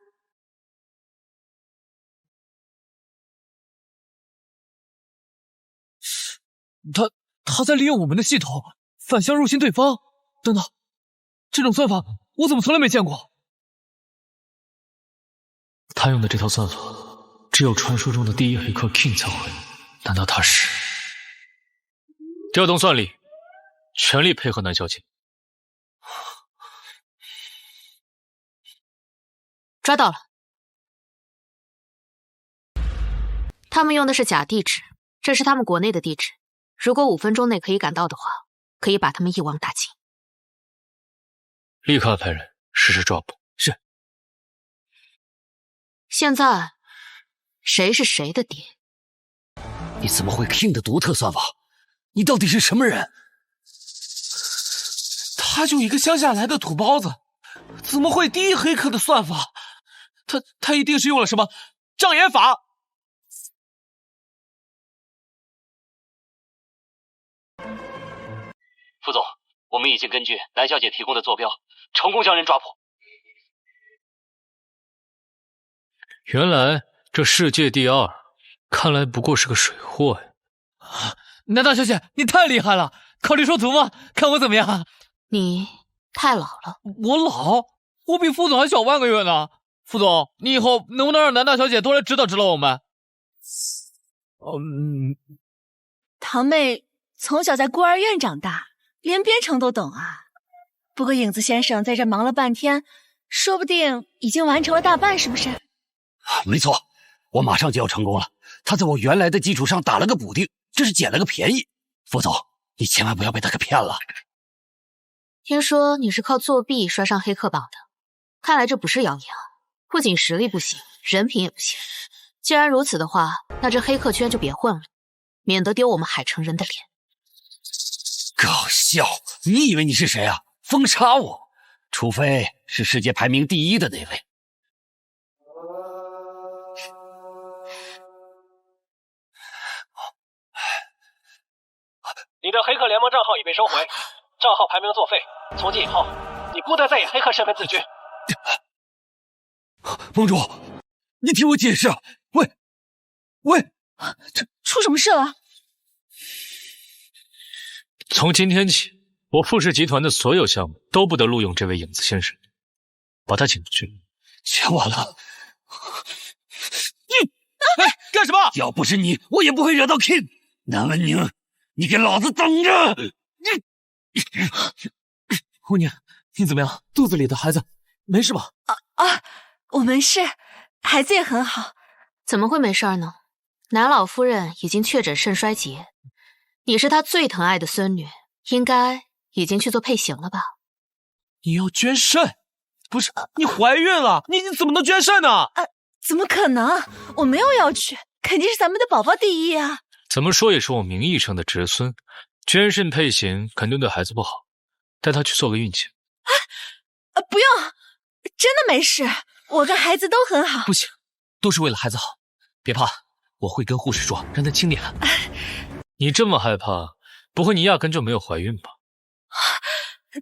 他在利用我们的系统反向入侵对方。等等，这种算法我怎么从来没见过？他用的这套算法，只有传说中的第一黑客 King 才会。难道他是？调动算力，全力配合南小姐。抓到了，他们用的是假地址，这是他们国内的地址。如果5分钟内可以赶到的话，可以把他们一网打尽。立刻派人实施抓捕。是。现在，谁是谁的爹？你怎么会 King 的独特算法？你到底是什么人？他就一个乡下来的土包子，怎么会第一黑客的算法？他一定是用了什么障眼法。副总，我们已经根据南小姐提供的坐标，成功将人抓捕。原来这世界第2，看来不过是个水货呀！南大小姐，你太厉害了！考虑收徒吗？看我怎么样？你太老了。我老？我比副总还小半个月呢。副总，你以后能不能让南大小姐多来指导指导我们？堂妹从小在孤儿院长大，连编程都懂啊。不过影子先生在这忙了半天，说不定已经完成了大半，是不是？没错，我马上就要成功了。他在我原来的基础上打了个补丁，这是捡了个便宜。副总，你千万不要被他给骗了。听说你是靠作弊刷上黑客榜的，看来这不是谣言啊。不仅实力不行，人品也不行。既然如此的话，那这黑客圈就别混了，免得丢我们海城人的脸。搞笑！你以为你是谁啊？封杀我？除非是世界排名第1的那位。你的黑客联盟账号已被收回，账号排名作废。从今以后，你不得再以黑客身份自居。盟主，你听我解释。喂，出什么事了？从今天起，我富士集团的所有项目都不得录用这位影子先生，把他请出去。全完了！哎，干什么？要不是你，我也不会惹到 King。南文宁，你给老子等着！姑娘，你怎么样？肚子里的孩子没事吧？我没事，孩子也很好。怎么会没事呢？南老夫人已经确诊肾衰竭，你是她最疼爱的孙女，应该已经去做配型了吧？你要捐肾？不是，你怀孕了，你怎么能捐肾呢？怎么可能？我没有要去，肯定是咱们的宝宝第一啊！怎么说也是我名义上的侄孙，捐肾配型肯定对孩子不好，带他去做个孕检。不用，真的没事，我跟孩子都很好。不行，都是为了孩子好，别怕，我会跟护士说，让他清点。你这么害怕，不会你压根就没有怀孕吧？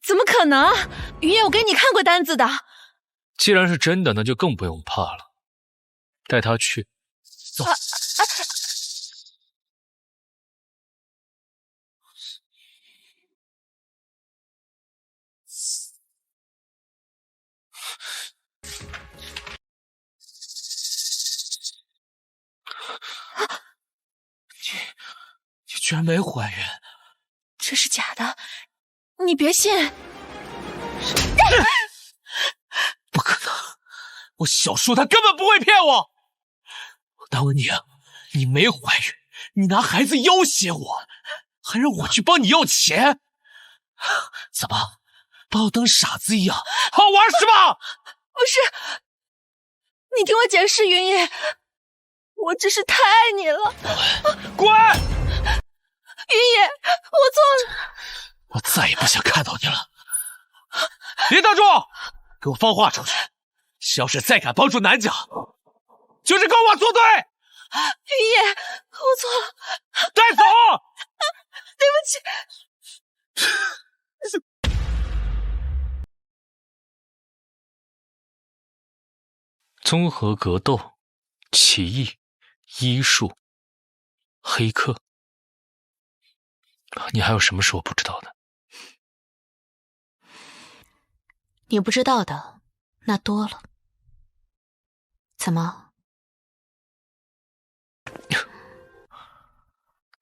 怎么可能？云野，我给你看过单子的。既然是真的，那就更不用怕了。带他去，走。你居然没怀孕，这是假的，你别信。不可能，我小叔他根本不会骗我。大文宁，你没怀孕，你拿孩子要挟我，还让我去帮你要钱，怎么把我当傻子一样，好玩是吧？不是，你听我解释，云野，我只是太爱你了。滚！云野，我错了，我再也不想看到你了。别打住，给我放话出去，要是再敢帮助南家，就是跟我作对。云野，我错了，带走。对不起。综合格斗、棋艺、医术、黑客，你还有什么是我不知道的？你不知道的那多了。怎么？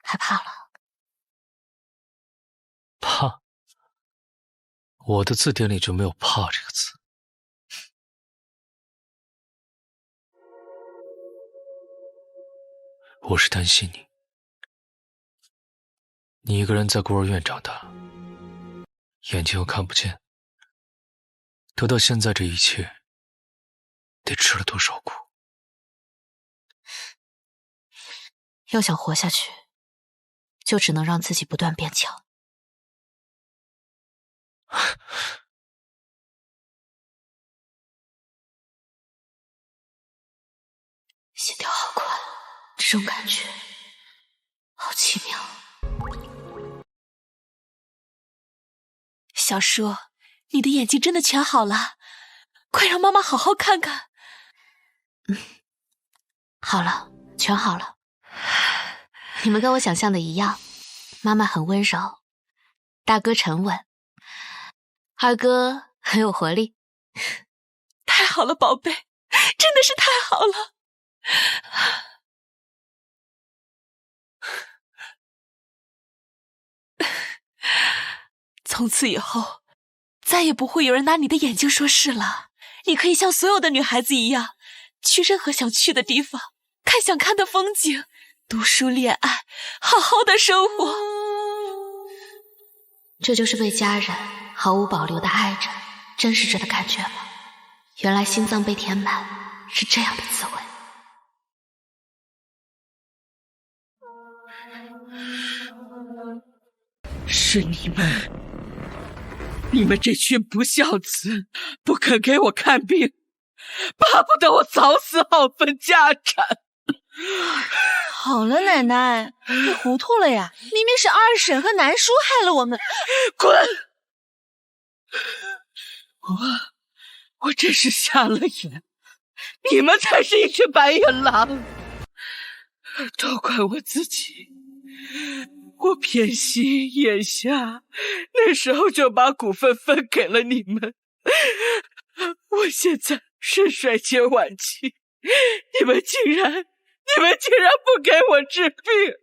害怕了？怕？我的字典里就没有怕这个字。我是担心你，你一个人在孤儿院长大，眼睛又看不见，得到现在这一切，得吃了多少苦？要想活下去，就只能让自己不断变强。心跳好快，这种感觉好奇妙。小叔，你的眼睛真的全好了，快让妈妈好好看看。好了，全好了。你们跟我想象的一样，妈妈很温柔，大哥沉稳，二哥很有活力。太好了，宝贝，真的是太好了。从此以后，再也不会有人拿你的眼睛说事了。你可以像所有的女孩子一样，去任何想去的地方，看想看的风景，读书恋爱，好好的生活。这就是被家人毫无保留的爱着、珍视着的感觉吗？原来心脏被填满是这样的滋味。是你们这群不孝子，不肯给我看病，巴不得我早死好分家产。好了，奶奶，你糊涂了呀！明明是二婶和南叔害了我们。滚！我真是瞎了眼，你们才是一群白眼狼，都怪我自己。我偏心眼下，那时候就把股份分给了你们。我现在肾衰竭晚期，你们竟然不给我治病，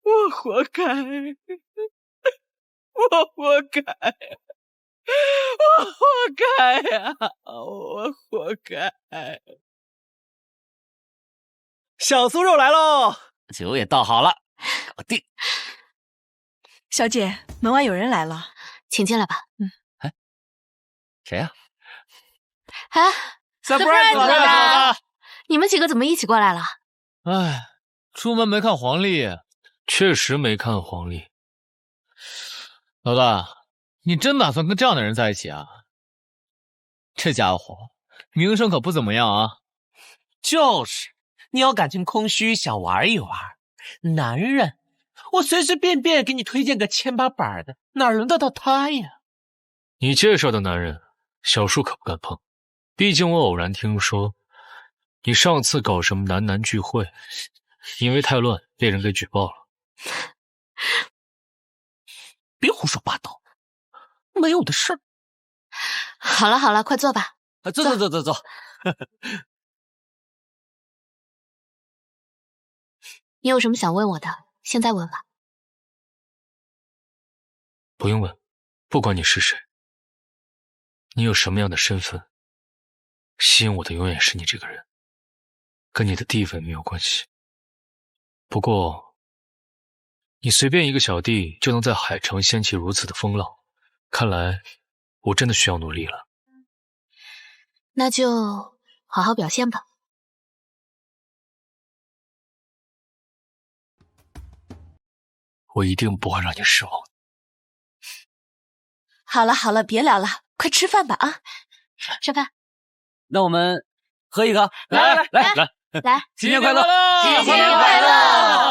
我活该，我活该，我活该呀！我活该。小酥肉来喽，酒也倒好了，搞定。小姐，门外有人来了，请进来吧。哎，谁呀？哎 ，surprise 了！你们几个怎么一起过来了？哎，出门没看黄历，确实没看黄历。老大，你真打算跟这样的人在一起啊？这家伙名声可不怎么样啊。就是。你要感情空虚，想玩一玩，男人，我随随便便给你推荐个千八百的，哪轮得到他呀？你介绍的男人，小树可不敢碰。毕竟我偶然听说，你上次搞什么男聚会，因为太乱被人给举报了。别胡说八道，没有的事儿。好了，快坐吧。坐。你有什么想问我的，现在问吧。不用问，不管你是谁，你有什么样的身份，吸引我的永远是你这个人，跟你的地位没有关系。不过，你随便一个小弟就能在海城掀起如此的风浪，看来我真的需要努力了。那就好好表现吧。我一定不会让你失望。好了好了，别聊了，快吃饭吧啊！吃饭。那我们喝一个，来，来，新年快乐！新年快乐！